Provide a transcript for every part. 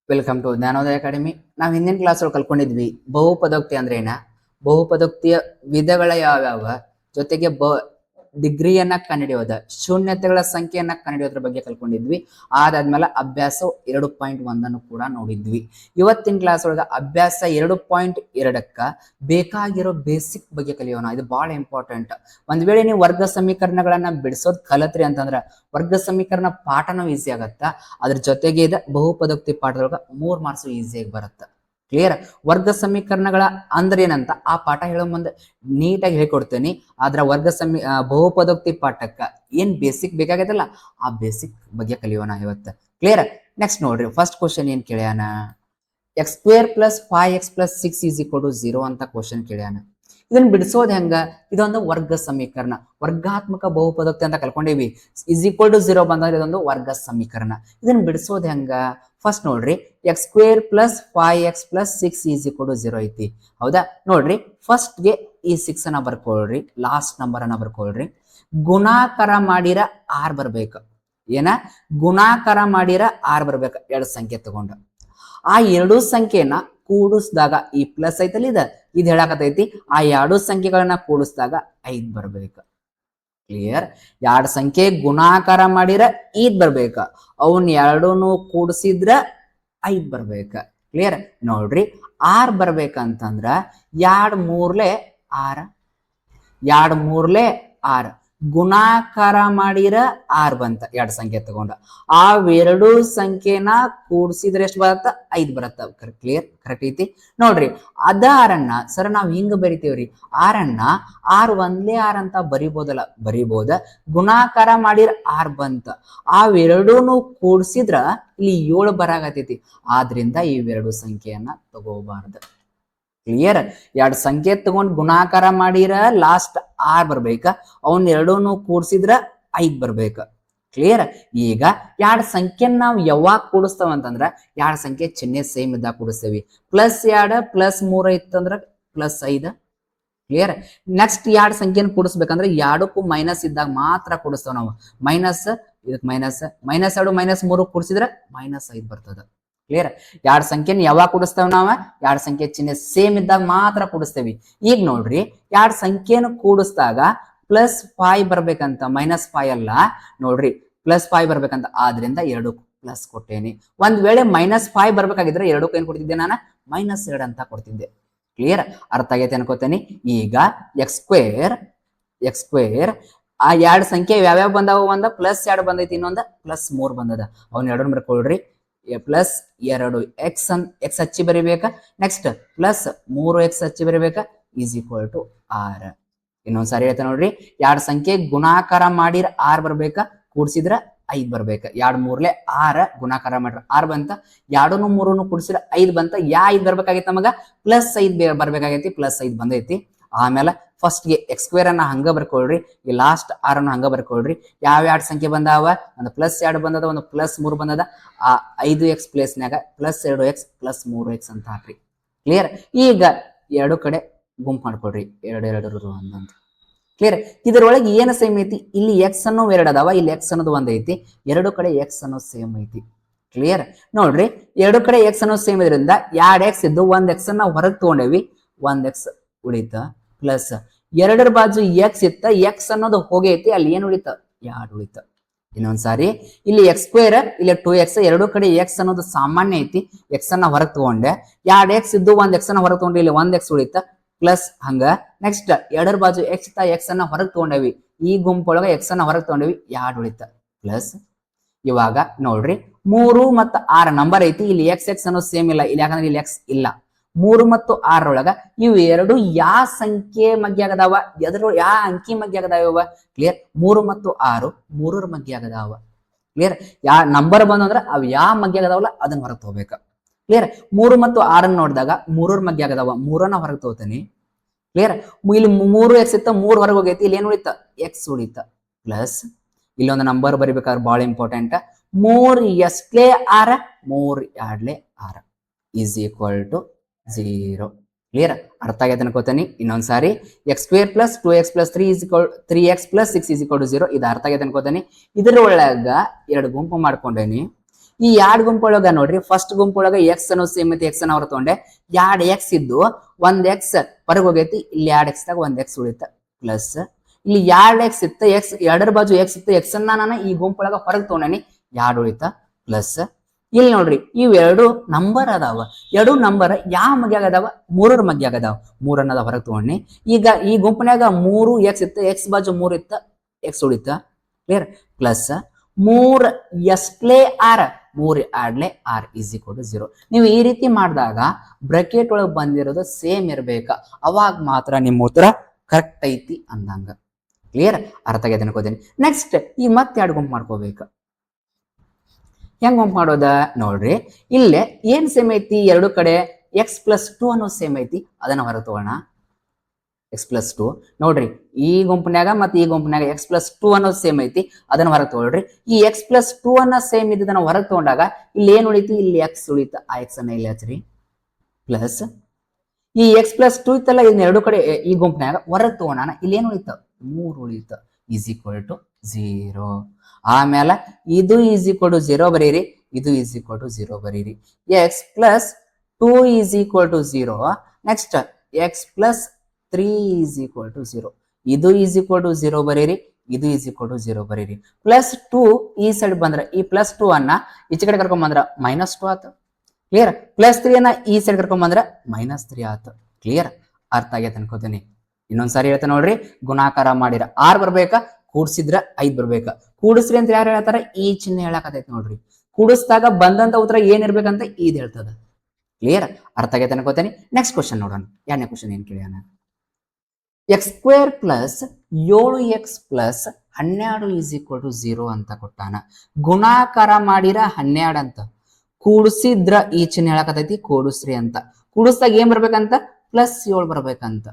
Welcome to Jnanodaya academy. ನಾವು ಹಿಂದಿನ class ಒಳಗೆ ಕಲ್ಕೊಂಡಿದ್ವಿ ಬಹುಪದೋಕ್ತಿ ಅಂದ್ರೆ ಏನ, ಬಹುಪದೋಕ್ತಿಯ ವಿಧಗಳ ಯಾವ್ಯಾವ, ಜೊತೆಗೆ ಡಿಗ್ರಿಯನ್ನ ಕಂಡುಹಿಡಿಯೋದ, ಶೂನ್ಯತೆಗಳ ಸಂಖ್ಯೆಯನ್ನ ಕಂಡುಹಿಡಿಯೋದ್ರ ಬಗ್ಗೆ ಕಲ್ಕೊಂಡಿದ್ವಿ. ಅದಾದ್ಮೇಲೆ ಅಭ್ಯಾಸ 2.1 ಕೂಡ ನೋಡಿದ್ವಿ. ಇವತ್ತಿನ ಕ್ಲಾಸ್ ಒಳಗ ಅಭ್ಯಾಸ 2.2ಕ್ಕ ಬೇಕಾಗಿರೋ ಬೇಸಿಕ್ ಬಗ್ಗೆ ಕಲಿಯೋಣ. ಇದು ಬಹಳ ಇಂಪಾರ್ಟೆಂಟ್. ಒಂದ್ ವೇಳೆ ನೀವು ವರ್ಗ ಸಮೀಕರಣಗಳನ್ನ ಬಿಡಿಸೋದ್ ಕಲತ್ರಿ ಅಂತಂದ್ರ ವರ್ಗ ಸಮೀಕರಣ ಪಾಠನೂ ಈಸಿ ಆಗತ್ತ. ಅದ್ರ ಜೊತೆಗೆ ಇದೆ ಬಹುಪದೋಕ್ತಿ ಪಾಠದೊಳಗ 3 ಮಾರ್ಕ್ಸ್ ಈಸಿಯಾಗಿ ಬರುತ್ತೆ. ಕ್ಲಿಯರ್? ವರ್ಗ ಸಮೀಕರಣಗಳ ಅಂದ್ರೆ ಏನಂತ ಆ ಪಾಠ ಹೇಳೋ ಮುಂದೆ ನೀಟಾಗಿ ಹೇಳ್ಕೊಡ್ತೇನೆ. ಆದ್ರ ಬಹುಪದೋಕ್ತಿ ಪಾಠಕ್ಕ ಏನ್ ಬೇಸಿಕ್ ಬೇಕಾಗತ್ತಲ್ಲ ಆ ಬೇಸಿಕ್ ಬಗ್ಗೆ ಕಲಿಯೋಣ ಇವತ್ತು. ಕ್ಲಿಯರ್? ನೆಕ್ಸ್ಟ್ ನೋಡ್ರಿ, ಫಸ್ಟ್ ಕ್ವಶನ್ ಏನ್ ಕೇಳ್ಯಾನ, x² + 5x + 6 = 0 ಅಂತ ಕ್ವಶನ್ ಕೇಳ್ಯಾನ. ಇದನ್ನ ಬಿಡಿಸೋದು ಹೆಂಗ? ಇದೊಂದು ವರ್ಗ ಸಮೀಕರಣ, ವರ್ಗಾತ್ಮಕ ಬಹುಪದೋಕ್ತಿ ಅಂತ ಕಲ್ಕೊಂಡಿವಿ. = 0 ಬಂದಾಗ ಇದೊಂದು ವರ್ಗ ಸಮೀಕರಣ. ಇದನ್ನ ಬಿಡಿಸೋದು ಹೆಂಗ? ಫಸ್ಟ್ ನೋಡ್ರಿ, x² + 5x + 6 = 0 ಐತಿ. ಹೌದಾ? ನೋಡ್ರಿ, ಫಸ್ಟ್ ಗೆ ಈ 6 ಅನ್ನ ಬರ್ಕೊಳ್ರಿ, ಲಾಸ್ಟ್ ನಂಬರ್ ಅನ್ನ ಬರ್ಕೊಳ್ರಿ. ಗುಣಾಕಾರ ಮಾಡಿರ r ಬರ್ಬೇಕ. ಏನ? ಗುಣಾಕಾರ ಮಾಡಿರ r ಬರ್ಬೇಕ. 2 ಸಂಖ್ಯೆ ತಗೊಂಡ ಆ 2 ಸಂಖ್ಯೆನ ಕೂಡಿಸಿದಾಗ ಈ ಪ್ಲಸ್ ಐತಲ್ಲ, ಇದು ಹೇಳಾಕತೈತಿ. ಆ 2 ಸಂಖ್ಯೆಗಳನ್ನ ಕೂಡಿಸಿದಾಗ 5 ಬರ್ಬೇಕ. ಕ್ಲಿಯರ್? 2 ಸಂಖ್ಯೆ ಗುಣಾಕಾರ ಮಾಡಿರ ಇದ್ ಬರ್ಬೇಕ, ಅವನ್ 2 ಕೂಡಿಸಿದ್ರ 5 ಬರ್ಬೇಕ. ಕ್ಲಿಯರ್? ನೋಡ್ರಿ, 6 ಬರ್ಬೇಕಂತಂದ್ರ 2 3 6, 2 3 6 ಗುಣಾಕಾರ ಮಾಡಿರ 6 ಬಂತ. 2 ಸಂಖ್ಯೆ ತಗೊಂಡ ಆ 2 ಸಂಖ್ಯೆನ ಕೂಡಿಸಿದ್ರೆ ಎಷ್ಟು ಬರತ್ತ? 5 ಬರತ್ತ. ಕ್ಲಿಯರ್? ಕರೆಕ್ಟ್ ಐತಿ. ನೋಡ್ರಿ, ಅದ ಆರನ್ನ ಸರ್ ನಾವ್ ಹಿಂಗ ಬರಿತೇವ್ರಿ, ಆರನ್ನ 6 1 6 ಅಂತ ಬರಿಬೋದಲ್ಲ, ಬರಿಬೋದ. ಗುಣಾಕಾರ ಮಾಡಿರ 6 ಬಂತ. ಆ 2 ಕೂಡಿಸಿದ್ರ ಇಲ್ಲಿ 7 ಬರಾಗತೈತಿ. ಆದ್ರಿಂದ ಈ 2 ಸಂಖ್ಯೆಯನ್ನ ತಗೋಬಾರ್ದು. ಕ್ಲಿಯರ್? 2 ಸಂಖ್ಯೆ ತಗೊಂಡ್ ಗುಣಾಕಾರ ಮಾಡಿರ ಲಾಸ್ಟ್ 6 ಬರ್ಬೇಕ, ಅವನ್ 2 ಕೂಡಿಸಿದ್ರ 5 ಬರ್ಬೇಕ. ಕ್ಲಿಯರ್? ಈಗ 2 ಸಂಖ್ಯೆ ನಾವು ಯಾವಾಗ ಕೂಡಿಸ್ತಾವ ಅಂತಂದ್ರ 2 ಸಂಖ್ಯೆ ಚಿಹ್ನೆ ಸೇಮ್ ಇದ್ದಾಗ ಕೂಡಿಸ್ತೇವಿ. +2 +3 ಇತ್ತಂದ್ರ +5. ಕ್ಲಿಯರ್? ನೆಕ್ಸ್ಟ್ 2 ಸಂಖ್ಯೆನ ಕೂಡಿಸ್ಬೇಕಂದ್ರೆ 2ಕ್ಕೂ ಮೈನಸ್ ಇದ್ದಾಗ ಮಾತ್ರ ಕೂಡಿಸ್ತೇವೆ ನಾವು. ಮೈನಸ್ ಇದಕ್ ಮೈನಸ್, -2 -3 ಕೂಡಿಸಿದ್ರೆ -5 ಬರ್ತದ. ಕ್ಲಿಯರ್? 2 ಸಂಖ್ಯೆನ ಯಾವಾಗ ಕೂಡಿಸ್ತೇವೆ ನಾವು? 2 ಸಂಖ್ಯೆ ಚಿಹ್ನೆ ಸೇಮ್ ಇದ್ದಾಗ ಮಾತ್ರ ಕೂಡಿಸ್ತೇವಿ. ಈಗ ನೋಡ್ರಿ, 2 ಸಂಖ್ಯೆನ ಕೂಡಿಸಿದಾಗ +5 ಬರ್ಬೇಕಂತ, -5 ಅಲ್ಲ. ನೋಡ್ರಿ, +5 ಬರ್ಬೇಕಂತ, ಆದ್ರಿಂದ 2 ಪ್ಲಸ್ ಕೊಟ್ಟೇನಿ. ಒಂದ್ ವೇಳೆ -5 ಬರ್ಬೇಕಾಗಿದ್ರೆ 2ಕ್ಕೂ ಏನ್ ಕೊಡ್ತಿದ್ದೆ ನಾನು? -2 ಅಂತ ಕೊಡ್ತಿದ್ದೆ. ಕ್ಲಿಯರ್? ಅರ್ಥ ಆಗೈತೆ ಅನ್ಕೋತೇನಿ. ಈಗ x² ಆ 2 ಸಂಖ್ಯೆ ಯಾವ್ಯಾವ ಬಂದಾವ? ಒಂದ +2 ಬಂದೈತಿ, ಇನ್ನೊಂದ +3 ಬಂದದ. ಅವ್ನ 2 ಬರ್ಕೊಳ್ರಿ. +2 x ಹಚ್ಚಿ ಬರಿಬೇಕ. ನೆಕ್ಸ್ಟ್ +3x ಹಚ್ಚಿ ಬರಿಬೇಕ. = r. ಇನ್ನೊಂದ್ಸಾರಿ ಹೇಳ್ತಾ ನೋಡ್ರಿ, 2 ಸಂಖ್ಯೆ ಗುಣಾಕಾರ ಮಾಡಿರ r ಬರ್ಬೇಕ, ಕೂಡಿಸಿದ್ರ 5 ಬರ್ಬೇಕ. 2 3 6 ಗುಣಾಕಾರ ಮಾಡ್ರ 6 ಬಂತ. 2 3 ಕೂಡಿಸಿದ್ರ 5 ಬಂತ. 5 ಬರ್ಬೇಕಾಗಿತ್ತು ನಮಗ, +5 ಬರ್ಬೇಕಾಗೈತಿ. +5 ಬಂದೈತಿ. ಆಮೇಲೆ ಫಸ್ಟ್ ಗೆ x² ಅನ್ನ ಹಂಗ ಬರ್ಕೊಳ್ರಿ, ಈ ಲಾಸ್ಟ್ r ಅನ್ನ ಹಂಗ ಬರ್ಕೊಳ್ರಿ. ಯಾವ 2 ಸಂಖ್ಯೆ ಬಂದಾವ? ಒಂದು +2 ಬಂದದ, ಒಂದು +3 ಬಂದದ. ಆ 5x ಪ್ಲೇಸ್ನಾಗ +2x +3x ಅಂತ ಹಾಕ್ರಿ. ಕ್ಲಿಯರ್? ಈಗ 2 ಕಡೆ ಗುಂಪು ಮಾಡ್ಕೊಳ್ರಿ, 2 2 1 ಅಂತ. ಕ್ಲಿಯರ್? ಇದ್ರೊಳಗೆ ಏನು ಸೇಮ್ ಐತಿ? ಇಲ್ಲಿ x ಅನ್ನೋ 2 ಅದಾವ, ಇಲ್ಲಿ x ಅನ್ನೋದು 1 ಐತಿ. 2 ಕಡೆ x ಅನ್ನೋ ಸೇಮ್ ಐತಿ. ಕ್ಲಿಯರ್? ನೋಡ್ರಿ, 2 ಕಡೆ x ಅನ್ನೋ ಸೇಮ್ ಇದ್ರಿಂದ 2x ಇದ್ದು 1x ಅನ್ನ ಹೊರಗೆ ತಗೊಂಡೇವಿ, 1x ಉಳಿತ. ಪ್ಲಸ್ 2 ಬಾಜು x ಇತ್ತ, x ಅನ್ನೋದು ಹೋಗೈತಿ, ಅಲ್ಲಿ ಏನ್ ಉಳಿತ? 2 ಉಳಿತ. ಇನ್ನೊಂದ್ಸಾರಿ, ಇಲ್ಲಿ x², ಇಲ್ಲಿ 2x, 2 ಕಡೆ x ಅನ್ನೋದು ಸಾಮಾನ್ಯ ಐತಿ. x ಅನ್ನ ಹೊರಗೆ ತಗೊಂಡೆ, 2x ಇದ್ದು 1x ಅನ್ನ ಹೊರಗೆ ತಗೊಂಡ್ರೆ ಇಲ್ಲಿ 1x ಉಳಿತ. ಪ್ಲಸ್ ಹಂಗ ನೆಕ್ಸ್ಟ್ 2 ಬಾಜು x ಇತ್ತ, x ಅನ್ನ ಹೊರಗೆ ತಗೊಂಡೇವಿ, ಈ ಗುಂಪೊಳಗ x ಅನ್ನ ಹೊರಗೆ ತಗೊಂಡೇವಿ, 2 ಉಳಿತ. ಪ್ಲಸ್ ಇವಾಗ ನೋಡ್ರಿ, 3 ಮತ್ತು 6 ನಂಬರ್ ಐತಿ, ಇಲ್ಲಿ x ಅನ್ನೋದು ಸೇಮ್ ಇಲ್ಲ, ಇಲ್ಲಿ ಯಾಕಂದ್ರೆ ಇಲ್ಲಿ x ಇಲ್ಲ. 3 ಮತ್ತು 6 ಒಳಗ ಇವು 2 ಯಾವ ಸಂಖ್ಯೆ ಮಧ್ಯ ಆಗದಾವ? ಯಾವ ಅಂಕಿ ಮಧ್ಯ ಆಗದಾವ? ಕ್ಲಿಯರ್? 3 ಮತ್ತು 6 3ರ ಮಧ್ಯ ಆಗದಾವ. ಕ್ಲಿಯರ್? ಯಾವ ನಂಬರ್ ಬಂದಂದ್ರ ಅವ್ ಯಾವ ಮಧ್ಯ ಆಗದಾವಲ್ಲ ಅದನ್ನ ಹೊರಗೆ ತಗೋಬೇಕ. ಕ್ಲಿಯರ್? 3 ಮತ್ತು 6 ನೋಡಿದಾಗ 3ರ ಮಧ್ಯ ಆಗದಾವ, 3ಅನ್ನ ಹೊರಗೆ ತಗೋತೇನೆ. ಕ್ಲಿಯರ್? ಇಲ್ಲಿ 3x ಇತ್ತ, 3 ಹೊರಗೆ ಹೋಗೈತಿ, ಇಲ್ಲಿ ಏನ್ ಉಳಿತ? x ಉಳಿತ. ಪ್ಲಸ್ ಇಲ್ಲೊಂದು ನಂಬರ್ ಬರಿಬೇಕಾದ್ರೆ ಬಹಳ ಇಂಪಾರ್ಟೆಂಟ್, 3 ಎಸ್ಟ್ಲೆ 6, 3 2 6 = 0. ಕ್ಲಿಯರ್? ಅರ್ಥ ಆಗೈತೆ ಅನ್ಕೋತೇನಿ. ಇನ್ನೊಂದ್ಸಾರಿ, x² + 2x + 3x + 6 = 0. ಇದು ಅರ್ಥ ಆಗೈತೆ ಅನ್ಕೋತೇನಿ. ಇದ್ರ ಒಳಗ 2 ಗುಂಪು ಮಾಡ್ಕೊಂಡೇನಿ. ಈ ಎರಡ್ ಗುಂಪೊಳಗ ನೋಡ್ರಿ, ಫಸ್ಟ್ ಗುಂಪೊಳಗ ಎಕ್ಸ್ ಅನ್ನೋ ಸೇಮ್ ಐತಿ, ಎಕ್ಸ್ ಅನ್ನ ಹೊರ ತಗೊಂಡೆ, ಎರಡ್ ಎಕ್ಸ್ ಇದ್ದು ಒಂದ್ ಎಕ್ಸ್ ಹೊರಗೆ ಹೋಗೈತಿ, ಇಲ್ಲಿ ಎರಡ್ ಎಕ್ಸ್ ದಾಗ ಒಂದ್ ಎಕ್ಸ್ ಉಳಿತ, ಪ್ಲಸ್ ಇಲ್ಲಿ ಎರಡ್ ಎಕ್ಸ್ ಇತ್ತ, ಎಕ್ಸ್ ಎರಡರ ಬಾಜು ಎಕ್ಸ್ ಇತ್ತು, ಎಕ್ಸ್ ಅನ್ನ ನಾನು ಈ ಗುಂಪೊಳಗ ಹೊರಗೆ ತಗೊಂಡೇನಿ, ಎರಡ್ ಉಳಿತ, ಪ್ಲಸ್ ಇಲ್ಲಿ ನೋಡ್ರಿ ಇವೆರಡು ನಂಬರ್ ಅದಾವ, ಎರಡು ನಂಬರ್ ಯಾವ ಮಗ್ಯಾಗ ಅದಾವ, ಮೂರರ ಮಗ್ಯಾಗ ಅದಾವ, ಮೂರನ್ನದ ಹೊರಗೆ ತಗೊಂಡಿ. ಈಗ ಈ ಗುಂಪಿನಾಗ 3 ಎಕ್ಸ್ ಇತ್ತು, ಎಕ್ಸ್ ಬಾಜು 3 ಇತ್ತ, ಎಕ್ಸ್ ಉಳಿತ, ಕ್ಲಿಯರ್, ಪ್ಲಸ್ 3 ಎಸ್ಟ್ಲೆ ಆರ್, 3 ಆಡ್ಲೆ ಆರ್ ಈಸ್ ಈಕ್ವಲ್ ಟು 0. ನೀವು ಈ ರೀತಿ ಮಾಡಿದಾಗ ಬ್ರಾಕೆಟ್ ಒಳಗೆ ಬಂದಿರೋದು ಸೇಮ್ ಇರ್ಬೇಕ, ಅವಾಗ ಮಾತ್ರ ನಿಮ್ಮ ಉತ್ತರ ಕರೆಕ್ಟ್ ಐತಿ ಅಂದಂಗ. ಕ್ಲಿಯರ್, ಅರ್ಥ ಆಗೈತೆ ಅನ್ಕೋತೀನಿ. ನೆಕ್ಸ್ಟ್ ಈ ಮತ್ತೆ ಎರಡು ಗುಂಪು ಮಾಡ್ಕೋಬೇಕು. ಹೆಂಗ್ ಗುಂಪು ಮಾಡೋದ ನೋಡ್ರಿ, ಇಲ್ಲೇ ಏನ್ ಸೇಮ್ ಐತಿ, ಎರಡು ಕಡೆ x+2 ಅನ್ನೋ ಸೇಮ್ ಐತಿ, ಅದನ್ನ ಹೊರಗೆ ತಗೋಣ. x+2 ನೋಡ್ರಿ, ಈ ಗುಂಪಿನಾಗ ಮತ್ತೆ ಈ ಗುಂಪಿನಾಗ x+2 ಅನ್ನೋ ಸೇಮ್ ಐತಿ, ಅದನ್ನ ಹೊರಗೆ ತಗೊಳ್ರಿ. ಈ x+2 ಅನ್ನ ಸೇಮ್ ಇದ್ದದನ್ನ ಹೊರಗೆ ತಗೊಂಡಾಗ ಇಲ್ಲಿ ಏನ್ ಉಳಿತಿ, ಇಲ್ಲಿ x ಉಳಿತ, ಆ x ಅನ್ನ ಇಲ್ಲಿ ಹಚ್ಚ್ರಿ, ಪ್ಲಸ್ ಈ x+2 ಇತ್ತಲ್ಲ, ಇದನ್ನ ಎರಡು ಕಡೆ ಈ ಗುಂಪಿನಾಗ ಹೊರಗೆ ತಗೋಣ, ಇಲ್ಲಿ ಏನ್ ಉಳಿತ, 3 ಉಳಿತ, ಈಸ್ ಈಕ್ವಲ್ ಟು 0. ಆಮೇಲೆ ಇದು ಈಸ್ ಈಕ್ವಲ್ ಟು 0 ಬರೀರಿ, ಇದು ಈಸ್ ಈಕ್ವಲ್ ಟು 0 ಬರೀರಿ. x+2 is equal to 0. Next x+3 is equal to 0. ಇದು ಈಸ್ ಈಕ್ವಲ್ ಟು 0 ಬರೀರಿ, ಇದು ಈಸ್ ಈಕ್ವಲ್ ಟು 0 ಬರೀರಿ. +2 ಈ ಸೈಡ್ ಬಂದ್ರೆ ಈ +2 ಅನ್ನ ಈಚೆ ಕಡೆ ಕರ್ಕೊಂಡ್ ಬಂದ್ರ -2 ಆತು. ಕ್ಲಿಯರ್, +3 ಅನ್ನ ಈ ಸೈಡ್ ಕರ್ಕೊಂಡ್ ಬಂದ್ರ -3 ಆತು. ಕ್ಲಿಯರ್, ಅರ್ಥ ಆಗೈತೆ ಅನ್ಕೋತೀನಿ. ಇನ್ನೊಂದ್ಸಾರಿ ಹೇಳ್ತೇನೆ ನೋಡ್ರಿ, ಗುಣಾಕಾರ ಮಾಡಿರ 6 ಬರ್ಬೇಕಾ, ಕೂಡ್ಸಿದ್ರ 5 ಬರ್ಬೇಕ. ಕೂಡಿಸ್ರಿ ಅಂತ ಯಾರು ಹೇಳ್ತಾರ, ಈ ಚಿಹ್ನೆ ಹೇಳಕತೈತಿ ನೋಡ್ರಿ. ಕೂಡಿಸಿದಾಗ ಬಂದಂತ ಉತ್ತರ ಏನಿರ್ಬೇಕಂತ ಇದು ಹೇಳ್ತದ. ಕ್ಲಿಯರ್, ಅರ್ಥ ಆಗೈತೆ ಅನ್ಕೋತೀನಿ. ನೆಕ್ಸ್ಟ್ ಕ್ವಶನ್ ನೋಡೋಣ. ಎರಡನೇ ಕ್ವಶನ್ ಏನ್ ಕೇಳ್ಯಾನ, x² + 7x + 12 is equal to 0 ಅಂತ ಕೊಟ್ಟಾನ. ಗುಣಾಕಾರ ಮಾಡಿರ 12 ಅಂತ, ಕೂಡಿಸಿದ್ರ ಈ ಚಿಹ್ನೆ ಹೇಳಕತೈತಿ ಕೂಡಿಸ್ರಿ ಅಂತ. ಕೂಡಿಸಿದಾಗ ಏನ್ ಬರ್ಬೇಕಂತ, +7 ಬರ್ಬೇಕಂತ.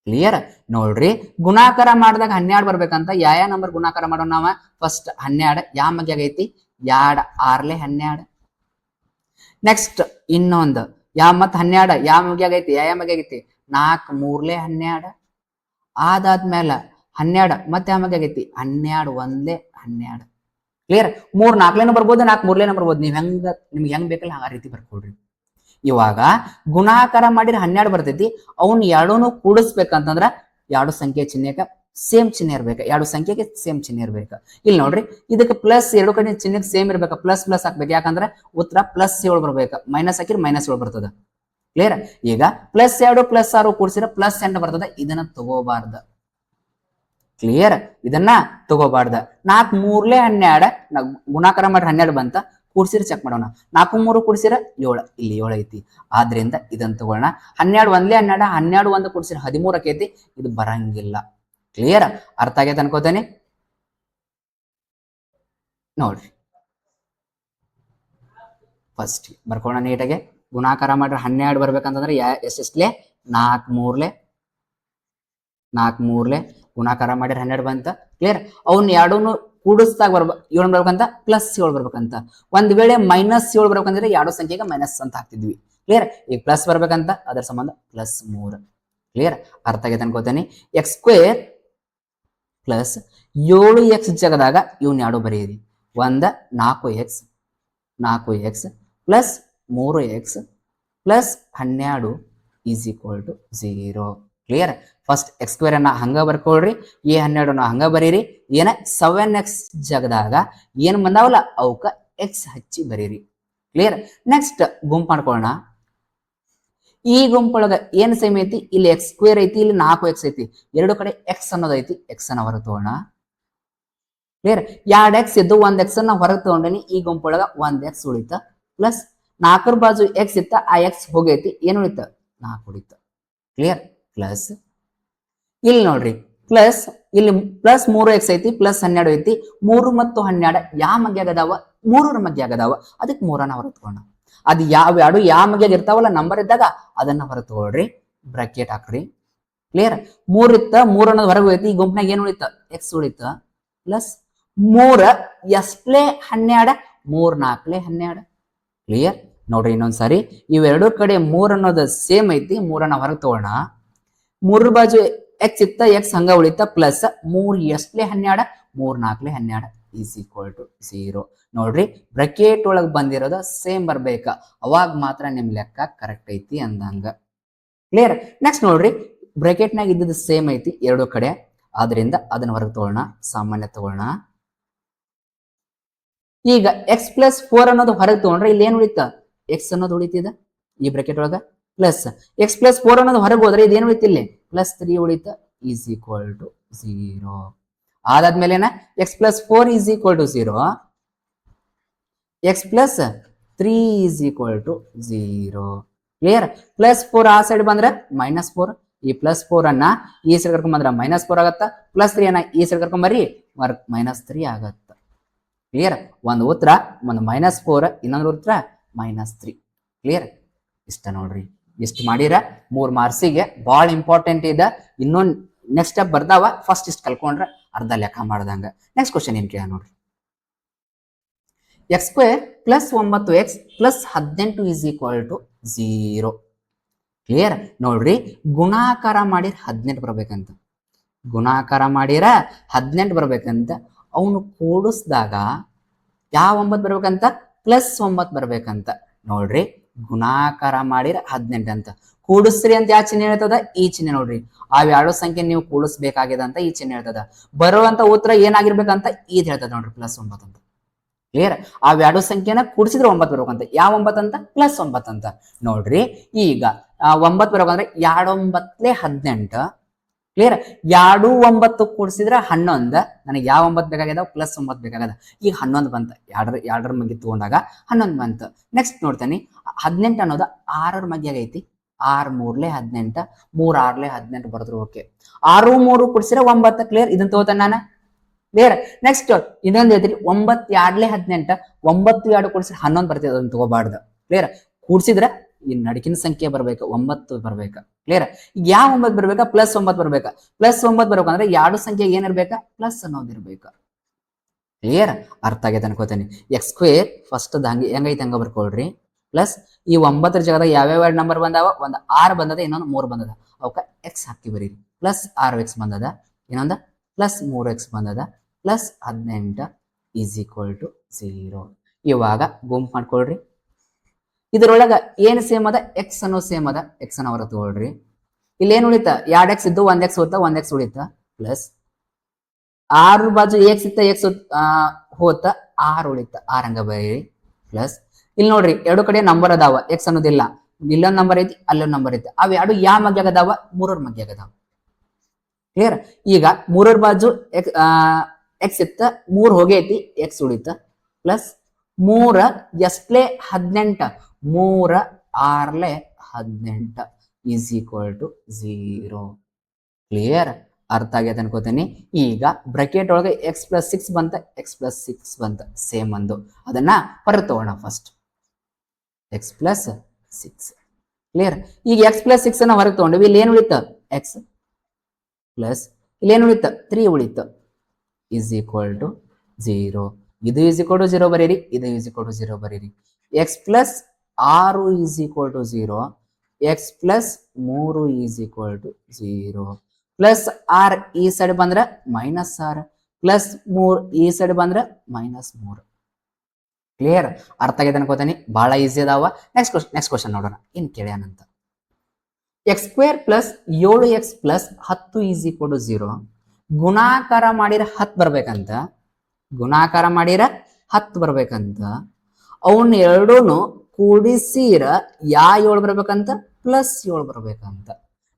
ಕ್ಲಿಯರ್, ನೋಡ್ರಿ ಗುಣಾಕಾರ ಮಾಡಿದಾಗ 12 ಬರ್ಬೇಕಂತ. ಯಾವ ನಂಬರ್ ಗುಣಾಕಾರ ಮಾಡೋಣ ನಾವ, ಫಸ್ಟ್ 12 ಯಾವ ಮಗ್ಯಾಗ ಐತಿ, 2 6 12. ನೆಕ್ಸ್ಟ್ ಇನ್ನೊಂದು ಮತ್ 12 ಯಾವ ಮಗ್ಯಾಗ ಐತಿ, ಯಾವ ಮಗ್ಯಾಗ ಐತಿ, 4 3 12. ಅದಾದ್ಮೇಲೆ 12 ಮತ್ತೆ ಯಾವ ಮಗ್ಯಾಗ ಐತಿ, 12 1 12. ಕ್ಲಿಯರ್, 3 4ಲೇನೂ ಬರ್ಬೋದು, 4 3ಲೇನೂ ಬರ್ಬೋದು, ನೀವ್ ನಿಮ್ಗೆ ಹೆಂಗ್ ಬೇಕಲ್ಲ ಆ ರೀತಿ ಬರ್ಕೊಡ್ರಿ. ಇವಾಗ ಗುಣಾಕಾರ ಮಾಡಿದ್ರೆ 12 ಬರ್ತೈತಿ, ಅವನ್ ಎರಡೂನು ಕೂಡಿಸ್ಬೇಕಂತಂದ್ರ ಎರಡು ಸಂಖ್ಯೆ ಚಿಹ್ನೆಗೆ ಸೇಮ್ ಚಿಹ್ನೆ ಇರ್ಬೇಕು, ಎರಡು ಸಂಖ್ಯೆಗೆ ಸೇಮ್ ಚಿಹ್ನೆ ಇರ್ಬೇಕು. ಇಲ್ಲಿ ನೋಡ್ರಿ, ಇದಕ್ಕೆ ಪ್ಲಸ್ ಎರಡು ಕಡೆ ಚಿಹ್ನೆಗೆ ಸೇಮ್ ಇರ್ಬೇಕು, ಪ್ಲಸ್ ಪ್ಲಸ್ ಹಾಕ್ಬೇಕು, ಯಾಕಂದ್ರೆ ಉತ್ತರ +7 ಬರ್ಬೇಕು. ಮೈನಸ್ ಹಾಕಿದ್ರೆ -7 ಬರ್ತದ. ಕ್ಲಿಯರ್, ಈಗ +2 +6 ಕೂಡಿಸಿದ್ರೆ +8 ಬರ್ತದ. ಇದನ್ನ ತಗೋಬಾರ್ದ. ಕ್ಲಿಯರ್, ಇದನ್ನ ತಗೋಬಾರ್ದ. 4 3 12 ಗುಣಾಕಾರ ಮಾಡ್ರೆ 12 ಬಂತ, ಕೂಡ್ಸಿರ ಚೆಕ್ ಮಾಡೋಣ. 4 3 ಕೂಡಿಸಿರ 7, ಇಲ್ಲಿ 7 ಐತಿ, ಆದ್ರಿಂದ ಇದನ್ನ ತಗೋಣ. 12 1 12 12 1 ಕೂಡಿಸಿರ 13 ಆಕೈತಿ, ಇದು ಬರಂಗಿಲ್ಲ. ಕ್ಲಿಯರ್, ಅರ್ಥ ಆಗೈತೆ ಅನ್ಕೋತೇನೆ. ನೋಡ್ರಿ, ಫಸ್ಟ್ ಬರ್ಕೋಣ ನೀಟಾಗೆ. ಗುಣಾಕಾರ ಮಾಡ್ರೆ 12 ಬರ್ಬೇಕಂತಂದ್ರೆ ಎಷ್ಟೆಷ್ಟಲೆ 4 3 ಗುಣಾಕಾರ ಮಾಡಿದ್ರೆ 12 ಬಂತ. ಕ್ಲಿಯರ್, ಅವ್ನ ಎರಡೂನು ಕೂಡಿಸ್ದಾಗ 7 ಬರ್ಬೇಕಂತ, +7 ಬರ್ಬೇಕಂತ. ಒಂದ್ ವೇಳೆ -7 ಬರ್ಬೇಕಂದ್ರೆ ಎರಡು ಸಂಖ್ಯೆಗೆ ಮೈನಸ್ ಅಂತ ಹಾಕ್ತಿದ್ವಿ. ಕ್ಲಿಯರ್, ಈಗ ಪ್ಲಸ್ ಬರ್ಬೇಕಂತ, ಅದರ ಸಂಬಂಧ +3. ಕ್ಲಿಯರ್, ಅರ್ಥ ಆಗೈತೆ ಅನ್ಕೋತೇನೆ. x² + 7x ಜಗದಾಗ ಇವ್ನ ಎರಡು ಬರೆಯಿರಿ. ಒಂದ 4x + 3x + 12 is equal to 0. Clear, first x² ಅನ್ನ ಹಂಗ ಬರ್ಕೊಳ್ರಿ, a12 ಹಂಗ ಬರೀರಿ. ಏನ 7x ಜಗದಾಗ ಏನ್ ಬಂದಾವಲ್ಲ ಅವಕ್ಕ x ಹಚ್ಚಿ ಬರೀರಿ. ಕ್ಲಿಯರ್, ನೆಕ್ಸ್ಟ್ ಗುಂಪು ಮಾಡ್ಕೊಳ್ಳೋಣ. ಈ ಗುಂಪೊಳಗ ಏನ್ ಸೇಮ್ ಐತಿ, ಇಲ್ಲಿ x² ಐತಿ, ಇಲ್ಲಿ 4x ಐತಿ, ಎರಡು ಕಡೆ x ಅನ್ನೋದು ಐತಿ, x ಅನ್ನ ಹೊರಗೆ ತಗೋಣ. ಕ್ಲಿಯರ್, 2x ಇದ್ದು 1x ಅನ್ನ ಹೊರಗೆ ತಗೊಂಡೇನಿ. ಈ ಗುಂಪೊಳಗ 1x ಉಳಿತ, ಪ್ಲಸ್ 4 ಬಾಜು x ಇತ್ತ, ಆ x ಹೋಗೈತಿ, ಏನ್ ಉಳಿತ 4 ಉಳಿತ. ಕ್ಲಿಯರ್, ಪ್ಲಸ್ ಇಲ್ಲಿ ನೋಡ್ರಿ, ಪ್ಲಸ್ ಇಲ್ಲಿ +3x ಐತಿ, +12 ಐತಿ. 3 ಮತ್ತು 12 ಯಾವ ಮಗ್ಯಾಗ ಅದಾವ, 3ರ ಮಗ್ಯಾಗ ಅದಾವ, ಅದಕ್ಕೆ 3ಅನ್ನ ಹೊರ ತಗೋಣ. ಅದು ಯಾವ ಮಗ್ಯಾಗ ಇರ್ತಾವಲ್ಲ ನಂಬರ್ ಇದ್ದಾಗ ಅದನ್ನ ಹೊರ ತಗೊಳ್ರಿ, ಬ್ರಾಕೆಟ್ ಹಾಕ್ರಿ. ಕ್ಲಿಯರ್, 3 ಇತ್ತ, 3 ಅನ್ನೋದು ಹೊರಗೆ ಹೋಯ್ತಿ. ಈ ಗುಂಪಿನಾಗ ಏನ್ ಉಳಿತ, x ಉಳಿತ, ಪ್ಲಸ್ 3 ಎಸ್ಟ್ಲೆ 12 3 4 12. ಕ್ಲಿಯರ್, ನೋಡ್ರಿ ಇನ್ನೊಂದ್ಸಾರಿ, ಇವೆರಡು ಕಡೆ 3 ಅನ್ನೋದು ಸೇಮ್ ಐತಿ, 3ಅನ್ನ ಹೊರಗೆ ತಗೋಣ. 3 ಬಾಜು x ಇತ್ತ, x ಹಂಗ ಉಳಿತ, ಪ್ಲಸ್ 3 ಎಸ್ಟ್ಲೆ 12 3 4 12. Is equal to 0. ನೋಡ್ರಿ ಬ್ರಕೆಟ್ ಒಳಗೆ ಬಂದಿರೋದು ಸೇಮ್ ಬರ್ಬೇಕ, ಅವಾಗ ಮಾತ್ರ ನಿಮ್ ಲೆಕ್ಕ ಕರೆಕ್ಟ್ ಐತಿ ಅಂದಂಗ. ಕ್ಲಿಯರ್. ನೆಕ್ಸ್ಟ್ ನೋಡ್ರಿ ಬ್ರಕೆಟ್ನಾಗ ಇದ್ದದ್ದು ಸೇಮ್ ಐತಿ ಎರಡು ಕಡೆ, ಆದ್ರಿಂದ ಅದನ್ನ ಹೊರಗೆ ತಗೊಳ್ಳೋಣ, ಸಾಮಾನ್ಯ ತಗೊಳ್ಳೋಣ. ಈಗ ಎಕ್ಸ್ ಪ್ಲಸ್ 4 ಅನ್ನೋದು ಹೊರಗೆ ತಗೊಂಡ್ರೆ ಇಲ್ಲಿ ಏನ್ ಉಳಿತ, ಎಕ್ಸ್ ಅನ್ನೋದು ಉಳಿತಿದ ಈ ಬ್ರಕೆಟ್ ಒಳಗ, ಪ್ಲಸ್ ಎಕ್ಸ್ ಪ್ಲಸ್ 4 ಅನ್ನೋದು ಹೊರಗೆ ಹೋದ್ರೆ ಇದೇನು ಉಳಿತ, ಇಲ್ಲಿ ಪ್ಲಸ್ 3 ಉಳಿತ, ಈಸ್ ಈಕ್ವಲ್ ಟು 0. ಅದಾದ್ಮೇಲೆ ಏನ x plus 4 is equal to 0, x plus 3 is equal to 0. Clear. Plus 4 ಆ ಸೈಡ್ ಬಂದ್ರೆ -4, ಈ ಪ್ಲಸ್ 4 ಅನ್ನ ಈ ಸೈಡ್ ಕರ್ಕೊಂಡ್ ಬಂದ್ರೆ -4 ಆಗತ್ತ, ಪ್ಲಸ್ 3 ಅನ್ನ ಈ ಸೈಡ್ ಕರ್ಕೊಂಡ್ ಬರ್ರಿ -3 ಆಗತ್ತ. ಕ್ಲಿಯರ್. ಒಂದು ಉತ್ತರ ಒಂದು -4, ಇನ್ನೊಂದು ಉತ್ತರ -3. ಕ್ಲಿಯರ್. ಇಷ್ಟ ನೋಡ್ರಿ, ಇಷ್ಟು ಮಾಡಿರ 3 ಮಾರ್ಕ್ಸಿಗೆ ಬಹಳ ಇಂಪಾರ್ಟೆಂಟ್ ಇದೆ. ಇನ್ನೊಂದು ನೆಕ್ಸ್ಟ್ ಸ್ಟೆಪ್ ಬರ್ತಾವ, ಫಸ್ಟ್ ಇಷ್ಟು ಕಲ್ಕೊಂಡ್ರೆ ಅರ್ಧ ಲೆಕ್ಕ ಮಾಡ್ದಂಗ. ನೆಕ್ಸ್ಟ್ ಕ್ವಶನ್ ಏನ್ ಕೇಳ ನೋಡ್ರಿ, x² plus 9x plus 18 is equal to 0. Clear. ನೋಡ್ರಿ ಗುಣಾಕಾರ ಮಾಡಿರ 18 ಬರ್ಬೇಕಂತ, ಗುಣಾಕಾರ ಮಾಡಿರ 18 ಬರ್ಬೇಕಂತ. ಅವನು ಕೂಡಿಸಿದಾಗ ಯಾವ 9 ಬರ್ಬೇಕಂತ, ಪ್ಲಸ್ 9 ಬರ್ಬೇಕಂತ. ನೋಡ್ರಿ ಗುಣಾಕಾರ ಮಾಡಿರ 18 ಅಂತ, ಕೂಡಿಸ್ರಿ ಅಂತ ಯಾವ ಚಿಹ್ನೆ ಹೇಳ್ತದ, ಈ ಚಿಹ್ನೆ ನೋಡ್ರಿ. ಆ ಎರಡು ಸಂಖ್ಯೆ ನೀವು ಕೂಡಿಸ್ಬೇಕಾಗಿದೆ ಅಂತ ಈ ಚಿಹ್ನೆ ಹೇಳ್ತದ. ಬರುವಂತ ಉತ್ತರ ಏನಾಗಿರ್ಬೇಕಂತ ಇದ್ ಹೇಳ್ತದ ನೋಡ್ರಿ, +9 ಅಂತ. ಕ್ಲಿಯರ್. ಆ ಎರಡು ಸಂಖ್ಯೆನ ಕೂಡಿಸಿದ್ರೆ 9 ಬರ್ಬೇಕಂತ. ಯಾವ 9 ಅಂತ, +9 ಅಂತ. ನೋಡ್ರಿ ಈಗ 9 ಬರ್ಬೇಕಂದ್ರೆ 2 9 18. ಕ್ಲಿಯರ್. 2 9 ಕೂಡಿಸಿದ್ರೆ 11. ನನಗೆ ಯಾವ 9 ಬೇಕಾಗ್ಯದ, +9 ಬೇಕಾಗದ. ಈಗ 11 ಬಂತ, ಎರಡರ ಮಗ್ಗೆ ತಗೊಂಡಾಗ 11 ಬಂತ. ನೆಕ್ಸ್ಟ್ ನೋಡ್ತೇನೆ 18 ಅನ್ನೋದು 6ರ ಮಗ್ಗೆ ಐತಿ, 6 3 18, 3 6 18 ಬರೆದ್ರು ಓಕೆ. 6 3 ಕೂಡಿಸಿದ್ರೆ 9. ಕ್ಲಿಯರ್. ಇದನ್ನ ತಗೋತಾನೆ ನಾನು. ಕ್ಲಿಯರ್. ನೆಕ್ಸ್ಟ್ ಇನ್ನೊಂದು ಹೇಳ್ತೀರಿ 9 2 18, 9 2 ಕೂಡಿಸಿದ್ರೆ 11 ಬರ್ತದೆ, ಅದನ್ನ ತಗೋಬಾರ್ದು. ಕ್ಲಿಯರ್. ಕೂಡಿಸಿದ್ರೆ ಈ ನಡಕಿನ ಸಂಖ್ಯೆ ಬರ್ಬೇಕು, 9 ಬರ್ಬೇಕ. ಕ್ಲಿಯರ್. ಈಗ ಯಾವ 9 ಬರ್ಬೇಕಾ, +9 ಬರ್ಬೇಕಾ. +9 ಬರ್ಬೇಕಂದ್ರೆ ಎರಡು ಸಂಖ್ಯೆ ಏನಿರ್ಬೇಕಾ, ಪ್ಲಸ್ ಅನ್ನೋದು ಇರ್ಬೇಕ. ಕ್ಲಿಯರ್. ಅರ್ಥ ಆಗೈತೆ ಅನ್ಕೋತೇನೆ. x² ಫಸ್ಟ್ ಹೆಂಗೈತೆ ಹಂಗ ಬರ್ಕೊಳ್ರಿ. ಪ್ಲಸ್ ಈ 9ರ ಜಾಗದಾಗ ಯಾವ್ಯಾವ ನಂಬರ್ ಬಂದಾವ, ಒಂದು 6 ಬಂದದ, ಇನ್ನೊಂದು 3 ಬಂದದ, ಅವಕ್ಕ x ಹಾಕಿ ಬರೀರಿ. ಪ್ಲಸ್ 6x ಬಂದದ, ಇನ್ನೊಂದು ಪ್ಲಸ್ 3x ಬಂದದ, ಪ್ಲಸ್ 18 ಈಸ್ ಈಕ್ವಲ್ ಟು 0. ಇವಾಗ ಗುಂಪು ಮಾಡ್ಕೊಳ್ರಿ. ಇದ್ರೊಳಗ ಏನ್ ಸೇಮ್ ಅದ, ಎಕ್ಸ್ ಅನ್ನೋ ಸೇಮ್ ಅದ, ಎಕ್ಸ್ ಅನ್ನ ಹೊರ ತಗೊಳ್ರಿ. ಇಲ್ಲಿ ಏನ್ ಉಳಿತ, 2x ಇದ್ದು 1x ಹೋತ, 1x ಉಳಿತ, ಪ್ಲಸ್ 6 ಬಾಜು x ಇತ್ತ, x ಹೋತ, 6 ಉಳಿತ, 6 ಹಂಗ ಬರೀರಿ. ಪ್ಲಸ್ ಇಲ್ಲಿ ನೋಡ್ರಿ ಎರಡು ಕಡೆ ನಂಬರ್ ಅದಾವ, ಎಕ್ಸ್ ಅನ್ನೋದಿಲ್ಲ, ಇಲ್ಲೊಂದು ನಂಬರ್ ಐತಿ, ಅಲ್ಲೊಂದು ನಂಬರ್ ಐತಿ. ಅವ್ ಎರಡು ಯಾವ ಮಗ್ಯಾಗ ಅದಾವ, 3ರ ಮಗ್ಯಾಗ ಅದಾವ. ಕ್ಲಿಯರ್. ಈಗ 3ರ ಬಾಜು ಎಕ್ಸ್ ಇತ್ತ, 3 ಹೋಗೈತಿ, ಎಕ್ಸ್ ಉಳಿತ, ಪ್ಲಸ್ 3 ಎಸ್ಟ್ಲೆ 18, 3 6 18 ಈಸ್ ಈಕ್ವಲ್ ಟು 0. ಕ್ಲಿಯರ್. ಅರ್ಥ ಆಗೈತೆ ಅನ್ಕೋತೀನಿ. ಈಗ ಬ್ರಕೆಟ್ ಒಳಗೆ x + 6 ಬಂತ, x + 6 ಬಂತ, ಸೇಮ್ ಒಂದು. ಅದನ್ನ ಹೊರ ತಗೋಣ ಫಸ್ಟ್, x + 6. ಕ್ಲಿಯರ್. ಈಗ x + 6 ಅನ್ನ ಹೊರಗೆ ತಗೊಂಡ್ವಿ. ಇಲ್ಲಿ ಏನ್ ಉಳಿತ, x ಪ್ಲಸ್ ಇಲ್ಲಿ ಏನು ಉಳಿತ, 3 ಉಳಿತ, ಈಸ್ ಈಕ್ವಲ್ ಟು 0. ಇದು ಈಸ್ ಈಕ್ವಲ್ ಟು 0 ಬರೀರಿ, ಇದು ಈಸ್ ಈಕ್ವಲ್ ಟು 0 ಬರೀರಿ. x + 6 is equal to 0, x + 3 is equal to 0. Plus 6 ಈ ಸೈಡ್ ಬಂದ್ರೆ -6, ಪ್ಲಸ್ 3 ಈ ಸೈಡ್ ಬಂದ್ರೆ -3. ಕ್ಲಿಯರ್. ಅರ್ಥ ಆಗೈತೆ ಅನ್ಕೋತೀನಿ. ಬಹಳ ಈಸಿ ಅದಾವ. ನೆಕ್ಸ್ಟ್ ಕ್ವಶನ್ ನೋಡೋಣ ಏನ್ ಕೇಳ್ಯಾನಂತ. x² plus 7x plus 10 is equal to 0. ಗುಣಾಕಾರ ಮಾಡಿರ 10 ಬರ್ಬೇಕಂತ, ಗುಣಾಕಾರ ಮಾಡಿರ 10 ಬರ್ಬೇಕಂತ. ಅವನ್ನ ಎರಡೂನು ಕೂಡಿಸಿರ 7 ಬರ್ಬೇಕಂತ, +7 ಬರ್ಬೇಕಂತ.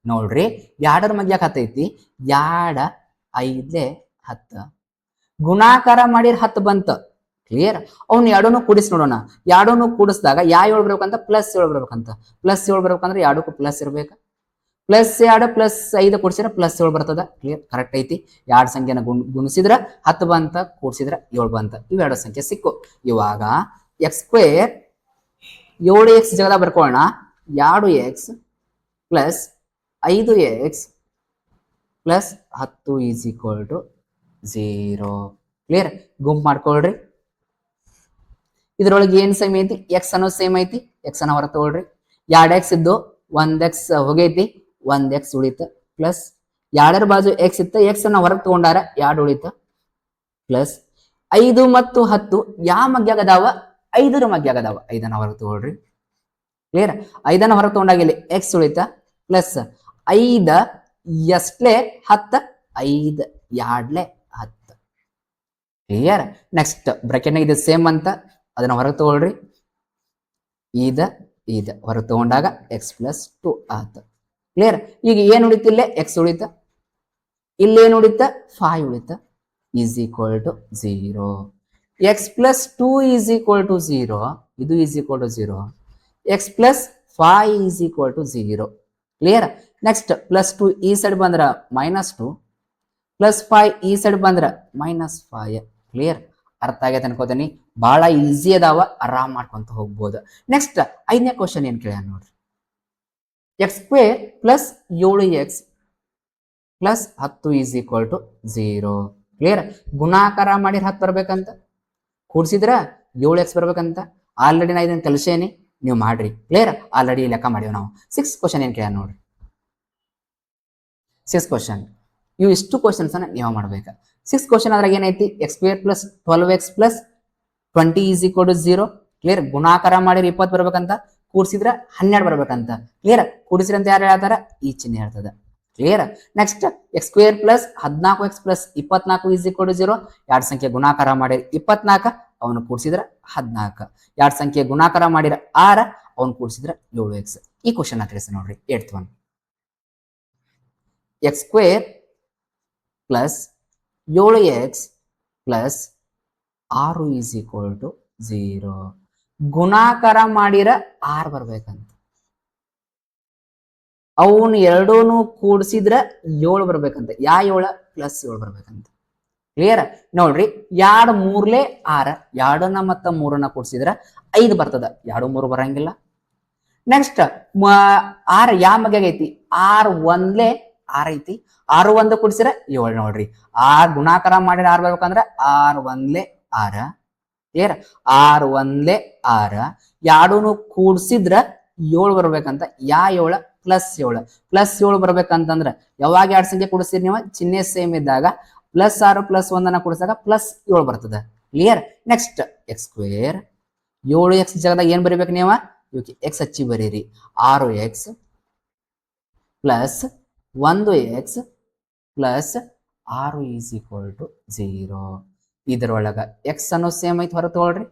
ನೋಡ್ರಿ 2ರ ಮಧ್ಯ 10 ಐತಿ, 2 5 10, ಗುಣಾಕಾರ ಮಾಡಿರ 10 ಬಂತ. ಕ್ಲಿಯರ್. ಅವ್ನು ಎರಡೂನು ಕೂಡಿಸಿ ನೋಡೋಣ. ಎರಡೂನು ಕೂಡಿಸಿದಾಗ 7 ಬರ್ಬೇಕಂತ, +7 ಬರ್ಬೇಕಂತ. +7 ಬರ್ಬೇಕಂದ್ರೆ ಎರಡಕ್ಕೂ ಪ್ಲಸ್ ಇರ್ಬೇಕ. +2 +5 ಕೂಡಿಸಿದ್ರೆ +7 ಬರ್ತದ. ಕ್ಲಿಯರ್. ಕರೆಕ್ಟ್ ಐತಿ. ಎರಡು ಸಂಖ್ಯೆನ ಗುಣಿಸಿದ್ರ 10 ಬಂತ, ಕೂಡಿಸಿದ್ರ 7 ಬಂತ. ಇವೆರಡು ಸಂಖ್ಯೆ ಸಿಕ್ಕು. ಇವಾಗ x² 7x ಜಾಗದಾಗ ಬರ್ಕೊಳ್ಳೋಣ. 2x plus 5x plus 10 is equal to 0. Clear. ಗುಂಪು ಮಾಡ್ಕೊಳ್ರಿ. ಇದ್ರೊಳಗೆ ಏನ್ ಸೇಮ್ ಐತಿ, ಎಕ್ಸ್ ಅನ್ನೋ ಸೇಮ್ ಐತಿ, ಎಕ್ಸ್ ಅನ್ನ ಹೊರ ತಗೊಳ್ರಿ. 2x ಇದ್ದು 1x ಹೋಗೈತಿ, 1x ಉಳಿತ, ಪ್ಲಸ್ 2ರ ಬಾಜು x ಇತ್ತ, ಎಕ್ಸ್ ಅನ್ನ ಹೊರಗೆ ತಗೊಂಡಾರ 2 ಉಳಿತ, ಪ್ಲಸ್ 5 ಮತ್ತು 10 ಯಾವ ಮಗ್ಯಾಗ ಅದಾವ? 5ರ ಮಗ್ಯಾಗ ಅದಾವ. 5ನ ಹೊರಗೆ ತಗೊಳ್ರಿ. ಕ್ಲಿಯರ್? 5ನ ಹೊರಗೆ ತಗೊಂಡಾಗ ಇಲ್ಲಿ ಎಕ್ಸ್ ಉಳಿತ ಪ್ಲಸ್ 5 ಎಸ್ಲೆ 10 5 2 10. ಕ್ಲಿಯರ್? ನೆಕ್ಸ್ಟ್ ಬ್ರಾಕೆಟ್ನಾಗ ಇದು ಸೇಮ್ ಅಂತ ಅದನ್ನ ಹೊರಗೆ ತಗೊಳ್ರಿ. ಇದ ಹೊರಗೆ ತಗೊಂಡಾಗ ಎಕ್ಸ್ ಪ್ಲಸ್ 2 ಆತ. ಕ್ಲಿಯರ್? ಈಗ ಏನ್ ಉಳಿತಿಲ್ಲ? ಎಕ್ಸ್ ಉಳಿತ. ಇಲ್ಲೇನು ಉಳಿತ? 5 ಉಳಿತ. Is equal to 0. X plus 2 is equal to 0. ಇದು is equal to 0. X plus 5 is equal to 0. Clear? Next plus 2 ಈ ಸೈಡ್ ಬಂದ್ರ -2 ಪ್ಲಸ್ 5 ಈ ಸೈಡ್ ಬಂದ್ರ -5. ಕ್ಲಿಯರ್? ಅರ್ಥ ಆಗೈತೆ ಅನ್ಕೋತೀನಿ. ಬಹಳ ಈಸಿ ಅದಾವ, ಆರಾಮ್ ಮಾಡ್ಕೊಂತ ಹೋಗ್ಬೋದು. ನೆಕ್ಸ್ಟ್ 5ನೇ ಕ್ವಶನ್ ಏನ್ ಕೇಳ ನೋಡ್ರಿ. x² plus 7x plus 10 is equal to 0. Clear? ಗುಣಾಕಾರ ಮಾಡಿ 10 ಬರ್ಬೇಕಂತ, ಕೂಡಿಸಿದ್ರ 7x ಬರ್ಬೇಕಂತ. ಆಲ್ರೆಡಿ ನಾ ಇದನ್ನ ಕಲಿಸೇನಿ, ನೀವು ಮಾಡ್ರಿ. ಕ್ಲಿಯರ್? ಆಲ್ರೆಡಿ ಲೆಕ್ಕ ಮಾಡಿವಿ ನಾವು. 6 ಕ್ವಶನ್ ಏನ್ ಕೇಳ ನೋಡ್ರಿ. 6 ಕ್ವಶನ್ ಇವು ಇಷ್ಟು ಕ್ವಶನ್ಸ್ ಅನ್ನ ನೀವು ಮಾಡ್ಬೇಕು. 6 ಕ್ವಶನ್ ಅದ್ರಾಗ ಏನೈತಿ? x² plus 12x plus 20 is equal to 0. Clear? ಗುಣಾಕಾರ ಮಾಡಿದ್ರೆ 20 ಬರ್ಬೇಕಂತ, ಕೂಡಿಸಿದ್ರ 12 ಬರ್ಬೇಕಂತ. ಕ್ಲಿಯರ್? ಕೂಡಿಸಿರ ಅಂತ ಯಾರು ಹೇಳ್ತಾರ? ಈ ಚಿಹ್ನೆ ಹೇಳ್ತದ. Clear? Next x² plus 14x plus 24 is equal to 0. ಎರಡು ಸಂಖ್ಯೆ ಗುಣಾಕಾರ ಮಾಡಿದ್ರೆ 24, ಅವನು ಕೂಡಿಸಿದ್ರ 14. ಎರಡು ಸಂಖ್ಯೆ ಗುಣಾಕಾರ ಮಾಡಿರ 6, ಅವನು ಕೂಡಿಸಿದ್ರ 7x. ಈ ಕ್ವಶನ್ ತಿಳಿಸಿ ನೋಡ್ರಿ. 8th one. x² plus 7x plus 6 is equal to 0. ಗುಣಾಕಾರ ಮಾಡಿರ 6 ಬರ್ಬೇಕಂತ, ಅವನು ಎರಡೂನು ಕೂಡಿಸಿದ್ರ 7 ಬರ್ಬೇಕಂತ. 7 ಪ್ಲಸ್ 7 ಬರ್ಬೇಕಂತ. ಕ್ಲಿಯರ್? ನೋಡ್ರಿ, 2 3 6, 2ನ ಮತ್ತ 3ನ ಕೂಡಿಸಿದ್ರ 5 ಬರ್ತದ. 2 3 ಬರಂಗಿಲ್ಲ. ನೆಕ್ಸ್ಟ್ 6 ಯಾವ ಮಗ್ಯಾಗ ಐತಿ? 6 1 6 ಐತಿ. 6 1 ಕೂಡಿಸಿರ 7. ನೋಡ್ರಿ, 6 ಗುಣಾಕಾರ ಮಾಡಿರ 6 ಬರ್ಬೇಕಂದ್ರ 6 1 6. ಕ್ಲಿಯರ್? 6 1 6, 2ನು ಕೂಡಿಸಿದ್ರ 7 ಬರ್ಬೇಕಂತ. 7 ಪ್ಲಸ್ 7 ಪ್ಲಸ್ 7 ಬರ್ಬೇಕಂತಂದ್ರ ಯಾವಾಗ ಎರಡು ಸಂಖ್ಯೆ ಕೂಡಿಸ್ತೀರಿ ನೀವು? ಚಿಹ್ನೆ ಸೇಮ್ ಇದ್ದಾಗ ಪ್ಲಸ್ 6 ಪ್ಲಸ್ 1 ಕೂಡಿಸಿದಾಗ ಪ್ಲಸ್ 7 ಬರ್ತದ. ಕ್ಲಿಯರ್? ನೆಕ್ಸ್ಟ್ x², 7x ಜಾಗದಾಗ ಏನ್ ಬರೀಬೇಕು ನೀವು? ಇವಕ್ಕೆ ಎಕ್ಸ್ ಹಚ್ಚಿ ಬರೀರಿ. 6x plus 1x plus 6 is equal to 0. ಇದರೊಳಗ ಎಕ್ಸ್ ಅನ್ನೋ ಸೇಮ್ ಐತಿ, ಹೊರ ತಗೊಳ್ರಿ.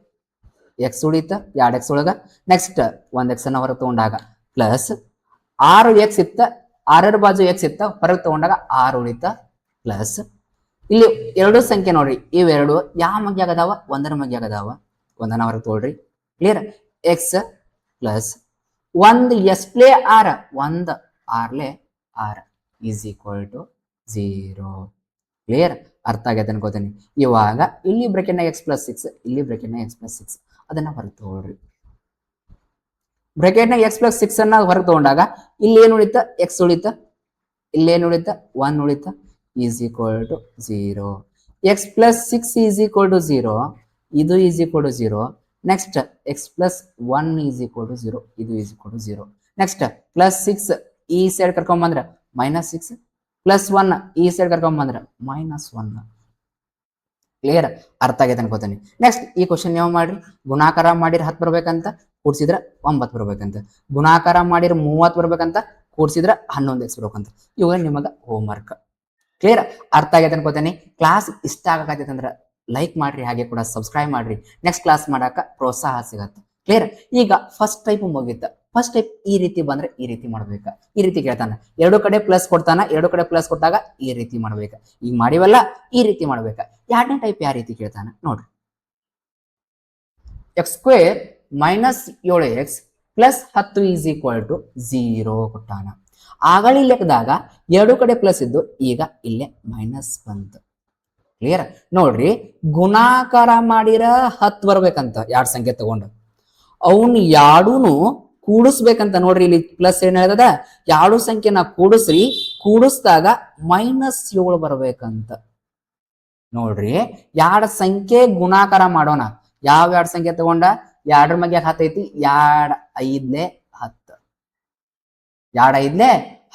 ಎಕ್ಸ್ ಉಳಿತ 2x ಒಳಗ. ನೆಕ್ಸ್ಟ್ 1x ಅನ್ನ ಹೊರ ತಗೊಂಡಾಗ ಪ್ಲಸ್ 6x ಇತ್ತ, 6 ಬಾಜು x ಇತ್ತ, ಹೊರಗೆ ತಗೊಂಡಾಗ 6 ಉಳಿತ ಪ್ಲಸ್ ಇಲ್ಲಿ ಎರಡು ಸಂಖ್ಯೆ ನೋಡ್ರಿ. ಇವೆರಡು ಯಾವ ಮಗ್ಯಾಗ ಅದಾವ? 1ರ ಮಗ್ಯಾಗ ಅದಾವ. 1ನ ಹೊರಗೆ ತಗೊಳ್ರಿ. ಕ್ಲಿಯರ್? ಎಕ್ಸ್ ಪ್ಲಸ್ 1 ಎಸ್ಲೆ 6, 1 6 6 ಈಸ್ ಈಕ್ವಲ್ ಟು 0. ಕ್ಲಿಯರ್? ಅರ್ಥ ಆಗೈತೆ ಅನ್ಕೋತೀನಿ. ಇವಾಗ ಇಲ್ಲಿ ಬ್ರಾಕೆಟ್ನಾಗ x ಪ್ಲಸ್ 6, ಇಲ್ಲಿ ಬ್ರಾಕೆಟ್ನಾಗ x ಪ್ಲಸ್ 6 ಅದನ್ನ ಹೊರಗೆ ತಗೊಳ್ರಿ. ಬ್ರಾಕೆಟ್ನಾಗ x ಪ್ಲಸ್ 6 ಅನ್ನ ಹೊರಗೆ ತಗೊಂಡಾಗ ಇಲ್ಲಿ ಏನು ಉಳಿತ? x ಉಳಿತ. ಇಲ್ಲೇನು ಉಳಿತ? 1 ಉಳಿತ. Is equal to 0. x plus 6 is equal to 0. ಇದು is equal to 0. Next x plus 1 is equal to 0. ಇದು is equal to 0. Next plus 6 ಈ ಸೈಡ್ ಕರ್ಕೊಂಡ್ ಬಂದ್ರ -6 ಪ್ಲಸ್ 1 ಈ ಸೈಡ್ ಕರ್ಕೊಂಡ್ ಬಂದ್ರ -1. ಕ್ಲಿಯರ್? ಅರ್ಥ ಆಗೈತೆ ಅನ್ಕೋತೀನಿ. ನೆಕ್ಸ್ಟ್ ಈ ಕ್ವಶನ್ ಯಾವ ಮಾಡ್ರಿ. ಗುಣಾಕಾರ ಮಾಡಿರ 10 ಬರ್ಬೇಕಂತ, ಕೂಡಿಸಿದ್ರ 9 ಬರ್ಬೇಕಂತ. ಗುಣಾಕಾರ ಮಾಡಿರ 30 ಬರ್ಬೇಕಂತ, ಕೂಡಿಸಿದ್ರ 11x ಬರ್ಬೇಕಂತ. ಇವಾಗ ನಿಮಗ ಹೋಮ್ ವರ್ಕ್. ಕ್ಲಿಯರ್? ಅರ್ಥ ಆಗೈತೆ ಅನ್ಕೋತೀನಿ. ಕ್ಲಾಸ್ ಇಷ್ಟ ಆಗಕತ್ತೈತೆ ಅಂದ್ರ ಲೈಕ್ ಮಾಡ್ರಿ, ಹಾಗೆ ಕೂಡ ಸಬ್ಸ್ಕ್ರೈಬ್ ಮಾಡ್ರಿ. ನೆಕ್ಸ್ಟ್ ಕ್ಲಾಸ್ ಮಾಡಾಕ ಪ್ರೋತ್ಸಾಹ ಸಿಗತ್ತೆ. ಕ್ಲಿಯರ್? ಈಗ ಫಸ್ಟ್ ಟೈಪ್ ಮುಗಿತ. ಫಸ್ಟ್ ಟೈಪ್ ಈ ರೀತಿ ಬಂದ್ರೆ ಈ ರೀತಿ ಮಾಡ್ಬೇಕ. ಈ ರೀತಿ ಕೇಳ್ತಾನ, ಎರಡು ಕಡೆ ಪ್ಲಸ್ ಕೊಡ್ತಾನ, ಎರಡು ಕಡೆ ಪ್ಲಸ್ ಕೊಟ್ಟಾಗ ಈ ರೀತಿ ಮಾಡ್ಬೇಕ. ಈಗ ಮಾಡಿವಲ್ಲ, ಈ ರೀತಿ ಮಾಡ್ಬೇಕ. ಎರಡನೇ ಟೈಪ್ ಯಾವ ರೀತಿ ಕೇಳ್ತಾನ ನೋಡ್ರಿ. x² minus 7x plus 10 is equal to 0 ಕೊಟ್ಟಾನ. ಆಗಲಿ ಲೆಕ್ಕದಾಗ ಎರಡು ಕಡೆ ಪ್ಲಸ್ ಇದ್ದು, ಈಗ ಇಲ್ಲೇ ಮೈನಸ್ ಬಂತು. ಕ್ಲಿಯರ್? ನೋಡ್ರಿ, ಗುಣಾಕಾರ ಮಾಡಿರ 10 ಬರ್ಬೇಕಂತ, ಎರಡು ಸಂಖ್ಯೆ ತಗೊಂಡು ಅವನು ಎರಡೂನು ಕೂಡಿಸ್ಬೇಕಂತ. ನೋಡ್ರಿ, ಇಲ್ಲಿ ಪ್ಲಸ್ ಏನ್ ಹೇಳ್ತದ? ಎರಡು ಸಂಖ್ಯೆನ ಕೂಡಿಸ್ರಿ, ಕೂಡಿಸಿದಾಗ -7 ಬರ್ಬೇಕಂತ. ನೋಡ್ರಿ, ಎರಡು ಸಂಖ್ಯೆ ಗುಣಾಕಾರ ಮಾಡೋಣ. ಯಾವ ಎರಡು ಸಂಖ್ಯೆ ತಗೊಂಡ? 2ರ ಮಗ್ಯಾಗ 10 ಐತಿ. 2 5 10. 2 5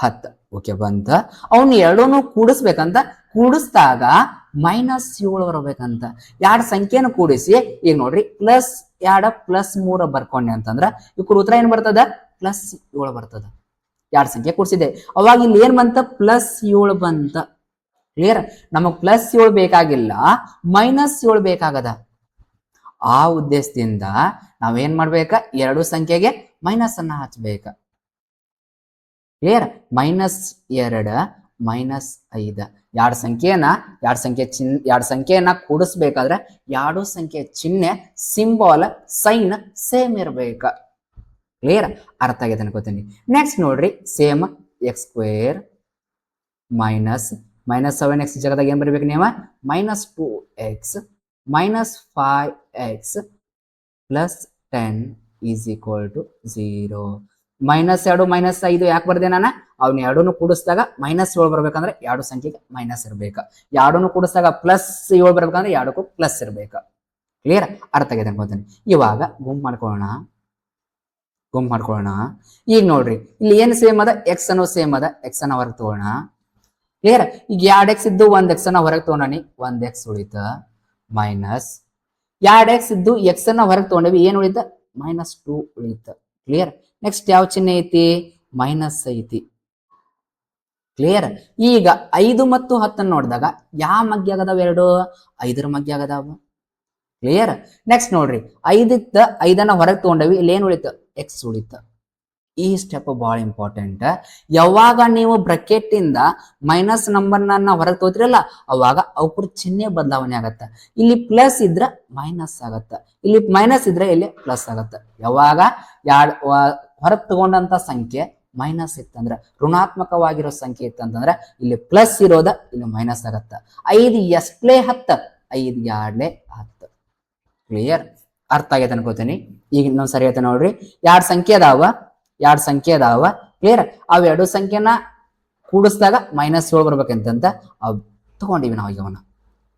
10. ಓಕೆ ಬಂತ. ಅವನು ಎರಡೂನು ಕೂಡಿಸ್ಬೇಕಂತ. ಕೂಡಿಸಿದಾಗ -7 ಬರ್ಬೇಕಂತ. ಎರಡು ಸಂಖ್ಯೆನ ಕೂಡಿಸಿ ಈಗ ನೋಡ್ರಿ +2 + 3 ಬರ್ಕೊಂಡೆ ಅಂತಂದ್ರ ಇವ್ರ ಉತ್ತರ ಏನ್ ಬರ್ತದ +7 ಬರ್ತದ. ಎರಡು ಸಂಖ್ಯೆ ಕೂಡಿಸಿದೆ ಅವಾಗ ಇಲ್ಲಿ ಏನ್ ಬಂತ +7 ಬಂತ. ಕ್ಲಿಯರ್? ನಮಗ್ +7 ಬೇಕಾಗಿಲ್ಲ, -7 ಬೇಕಾಗದ. ಆ ಉದ್ದೇಶದಿಂದ ನಾವೇನ್ ಮಾಡ್ಬೇಕ, ಎರಡು ಸಂಖ್ಯೆಗೆ ಮೈನಸ್ ಅನ್ನ ಹಚ್ಬೇಕ. ಕ್ಲಿಯರ್? -2 -5 ಎರಡು ಸಂಖ್ಯೆಯನ್ನ ಕೂಡಿಸ್ಬೇಕಾದ್ರೆ ಎರಡು ಸಂಖ್ಯೆ ಚಿಹ್ನೆ ಸಿಂಬಾಲ್ ಸೈನ್ ಸೇಮ್ ಇರ್ಬೇಕ. ಕ್ಲಿಯರ್? ಅರ್ಥ ಆಗೈತೆ ಅನ್ಕೋತೀನಿ. ನೆಕ್ಸ್ಟ್ ನೋಡ್ರಿ ಸೇಮ್ x² -7x ಜಾಗದಾಗ ಏನ್ ಬರ್ಬೇಕು ನೀವು -2x -5x + 10 = 0. -2 -5 ಯಾಕೆ ಬರ್ದೆ ನಾನು? ಅವ್ನ ಎರಡನ್ನು ಕೂಡಿಸಿದಾಗ -7 ಬರ್ಬೇಕಂದ್ರೆ ಎರಡು ಸಂಖ್ಯೆಗೆ ಮೈನಸ್ ಇರ್ಬೇಕ. ಎರಡನ್ನು ಕೂಡಿಸಿದಾಗ +7 ಬರ್ಬೇಕಂದ್ರೆ ಎರಡಕ್ಕೂ ಪ್ಲಸ್ ಇರ್ಬೇಕ. ಕ್ಲಿಯರ್? ಅರ್ಥ ಆಗೈತೆ ಅನ್ಕೋತೀನಿ. ಇವಾಗ ಗುಂಪು ಮಾಡ್ಕೊಳ್ಳೋಣ. ಈಗ ನೋಡ್ರಿ ಇಲ್ಲಿ ಏನ್ ಸೇಮ್ ಅದ, ಎಕ್ಸ್ ಅನ್ನೋ ಸೇಮ್ ಅದ, ಎಕ್ಸ್ ಅನ್ನ ಹೊರಗೆ ತಗೋಣ. ಕ್ಲಿಯರ್? ಈಗ 2x ಇದ್ದು 1x ಅನ್ನ ಹೊರಗೆ ತಗೊಂಡಿ 1x ಉಳಿತ, ಮೈನಸ್ 2x ಇದ್ದು x ಅನ್ನ ಹೊರಗೆ ತಗೊಂಡವಿ ಏನ್ ಉಳಿತ -2 ಉಳಿತ. ಕ್ಲಿಯರ್? ನೆಕ್ಸ್ಟ್ ಯಾವ ಚಿಹ್ನೆ ಐತಿ? ಮೈನಸ್ ಐತಿ. ಕ್ಲಿಯರ್? ಈಗ 5 ಮತ್ತು 10 ನೋಡಿದಾಗ ಯಾವ ಮಗ್ಗಿ ಆಗದಾವ? ಎರಡು 5ರ ಮಗ್ಗಿ ಆಗದಾವ. ಕ್ಲಿಯರ್? ನೆಕ್ಸ್ಟ್ ನೋಡ್ರಿ 5ನ್ನ ಹೊರಗೆ ತಗೊಂಡವಿ, ಇಲ್ಲಿ ಏನ್ ಉಳಿತ x ಉಳಿತ. ಈ ಸ್ಟೆಪ್ ಬಹಳ ಇಂಪಾರ್ಟೆಂಟ್. ಯಾವಾಗ ನೀವು ಬ್ರಾಕೆಟ್ ಇಂದ ಮೈನಸ್ ನಂಬರ್ನ ಹೊರಗೆ ತಗೋತಿರಲ್ಲ ಅವಾಗ ಅವ್ರ ಚಿಹ್ನೆ ಬದಲಾವಣೆ ಆಗತ್ತ. ಇಲ್ಲಿ ಪ್ಲಸ್ ಇದ್ರ ಮೈನಸ್ ಆಗತ್ತ, ಇಲ್ಲಿ ಮೈನಸ್ ಇದ್ರೆ ಇಲ್ಲಿ ಪ್ಲಸ್ ಆಗತ್ತ. ಯಾವಾಗ ಹೊರಗೆ ತಗೊಂಡಂತ ಸಂಖ್ಯೆ ಮೈನಸ್ ಇತ್ತಂದ್ರ, ಋಣಾತ್ಮಕವಾಗಿರೋ ಸಂಖ್ಯೆ ಇತ್ತಂತಂದ್ರ ಇಲ್ಲಿ ಪ್ಲಸ್ ಇರೋದ ಇಲ್ಲಿ ಮೈನಸ್ ಆಗತ್ತ. 5 ಎಷ್ಟಲೇ 10, 5 2 10. ಕ್ಲಿಯರ್? ಅರ್ಥ ಆಗೈತೆ ಅನ್ಕೋತೀನಿ. ಈಗ ಇನ್ನೊಂದ್ ಸರಿ ಹೇಳ್ತೇನೆ ನೋಡ್ರಿ. ಎರಡು ಸಂಖ್ಯೆ ಅದಾವ. ಕ್ಲಿಯರ್? ಅವ್ ಎರಡು ಸಂಖ್ಯೆನ ಕೂಡಿಸಿದಾಗ -7 ಬರ್ಬೇಕಂತ ಅವ್ ತಗೊಂಡಿವಿ ನಾವು ಈಗ ಅವನ್ನ.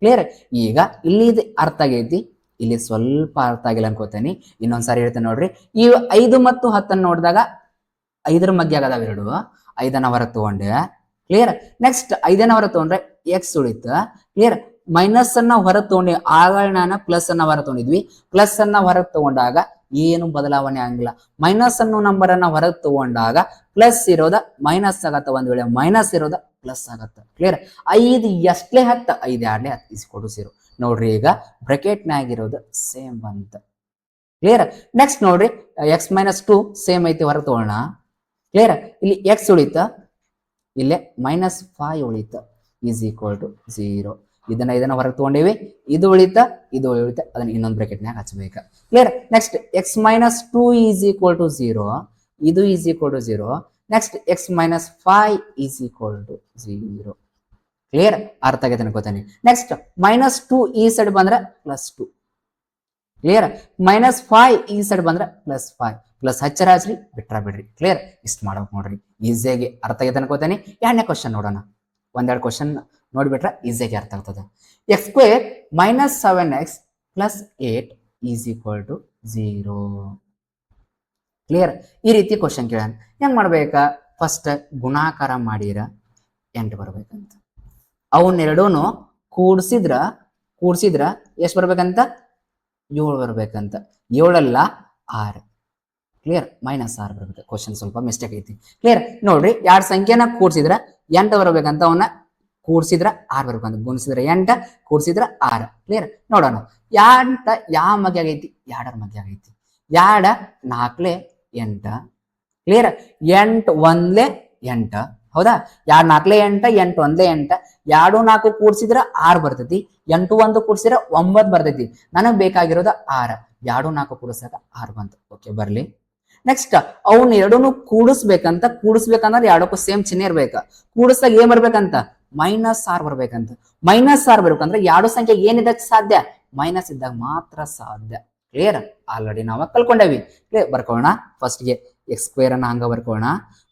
ಕ್ಲಿಯರ್? ಈಗ ಇಲ್ಲಿ ಅರ್ಥ ಆಗೈತಿ, ಇಲ್ಲಿ ಸ್ವಲ್ಪ ಅರ್ಥ ಆಗಿಲ್ಲ ಅನ್ಕೋತೇನಿ. ಇನ್ನೊಂದ್ಸಾರಿ ಹೇಳ್ತೇನೆ ನೋಡ್ರಿ. ಈ 5 ಮತ್ತು 10 ನೋಡಿದಾಗ 5ರ ಮಧ್ಯ ಆಗದಾವ ಎರಡು, 5ನ್ನ ಹೊರಗೆ ತಗೊಂಡೆ. ಕ್ಲಿಯರ್? ನೆಕ್ಸ್ಟ್ 5ನ್ನ ಹೊರಗೆ ತಗೊಂಡ್ರೆ x ಉಳಿತ. ಕ್ಲಿಯರ್? ಮೈನಸ್ ಅನ್ನ ಹೊರಗೆ ತಗೊಂಡಿ, ಆಗ ನಾನು ಪ್ಲಸ್ ಅನ್ನ ಹೊರಗೆ ತಗೊಂಡಿದ್ವಿ. ಪ್ಲಸ್ ಅನ್ನ ಹೊರಗೆ ತಗೊಂಡಾಗ ಏನು ಬದಲಾವಣೆ ಆಗಂಗಿಲ್ಲ. ಮೈನಸ್ ಅನ್ನೋ ನಂಬರ್ ಅನ್ನ ಹೊರಗೆ ತಗೊಂಡಾಗ ಪ್ಲಸ್ ಇರೋದ ಮೈನಸ್ ಆಗತ್ತ, ಒಂದ್ ವೇಳೆ ಮೈನಸ್ ಇರೋದ ಪ್ಲಸ್ ಆಗತ್ತ. ಕ್ಲಿಯರ್? 5 ಎಷ್ಟಲೇ 10, 5 2 10 0. ನೋಡ್ರಿ ಈಗ ಬ್ರಾಕೆಟ್ನಾಗಿರೋದು ಸೇಮ್ ಬಂತ. ಕ್ಲಿಯರ್? ನೆಕ್ಸ್ಟ್ ನೋಡ್ರಿ x - 2 ಸೇಮ್ ಐತಿ, ಹೊರಗೆ ತಗೋಣ. ಕ್ಲಿಯರ್? ಇಲ್ಲಿ x ಉಳಿತ, ಇಲ್ಲೇ -5 ಉಳಿತ = 0. ಇದನ್ನ ಹೊರಗೆ ತಗೊಂಡೇವಿ, ಇದು ಉಳಿತ, ಅದನ್ನ ಇನ್ನೊಂದು ಬ್ರಾಕೆಟ್ನಾಗ ಹಚ್ಚಬೇಕು. ಕ್ಲಿಯರ್? ನೆಕ್ಸ್ಟ್ x - 2 = 0, ಇದು = 0. Next x - 5 = 0. ಕ್ಲಿಯರ್? ಅರ್ಥ ಆಗೈತೆ ಅನ್ಕೋತಾನೆ. ನೆಕ್ಸ್ಟ್ -2 ಈ ಸೈಡ್ ಬಂದ್ರೆ +2. ಕ್ಲಿಯರ್? -5 ಈ ಸೈಡ್ ಬಂದ್ರೆ +5. ಪ್ಲಸ್ ಹಚ್ಚರ ಹಚ್ರಿ, ಬಿಟ್ರ ಬಿಡ್ರಿ. ಕ್ಲಿಯರ್? ಇಷ್ಟು ಮಾಡ್ಬೇಕು ನೋಡ್ರಿ. ಈಸಿಯಾಗಿ ಅರ್ಥ ಆಗೈತೆ ಅನ್ಕೋತಾನೆ. ಎರಡನೇ ಕ್ವಶನ್ ನೋಡೋಣ. ಒಂದೆರಡು ಕ್ವಶನ್ ನೋಡ್ಬಿಟ್ರೆ ಈಸಿಯಾಗಿ ಅರ್ಥ ಆಗ್ತದೆ. x² - 7x + 8 = 0. ಕ್ಲಿಯರ್? ಈ ರೀತಿ ಕ್ವಶನ್ ಕೇಳ ಹೆಂಗ್ ಮಾಡ್ಬೇಕಾ? ಫಸ್ಟ್ ಗುಣಾಕಾರ ಮಾಡಿರ 8 ಬರ್ಬೇಕಂತ. ಅವನ್ನೆರಡೂನು ಕೂಡ್ಸಿದ್ರ ಎಷ್ಟು ಬರ್ಬೇಕಂತ? 7 ಬರ್ಬೇಕಂತ. 7 6. ಕ್ಲಿಯರ್? -6 ಬರ್ಬೇಕು. ಕ್ವಶನ್ ಸ್ವಲ್ಪ ಮಿಸ್ಟೇಕ್ ಐತಿ. ಕ್ಲಿಯರ್? ನೋಡ್ರಿ ಎರಡು ಸಂಖ್ಯೆನ ಕೂಡ್ಸಿದ್ರ 8 ಬರ್ಬೇಕಂತ, ಅವನ್ನ ಕೂಡ್ಸಿದ್ರ 6 ಬರ್ಬೇಕಂತ. ಗುಣಿಸಿದ್ರ 8, ಕೂಡ್ಸಿದ್ರ 6. ಕ್ಲಿಯರ್? ನೋಡೋಣ. 8 ಯಾವ ಮಧ್ಯ ಆಗೈತಿ? 2ರ ಮಧ್ಯ ಆಗೈತಿ. 2 4 8. ಕ್ಲಿಯರ್? 8 1 8. ಹೌದಾ? 2 4 8, 8 1 8. 2 4 ಕೂಡ್ಸಿದ್ರ 6 ಬರ್ತೈತಿ. 8 1 ಕೂಡ್ಸಿದ್ರ 9 ಬರ್ತೈತಿ. ನನಗ್ ಬೇಕಾಗಿರೋದ 6. 2 4 ಕೂಡಿಸಾಕ 6 ಬಂತು. ಓಕೆ, ಬರ್ಲಿ. ನೆಕ್ಸ್ಟ್ ಅವ್ನ ಎರಡನ್ನು ಕೂಡಿಸ್ಬೇಕಂದ್ರೆ ಎರಡಕ್ಕೂ ಸೇಮ್ ಚಿಹ್ನೆ ಇರ್ಬೇಕ. ಕೂಡಿಸಾಗ ಏನ್ ಬರ್ಬೇಕಂತ? -6 ಬರ್ಬೇಕಂತ. -6 ಬರ್ಬೇಕಂದ್ರೆ ಎರಡು ಸಂಖ್ಯೆ ಏನಿದಾಗ ಸಾಧ್ಯ? ಮೈನಸ್ ಇದ್ದಾಗ ಮಾತ್ರ ಸಾಧ್ಯ. ಕ್ಲಿಯರ್? ಆಲ್ರೆಡಿ ನಾವು ಕಲ್ಕೊಂಡೇವಿ. ಕ್ಲಿಯರ್? ಬರ್ಕೋಣ. ಫಸ್ಟ್ಗೆ x² ಅನ್ನ ಹಂಗ ಬರ್ಕೋಣ.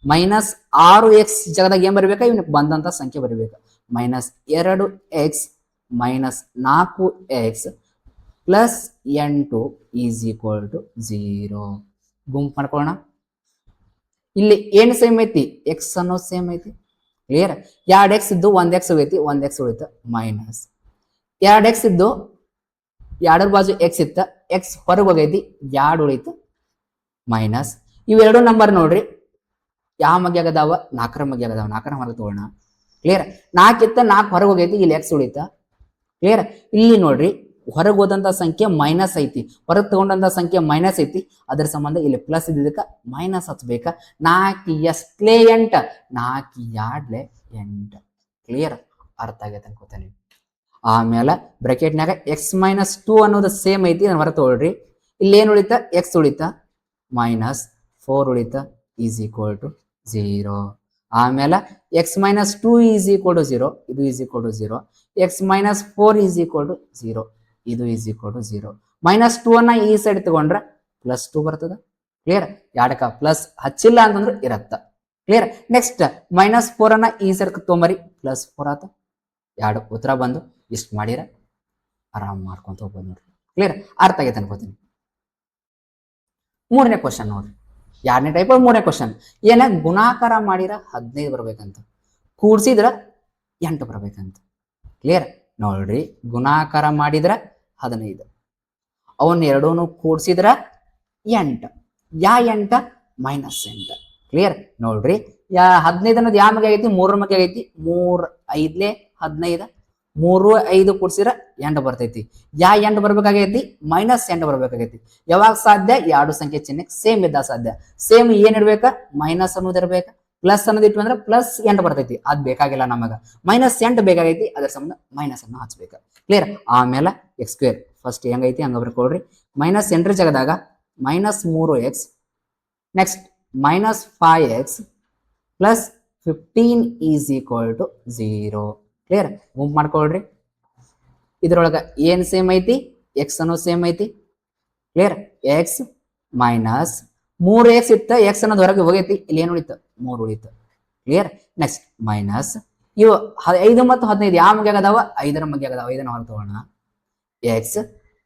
-6x ಜಾಗದಾಗ ಏನ್ ಬರ್ಬೇಕ? ಇವನಿಗೆ ಬಂದಂತ ಸಂಖ್ಯೆ ಬರಬೇಕು. -2x - 4x + 8 = 0. ಗುಂಪು ಮಾಡ್ಕೊಳ್ಳೋಣ. ಇಲ್ಲಿ ಏನು ಸೇಮ್ ಐತಿ? x ಅನ್ನೋ ಸೇಮ್ ಐತಿ. ಕ್ಲಿಯರ್? 2x ಇದ್ದು 1x ಹೋಗೈತಿ, 1x ಉಳಿತ ಮೈನಸ್. ಎರಡು ಎಕ್ಸ್ ಇದ್ದು ಎರಡರ ಬಾಜು ಎಕ್ಸ್ ಇತ್ತ, ಎಕ್ಸ್ ಹೊರಗೆ ಹೋಗೈತಿ, ಎರಡು ಉಳಿತು ಮೈನಸ್. ಇವೆರಡು ನಂಬರ್ ನೋಡ್ರಿ ಯಾವ ಮಗ್ಗೆ ಆಗದಾವ, 4ರ ಮಗ್ಗೆ ಆಗದಾವ, 4ರ ಹೊರಗೆ ತಗೋಣ. ಕ್ಲಿಯರ್. 4 ಇತ್ತ, 4 ಹೊರಗೆ ಹೋಗೈತಿ, ಇಲ್ಲಿ ಎಕ್ಸ್ ಉಳಿತ. ಕ್ಲಿಯರ್. ಇಲ್ಲಿ ನೋಡ್ರಿ ಹೊರಗೆ ಹೋದಂತ ಸಂಖ್ಯೆ ಮೈನಸ್ ಐತಿ, ಹೊರಗೆ ತಗೊಂಡಂತ ಸಂಖ್ಯೆ ಮೈನಸ್ ಐತಿ, ಅದರ ಸಂಬಂಧ ಇಲ್ಲಿ ಪ್ಲಸ್ ಇದ್ದಿದ್ದಕ್ಕ ಮೈನಸ್ ಹಚ್ಬೇಕ. 4 ಎಸ್ಟ್ಲೆ 8, 4 2 8. ಕ್ಲಿಯರ್. ಅರ್ಥ ಆಗೈತೆ ಅನ್ಕೋತೇನೆ. ಆಮೇಲೆ ಬ್ರಾಕೆಟ್ನಾಗ x-2 ಅನ್ನೋದು ಸೇಮ್ ಐತಿ, ನಾನು ಹೊರ ತಗೊಳ್ರಿ. ಇಲ್ಲಿ ಏನು ಉಳಿತ, ಎಕ್ಸ್ ಉಳಿತ, ಮೈನಸ್ 4 ಉಳಿತ ಈಸ್ ಈಕ್ವಲ್ ಟು 0. ಆಮೇಲೆ x-2 ಈಸ್ ಈಕ್ವಲ್ ಟು 0, ಇದು is equal to 0. x-4 is equal to 0, ಇದು ಈಸ್ ಈಕ್ವಲ್ ಟು 0. -2 ಅನ್ನ ಈ ಸೈಡ್ ತಗೊಂಡ್ರೆ +2 ಬರ್ತದ. ಕ್ಲಿಯರ್. ಎರಡಕ್ಕ ಪ್ಲಸ್ ಹಚ್ಚಿಲ್ಲ ಅಂತಂದ್ರೆ ಇರತ್ತ. ಕ್ಲಿಯರ್. ನೆಕ್ಸ್ಟ್ -4 ಅನ್ನ ಈ ಸೈಡ್ ತೊಗೊಂಬರಿ, +4 ಆತ. ಎರಡು ಉತ್ತರ ಬಂದು ಇಷ್ಟು ಮಾಡಿರ ಆರಾಮ್ ಮಾಡ್ಕೊಂತ ಹೋಗ್ಬೋದು ನೋಡ್ರಿ. ಕ್ಲಿಯರ್. ಅರ್ಥ ಆಗೈತೆ ಅನ್ಕೋತೀನಿ. ಮೂರನೇ ಕ್ವಶನ್ ನೋಡ್ರಿ, ಎರಡನೇ ಟೈಪ್ ಮೂರನೇ ಕ್ವಶನ್. ಏನ ಗುಣಾಕಾರ ಮಾಡಿರ 15 ಬರ್ಬೇಕಂತ, ಕೂಡ್ಸಿದ್ರ 8 ಬರ್ಬೇಕಂತ. ಕ್ಲಿಯರ್. ನೋಡ್ರಿ ಗುಣಾಕಾರ ಮಾಡಿದ್ರ 15, ಅವನ್ ಎರಡೂನು ಕೂಡ್ಸಿದ್ರ 8. ಯಾ 8 -8. ಕ್ಲಿಯರ್. ನೋಡ್ರಿ 15 ಅನ್ನೋದು ಯಾವ ಮಗೆ ಆಗೈತಿ, 3ರ ಮಗೆ ಆಗೈತಿ. 3 5 15, 3 5 ಕೂಡ್ಸಿರ 8 ಬರ್ತೈತಿ. ಯಾ 8 ಬರ್ಬೇಕಾಗೈತಿ, -8 ಬರ್ಬೇಕಾಗೈತಿ. ಯಾವಾಗ ಸಾಧ್ಯ, ಎರಡು ಸಂಖ್ಯೆ ಚಿಹ್ನೆ ಸೇಮ್ ಇದ್ದ ಸಾಧ್ಯ. ಸೇಮ್ ಏನ್ ಇರ್ಬೇಕ, ಮೈನಸ್ ಅನ್ನೋದು ಇರ್ಬೇಕ. ಪ್ಲಸ್ ಅನ್ನೋದು ಇಟ್ಟು ಅಂದ್ರೆ +8 ಬರ್ತೈತಿ, ಅದ್ ಬೇಕಾಗಿಲ್ಲ ನಮಗ. -8 ಬೇಕಾಗೈತಿ, ಅದರ ಸಂಬಂಧ ಮೈನಸ್ ಅನ್ನು ಹಚ್ಬೇಕ. ಕ್ಲಿಯರ್. ಆಮೇಲೆ x², ಫಸ್ಟ್ ಹೆಂಗೈತಿ ಹಂಗ ಬರ್ಕೊಳ್ರಿ. -8 ಜಾಗದಾಗ -3x, next -5x plus 15 is equal to 0. Clear. ಗುಂಪು ಮಾಡ್ಕೊಳ್ರಿ. ಇದ್ರೊಳಗ ಏನ್ ಸೇಮ್ ಐತಿ, ಎಕ್ಸ್ ಅನ್ನೋ ಸೇಮ್ ಐತಿ. ಕ್ಲಿಯರ್. ಎಕ್ಸ್ ಮೈನಸ್ 3x ಇತ್ತ, ಎಕ್ಸ್ ಅನ್ನೋದು ಹೊರಗೆ ಹೋಗೈತಿ, ಇಲ್ಲಿ ಏನು ಉಳಿತು, 3 ಉಳಿತು. ಕ್ಲಿಯರ್. ನೆಕ್ಸ್ಟ್ ಮೈನಸ್ ಇವು 5 ಮತ್ತು 15 ಯಾವ ಮಗೆ ಆಗದಾವ, 5ರ ಮಗೆ ಆಗದಾವ. 5ನ ಹೊರ ತಗೋಣ. ಎಕ್ಸ್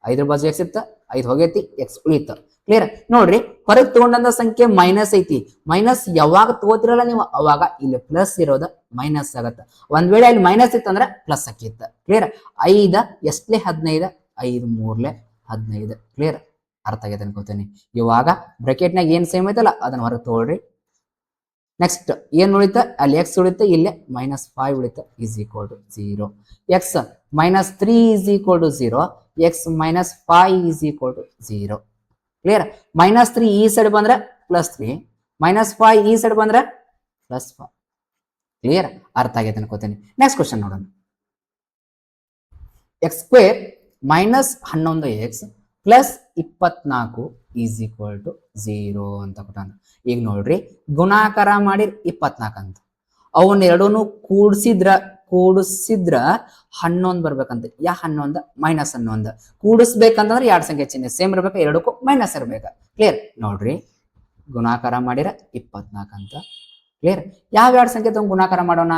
5ರ ಬಾಜು ಎಕ್ಸ್ ಇತ್ತ, 5 ಹೋಗೈತಿ, ಎಕ್ಸ್ ಉಳಿತು. ಕ್ಲಿಯರ್. ನೋಡ್ರಿ ಹೊರಗೆ ತಗೊಂಡಂತ ಸಂಖ್ಯೆ ಮೈನಸ್ ಐತಿ. ಮೈನಸ್ ಯಾವಾಗ ತಗೋತಿರಲ್ಲ ನೀವು, ಅವಾಗ ಇಲ್ಲಿ ಪ್ಲಸ್ ಇರೋದ ಮೈನಸ್ ಆಗತ್ತ. ಒಂದ್ ವೇಳೆ ಇಲ್ಲಿ ಮೈನಸ್ ಇತ್ತಂದ್ರೆ ಪ್ಲಸ್ ಆಕಿತ್ತ. ಕ್ಲಿಯರ್. 5 ಎಸ್ಟ್ಲೆ 15, 5 3 15. ಕ್ಲಿಯರ್. ಅರ್ಥ ಆಗೈತೆ ಅನ್ಕೋತೀನಿ. ಇವಾಗ ಬ್ರಾಕೆಟ್ನಾಗ ಏನ್ ಸೇಮ್ ಐತಲ್ಲ ಅದನ್ನ ಹೊರಗೆ ತಗೊಳ್ರಿ. ನೆಕ್ಸ್ಟ್ ಏನ್ ಉಳಿತ, ಅಲ್ಲಿ ಎಕ್ಸ್ ಉಳಿತ, ಇಲ್ಲೇ -5 ಉಳಿತ is equal to 0. X -3 is equal to 0, x -5 is equal to 0. Clear. -3 ಈ ಸೈಡ್ ಬಂದ್ರೆ +3, -5 ಈ ಸೈಡ್ ಬಂದ್ರೆ +5. ಕ್ಲಿಯರ್. ಅರ್ಥ ಆಗೈತೆ ಅನ್ಕೋತೀನಿ. ನೆಕ್ಸ್ಟ್ ಕ್ವಶನ್ ನೋಡೋಣ. x² -11x plus 24 is equal to 0 ಅಂತ ಕೊಟ್ಟಾನ. ಈಗ ನೋಡ್ರಿ ಗುಣಾಕಾರ ಮಾಡಿ 24 ಅಂತ, ಅವನ್ ಎರಡೂನು ಕೂಡಿಸಿದ್ರ 11 ಬರ್ಬೇಕಂತ. ಯಾ 11 -11. ಕೂಡಿಸ್ಬೇಕಂತಂದ್ರೆ ಎರಡು ಸಂಖ್ಯೆ ಚಿಹ್ನೆ ಸೇಮ್ ಇರ್ಬೇಕು, ಎರಡಕ್ಕೂ ಮೈನಸ್ ಇರ್ಬೇಕ. ಕ್ಲಿಯರ್. ನೋಡ್ರಿ ಗುಣಾಕಾರ ಮಾಡಿರ 24 ಅಂತ. ಕ್ಲಿಯರ್. ಯಾವ ಎರಡು ಸಂಖ್ಯೆ ತಗೊಂಡು ಗುಣಾಕಾರ ಮಾಡೋಣ,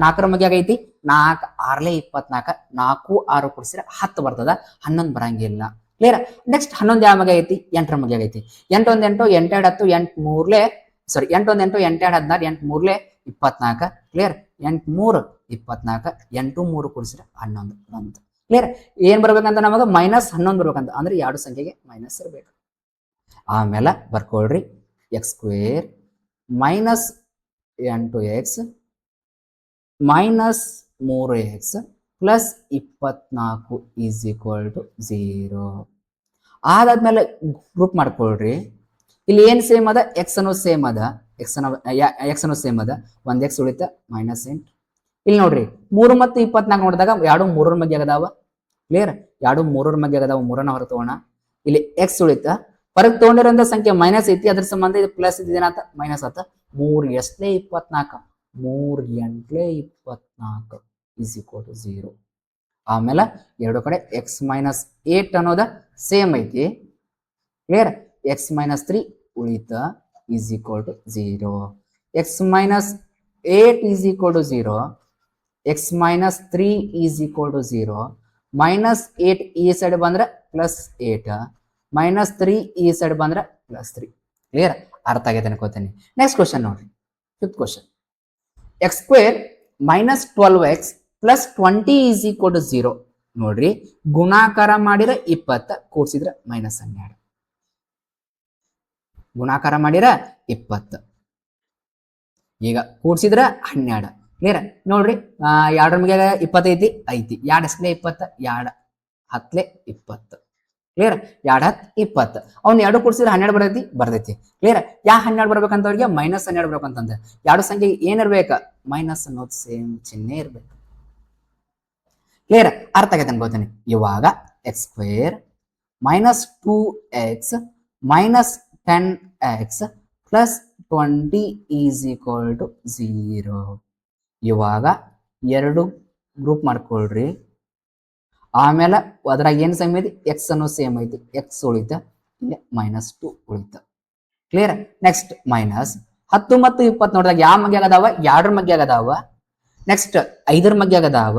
4ರ ಮಗೆ ಆಗೈತಿ, 4 6 24, 4 6 ಕೂಡಿಸಿರ 10 ಬರ್ತದ, 11 ಬರಂಗಿಲ್ಲ. ಕ್ಲಿಯರ್. ನೆಕ್ಸ್ಟ್ 11 ಯಾವ ಮಗೆ ಐತಿ, 8ರ ಮಗೆ ಆಗೈತಿ. 8 1 8, 8 2 10, 8 3 ಸಾರಿ 8 1 8, 8 2 16, 8 3 24. ಕ್ಲಿಯರ್. 8 3 24, 8 3 ಕೂಡಿಸಿರ 11 ಬಂತು. ಕ್ಲಿಯರ್. ಏನ್ ಬರ್ಬೇಕಂತ ನಮಗ, -11 ಬರ್ಬೇಕಂತ, ಅಂದ್ರೆ ಎರಡು ಸಂಖ್ಯೆಗೆ ಮೈನಸ್ ಇರ್ಬೇಕು. ಆಮೇಲೆ ಬರ್ಕೊಳ್ರಿ x² -8x -3x plus 24 is equal to 0. ಅದಾದ್ಮೇಲೆ ಗ್ರೂಪ್ ಮಾಡ್ಕೊಳ್ರಿ. ಇಲ್ಲಿ ಏನ್ ಸೇಮ್ ಅದ, ಎಕ್ಸ್ ಅನ್ನೋ ಸೇಮ್ ಅದ, ಎಕ್ಸ್ ಅನ್ನೋ ಸೇಮ್ ಅದ, ಒಂದ್ ಎಕ್ಸ್ ಉಳಿತ -8. ಇಲ್ಲಿ ನೋಡ್ರಿ 3 ಮತ್ತು 24 ನೋಡಿದಾಗ ಎರಡು 3ರ ಮಧ್ಯೆ ಆಗದಾವ. ಕ್ಲಿಯರ್. ಎರಡು 3ರ ಮಧ್ಯೆ ಆಗದಾವ, 3ನ ಹೊರ ತಗೋಣ. ಇಲ್ಲಿ ಎಕ್ಸ್ ಉಳಿತ, ಹೊರಗೆ ತಗೊಂಡಿರೋಂಥ ಸಂಖ್ಯೆ ಮೈನಸ್ ಐತಿ, ಅದ್ರ ಸಂಬಂಧ ಇದು ಪ್ಲಸ್ ಇದೇನಾತ, ಮೈನಸ್ ಆತ. 3 ಎಸ್ಟ್ಲೆ 24, 3 8 24 ಈಸ್ ಈಕ್ವಲ್ ಟು 0. ಆಮೇಲೆ ಎರಡು ಕಡೆ x-8 ಅನ್ನೋದ ಸೇಮ್ ಐತಿ. ಕ್ಲಿಯರ್. x-3 ಉಳಿತ is equal to 0. x-8 is equal to 0, x-3 is equal to 0. -8 ಈ ಸೈಡ್ ಬಂದ್ರೆ +8, -3 ಈ ಸೈಡ್ ಬಂದ್ರೆ +3. ಕ್ಲಿಯರ್. ಅರ್ಥ ಆಗೈತೆ ಅನ್ಕೋತೀನಿ. ನೆಕ್ಸ್ಟ್ ಕ್ವಶನ್ ನೋಡ್ರಿ, 5th question. x² -12x plus 20 is equal to 0. ನೋಡ್ರಿ, ಗುಣಾಕಾರ ಮಾಡಿರ 20 ಕೂಡ್ಸಿದ್ರ -12. ಗುಣಾಕಾರ ಮಾಡಿರ 20 ಈಗ ಕೂಡ್ಸಿದ್ರ 12. ಕ್ಲಿಯರ್? ನೋಡ್ರಿ, 2 ಮಗೆ 20 ಐತಿ, 2 ಎಸ್ಲೆ 20, 2 10 20. ಕ್ಲಿಯರ್? 2 10 20. ಅವ್ನು 2 ಕೂಡ್ಸಿದ್ರೆ 12 ಬರ್ತೈತಿ. ಕ್ಲಿಯರ್? 12 ಬರ್ಬೇಕಂತವ್ರಿಗೆ -12 ಬರ್ಬೇಕಂತಂದ್ರೆ ಎರಡು ಸಂಖ್ಯೆ ಏನಿರ್ಬೇಕ? ಮೈನಸ್ ಅನ್ನೋದು ಸೇಮ್ ಚಿಹ್ನೆ ಇರ್ಬೇಕು. ಕ್ಲಿಯರ್? ಅರ್ಥ ಆಗೈತೆ ಅನ್ಕೋತೀನಿ. ಇವಾಗ x² -2x -10x plus 20 is equal to 0. ಇವಾಗ 2 ಗ್ರೂಪ್ ಮಾಡ್ಕೊಳ್ರಿ. ಆಮೇಲೆ ಅದ್ರಾಗ ಏನ್ ಸೇಮ್ ಐತಿ? ಎಕ್ಸ್ ಅನ್ನೋ ಸೇಮ್ ಐತಿ, ಎಕ್ಸ್ ಉಳಿತ, ಇಲ್ಲಿ -2 ಉಳಿತ. ಕ್ಲಿಯರ್? ನೆಕ್ಸ್ಟ್ -10 ಮತ್ತು 20 ನೋಡಿದಾಗ ಯಾವ ಮಗ್ಯಾಗ ಅದಾವ? 2 ಮಗ್ಯಾಗ ಅದಾವ. ನೆಕ್ಸ್ಟ್ 5 ಮಗ್ಯಾಗ ಅದಾವ.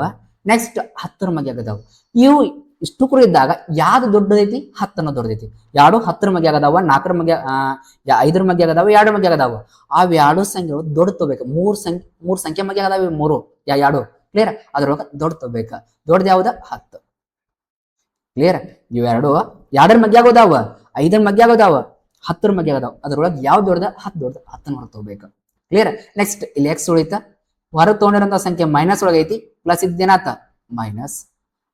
ನೆಕ್ಸ್ಟ್ 10 ಮಗ್ಯಾಗ ಅದಾವ. ಇವು ಇಷ್ಟು ಕೂಡ ಇದ್ದಾಗ ಯಾವ್ದು ದೊಡ್ಡದೈತಿ? 10 ಅನ್ನೋ ದೊಡ್ಡದೈತಿ. 2 10 ಮಗ್ಯಾಗ ಅದಾವ, 4 ಮಗ್ಯ 5 ಮಗ್ಯಾಗ ಅದಾವ, 2 ಮಗ್ಯಾಗ ಅದಾವ. ಅವ್ 2 ಸಂಖ್ಯೆಗಳು ದೊಡ್ಡ ತಗೋಬೇಕು. 3 ಸಂಖ್ಯೆ ಮಗ್ಯಾಗ ಅದಾವ, 3 2. ಕ್ಲಿಯರ್? ಅದ್ರೊಳಗ ದೊಡ್ಡ ತಗೋಬೇಕ. ದೊಡ್ಡದು ಯಾವ್ದ? 10. ಕ್ಲಿಯರ್? ಇವೆರಡು 2 ಮಗ್ಯಾಗ ಅದಾವ, 5 ಮಗ್ಯಾಗ ಅದಾವ, 10 ಮಗ್ಯಾಗ ಅದಾವ. ಅದ್ರೊಳಗೆ ಯಾವ್ದು ದೊಡ್ಡದ? 10 ದೊಡ್ಡದ, 10 ಹೊರ ತಗೋಬೇಕು. ಕ್ಲಿಯರ್? ನೆಕ್ಸ್ಟ್ ಇಲ್ಲಿ ಎಕ್ಸ್ ಉಳಿತ, ಹೊರಗೆ ತಗೊಂಡಿರೋಂಥ ಸಂಖ್ಯೆ ಮೈನಸ್ ಒಳಗೈತಿ, ಪ್ಲಸ್ ಇದ್ದೇನಾತ ಮೈನಸ್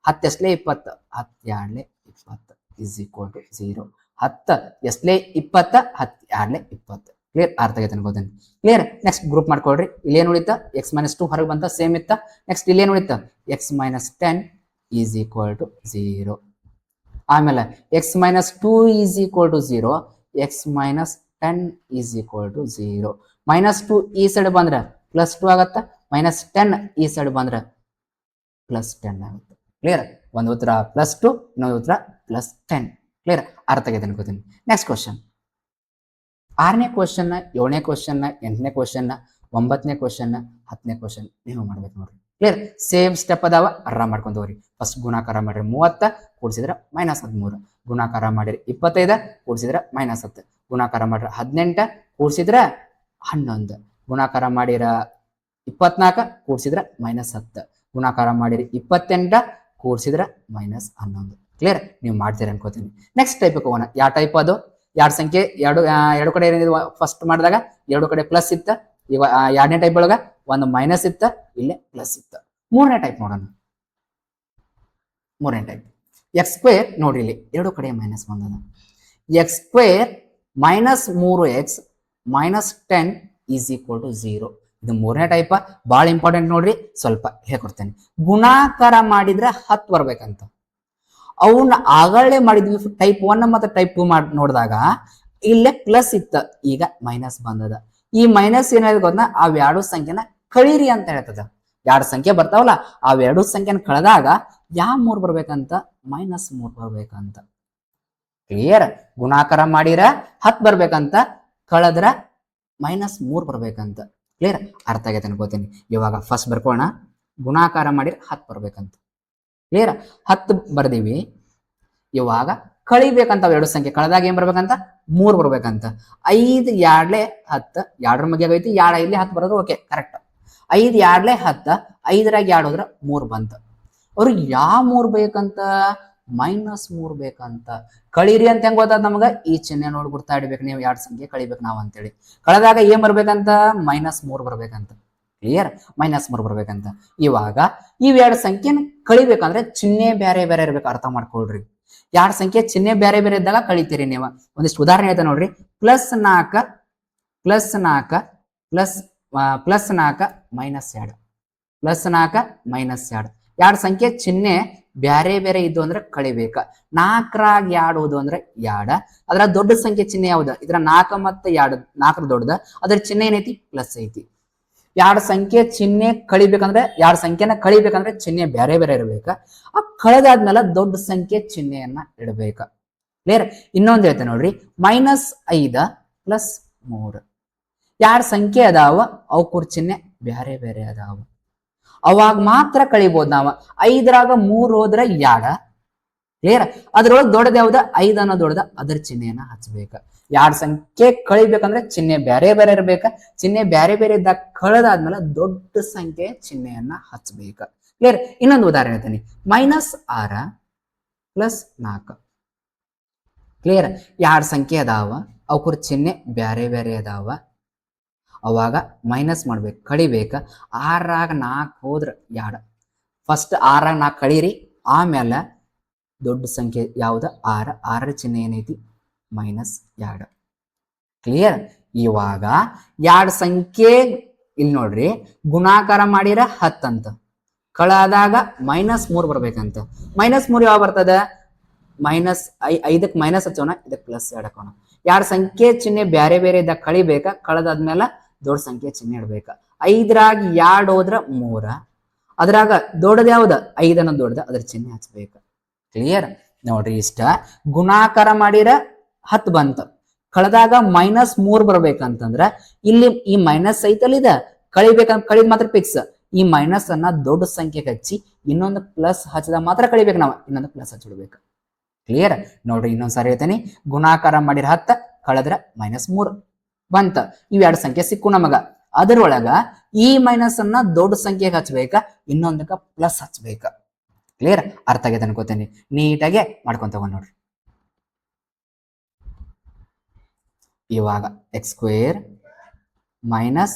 10 ಎಸ್ಲೆ 20, 10 2 20 ಇಸ್ ಈಕ್ವಲ್ ಟು 0. 10 ಎಸ್ಲೆ 20, 10 2 20. ಕ್ಲಿಯರ್? ಅರ್ಥ ಆಗೈತೆ ಅನ್ಕೋತೀನಿ. ಕ್ಲಿಯರ್? ನೆಕ್ಸ್ಟ್ ಗ್ರೂಪ್ ಮಾಡ್ಕೊಳ್ರಿ. ಇಲ್ಲಿ ಏನು ಉಳಿತ? x -2 ಹೊರಗೆ ಬಂತ, ಸೇಮ್ ಇತ್ತ. ನೆಕ್ಸ್ಟ್ ಇಲ್ಲಿ ಏನು ಉಳಿತ? x -10 is equal to 0. ಆಮೇಲೆ x -2 is equal to 0, x -10 is equal to 0. -2 ಈ ಸೈಡ್ ಬಂದ್ರೆ +2 ಆಗತ್ತ, -10 ಈ ಸೈಡ್ ಬಂದ್ರೆ +10 ಆಗುತ್ತೆ. ಕ್ಲಿಯರ್? ಒಂದು ಉತ್ತರ +2, ಇನ್ನೊಂದು ಉತ್ತರ +10. ಕ್ಲಿಯರ್? ಅರ್ಥ ಆಗೈತೆ ಅನ್ಕೋತೀನಿ. ನೆಕ್ಸ್ಟ್ ಕ್ವಶನ್, 6ನೇ ಕ್ವಶನ್, 7ನೇ ಕ್ವಶನ್, 8ನೇ ಕ್ವಶನ್, 9ನೇ ಕ್ವಶನ್, 10ನೇ ಕ್ವಶನ್ ನೀವು ಮಾಡ್ಬೇಕು ನೋಡ್ರಿ. ಕ್ಲಿಯರ್? ಸೇಮ್ ಸ್ಟೆಪ್ ಅದಾವ, ಆರಾಮ್ ಮಾಡ್ಕೊಂತ ಹೋಗ್ರಿ. ಫಸ್ಟ್ ಗುಣಾಕಾರ ಮಾಡ್ರಿ 30 ಕೂಡಿಸಿದ್ರೆ -13. ಗುಣಾಕಾರ ಮಾಡಿರಿ 25 ಕೂಡಿಸಿದ್ರೆ -10. ಗುಣಾಕಾರ ಮಾಡ್ರಿ 18 ಕೂಡಿಸಿದ್ರೆ 11. ಗುಣಾಕಾರ ಮಾಡಿರ 24 ಕೂಡಿಸಿದ್ರೆ -10. ಗುಣಾಕಾರ ಮಾಡಿರಿ 28 ಕೂಡಿಸಿದ್ರೆ -11. ಕ್ಲಿಯರ್? ನೀವು ಮಾಡ್ತೀರಿ ಅನ್ಕೋತೀನಿ. ನೆಕ್ಸ್ಟ್ ಟೈಪ್ ಹೋಗೋಣ. ಯಾವ ಟೈಪ್ ಅದು? 2 ಸಂಖ್ಯೆ, ಎರಡು ಕಡೆ ಏನಿದೆ? ಫಸ್ಟ್ ಮಾಡಿದಾಗ 2 ಕಡೆ ಪ್ಲಸ್ ಇತ್ತ. ಈಗ 2ನೇ ಟೈಪ್ ಒಳಗ ಒಂದು ಮೈನಸ್ ಇತ್ತ, ಇಲ್ಲೇ ಪ್ಲಸ್ ಇತ್ತ. 3ನೇ ಟೈಪ್ ನೋಡೋಣ. 3ನೇ ಟೈಪ್ x² ನೋಡ್ರಿ, ಇಲ್ಲಿ 2 ಕಡೆ ಮೈನಸ್ ಬಂದದ. x² -3x -10 is equal to 0. ಇದು 3ನೇ ಟೈಪ್, ಬಹಳ ಇಂಪಾರ್ಟೆಂಟ್ ನೋಡ್ರಿ. ಸ್ವಲ್ಪ ಹೇಳ್ಕೊಡ್ತೇನೆ. ಗುಣಾಕಾರ ಮಾಡಿದ್ರೆ 10 ಬರ್ಬೇಕಂತ. ಅವನ್ನ ಆಗಳೇ ಮಾಡಿದ್ವಿ ಟೈಪ್ 1 ಮತ್ತು ಟೈಪ್ 2 ಮಾಡಿ ನೋಡಿದಾಗ ಇಲ್ಲೇ ಪ್ಲಸ್ ಇತ್ತ, ಈಗ ಮೈನಸ್ ಬಂದದ. ಈ ಮೈನಸ್ ಏನಾಯ್ತು ಗೊತ್ತಾ? ಆ 2 ಸಂಖ್ಯೆನ ಕಳೀರಿ ಅಂತ ಹೇಳ್ತದ. 2 ಸಂಖ್ಯೆ ಬರ್ತಾವಲ್ಲ, ಆ 2 ಸಂಖ್ಯೆನ ಕಳೆದಾಗ ಯಾವ 3 ಬರ್ಬೇಕಂತ? -3 ಬರ್ಬೇಕಂತ. ಕ್ಲಿಯರ್? ಗುಣಾಕಾರ ಮಾಡಿರ 10 ಬರ್ಬೇಕಂತ, ಕಳೆದ್ರ -3 ಬರ್ಬೇಕಂತ. ಕ್ಲಿಯರ್? ಅರ್ಥ ಆಗೈತೆ ಅನ್ಕೋತೀನಿ. ಇವಾಗ ಫಸ್ಟ್ ಬರ್ಕೋಣ. ಗುಣಾಕಾರ ಮಾಡಿರ 10 ಬರ್ಬೇಕಂತ. ಕ್ಲಿಯರ್? 10 ಬರ್ದೀವಿ. ಇವಾಗ ಕಳಿಬೇಕಂತ 2 ಸಂಖ್ಯೆ ಕಳೆದಾಗ ಏನ್ ಬರ್ಬೇಕಂತ? 3 ಬರ್ಬೇಕಂತ. 5 2 10, 2ರ ಮಧ್ಯ ಐತಿ, 2 ಇಲ್ಲಿ 10 ಬರೋದು ಓಕೆ, ಕರೆಕ್ಟ್. 5 2 10, 5ರಾಗ 2 ಹೋದ್ರ 3 ಬಂತ. ಅವ್ರಿಗೆ ಯಾವ 3 ಬೇಕಂತ? -3 ಬೇಕಂತ. ಕಳೀರಿ ಅಂತ ಹೆಂಗ್ ಗೊತ್ತಾದ ನಮಗ? ಈ ಚಿಹ್ನೆ ನೋಡಿ ಗುರ್ತಾ ಇಡ್ಬೇಕು ನೀವು. 2 ಸಂಖ್ಯೆ ಕಳಿಬೇಕು ನಾವು ಅಂತೇಳಿ. ಕಳೆದಾಗ ಏನ್ ಬರ್ಬೇಕಂತ? -3 ಬರ್ಬೇಕಂತ. ಕ್ಲಿಯರ್? -3 ಬರ್ಬೇಕಂತ. ಇವಾಗ ಇವ್ 2 ಸಂಖ್ಯೆನ ಕಳಿಬೇಕಂದ್ರೆ ಚಿಹ್ನೆ ಬೇರೆ ಬೇರೆ ಇರ್ಬೇಕು. ಅರ್ಥ ಮಾಡ್ಕೊಳ್ರಿ. 2 ಸಂಖ್ಯೆ ಚಿಹ್ನೆ ಬೇರೆ ಬೇರೆ ಇದ್ದಾಗ ಕಳಿತೀರಿ ನೀವು. ಒಂದಿಷ್ಟು ಉದಾಹರಣೆ ಹೇಳ್ತಾ ನೋಡ್ರಿ. +4 +4 +4 -2, +4 -2. 2 ಸಂಖ್ಯೆ ಚಿಹ್ನೆ ಬೇರೆ ಬೇರೆ ಇದ್ದು ಅಂದ್ರೆ ಕಳಿಬೇಕ. 4ರಾಗ 2 ಹೋದು ಅಂದ್ರೆ 2. ಅದ್ರ ದೊಡ್ಡ ಸಂಖ್ಯೆ ಚಿಹ್ನೆ ಯಾವ್ದು? ಇದ್ರ 4 ಮತ್ತು 2, 4 ದೊಡ್ಡದ, ಅದ್ರ ಚಿಹ್ನೆ ಏನೈತಿ? ಪ್ಲಸ್ ಐತಿ. 2 ಸಂಖ್ಯೆ ಚಿಹ್ನೆ ಕಳಿಬೇಕಂದ್ರೆ, 2 ಸಂಖ್ಯೆನ ಕಳಿಬೇಕಂದ್ರೆ ಚಿಹ್ನೆ ಬೇರೆ ಬೇರೆ ಇರ್ಬೇಕ. ಆ ಕಳೆದಾದ್ಮೇಲೆ ದೊಡ್ಡ ಸಂಖ್ಯೆ ಚಿಹ್ನೆಯನ್ನ ಇಡಬೇಕ. ಕ್ಲಿಯರ್? ಇನ್ನೊಂದು ಹೇಳ್ತೇನೆ ನೋಡ್ರಿ. -5 +3. 2 ಸಂಖ್ಯೆ ಅದಾವ, ಅವಕ್ಕೂರ್ ಚಿಹ್ನೆ ಬೇರೆ ಬೇರೆ ಅದಾವ. ಅವಾಗ ಮಾತ್ರ ಕಳಿಬಹುದು ನಾವ. 5ರಾಗ 3 ಹೋದ್ರೆ 2. ಕ್ಲಿಯರ್? ಅದ್ರೊಳಗೆ ದೊಡ್ಡದ ಯಾವ್ದ? 5 ಅನ್ನೋ ದೊಡ್ಡದ, ಅದ್ರ ಚಿಹ್ನೆಯನ್ನ ಹಚ್ಬೇಕ. 2 ಸಂಖ್ಯೆ ಕಳಿಬೇಕಂದ್ರೆ ಚಿಹ್ನೆ ಬೇರೆ ಬೇರೆ ಇರ್ಬೇಕ. ಚಿಹ್ನೆ ಬೇರೆ ಬೇರೆ ಇದ್ದಾಗ ಕಳೆದಾದ್ಮೇಲೆ ದೊಡ್ಡ ಸಂಖ್ಯೆ ಚಿಹ್ನೆಯನ್ನ ಹಚ್ಬೇಕ. ಕ್ಲಿಯರ್. ಇನ್ನೊಂದು ಉದಾಹರಣೆ ಹೇಳ್ತೀನಿ, -6 + 4. ಕ್ಲಿಯರ್. ಎರಡು ಸಂಖ್ಯೆ ಅದಾವ, ಅವ್ರ ಚಿಹ್ನೆ ಬ್ಯಾರೆ ಬ್ಯಾರೆ ಅದಾವ. ಅವಾಗ ಮೈನಸ್ ಮಾಡ್ಬೇಕು, ಕಡಿಬೇಕು. 6ರಾಗ 4 ಹೋದ್ರ 2. ಫಸ್ಟ್ 6ರಾಗ 4 ಕಳೀರಿ, ಆಮೇಲೆ ದೊಡ್ಡ ಸಂಖ್ಯೆ ಯಾವ್ದು 6. 6ರ ಚಿಹ್ನೆ ಏನೈತಿ -2. ಕ್ಲಿಯರ್. ಇವಾಗ ಎರಡು ಸಂಖ್ಯೆ ಇಲ್ಲಿ ನೋಡ್ರಿ, ಗುಣಾಕಾರ ಮಾಡಿರ 10 ಅಂತ, ಕಳಾದಾಗ -3 ಬರ್ಬೇಕಂತ. -3 ಯಾವ ಬರ್ತದ? -5ಕ್ಕೆ ಮೈನಸ್ ಹಚ್ಚೋಣ, ಇದಕ್ಕೆ +2 ಹಾಕೋಣ. ಎರಡು ಸಂಖ್ಯೆ ಚಿಹ್ನೆ ಬ್ಯಾರೆ ಬೇರೆ ಇದ್ದಾಗ ಕಳಿಬೇಕ, ಕಳೆದಾದ್ಮೇಲೆ ದೊಡ್ಡ ಸಂಖ್ಯೆ ಚಿಹ್ನೆ ಇಡ್ಬೇಕ. 5ರಾಗ 2 ಹೋದ್ರ 3, ಅದ್ರಾಗ ದೊಡ್ಡದ ಯಾವ್ದ? 5 ಅನ್ನೋದು ದೊಡ್ಡದ, ಅದ್ರ ಚಿಹ್ನೆ ಹಚ್ಬೇಕ. ಕ್ಲಿಯರ್. ನೋಡ್ರಿ, ಇಷ್ಟ ಗುಣಾಕಾರ ಮಾಡಿರ 10 ಬಂತ, ಕಳೆದಾಗ -3 ಬರ್ಬೇಕಂತಂದ್ರ ಇಲ್ಲಿ ಈ ಮೈನಸ್ ಐತಲ್ಲ, ಇದ ಕಳಿಬೇಕಂತ, ಕಳಿದ್ ಮಾತ್ರ ಫಿಕ್ಸ್. ಈ ಮೈನಸ್ ಅನ್ನ ದೊಡ್ಡ ಸಂಖ್ಯೆಗೆ ಹಚ್ಚಿ ಇನ್ನೊಂದು ಪ್ಲಸ್ ಹಚ್ಚಿದಾಗ ಮಾತ್ರ ಕಳಿಬೇಕು, ನಾವು ಇನ್ನೊಂದು ಪ್ಲಸ್ ಹಚ್ಚಿಡ್ಬೇಕು. ಕ್ಲಿಯರ್. ನೋಡ್ರಿ, ಇನ್ನೊಂದ್ಸಾರಿ ಹೇಳ್ತೇನೆ, ಗುಣಾಕಾರ ಮಾಡಿರ 10, ಕಳೆದ್ರ -3 ಬಂತ. ಇವೆರಡು ಸಂಖ್ಯೆ ಸಿಕ್ಕು ನಮಗ. ಅದರೊಳಗ ಈ ಮೈನಸ್ ಅನ್ನ ದೊಡ್ಡ ಸಂಖ್ಯೆಗೆ ಹಚ್ಬೇಕ, ಇನ್ನೊಂದಕ್ಕ ಪ್ಲಸ್ ಹಚ್ಬೇಕ. ಕ್ಲಿಯರ್. ಅರ್ಥ ಆಗೈತೆ ಅನ್ಕೋತೇನೆ, ನೀಟಾಗೆ ಮಾಡ್ಕೊಂತ ಹೋಗೋಣ ನೋಡ್ರಿ. ಇವಾಗ x² -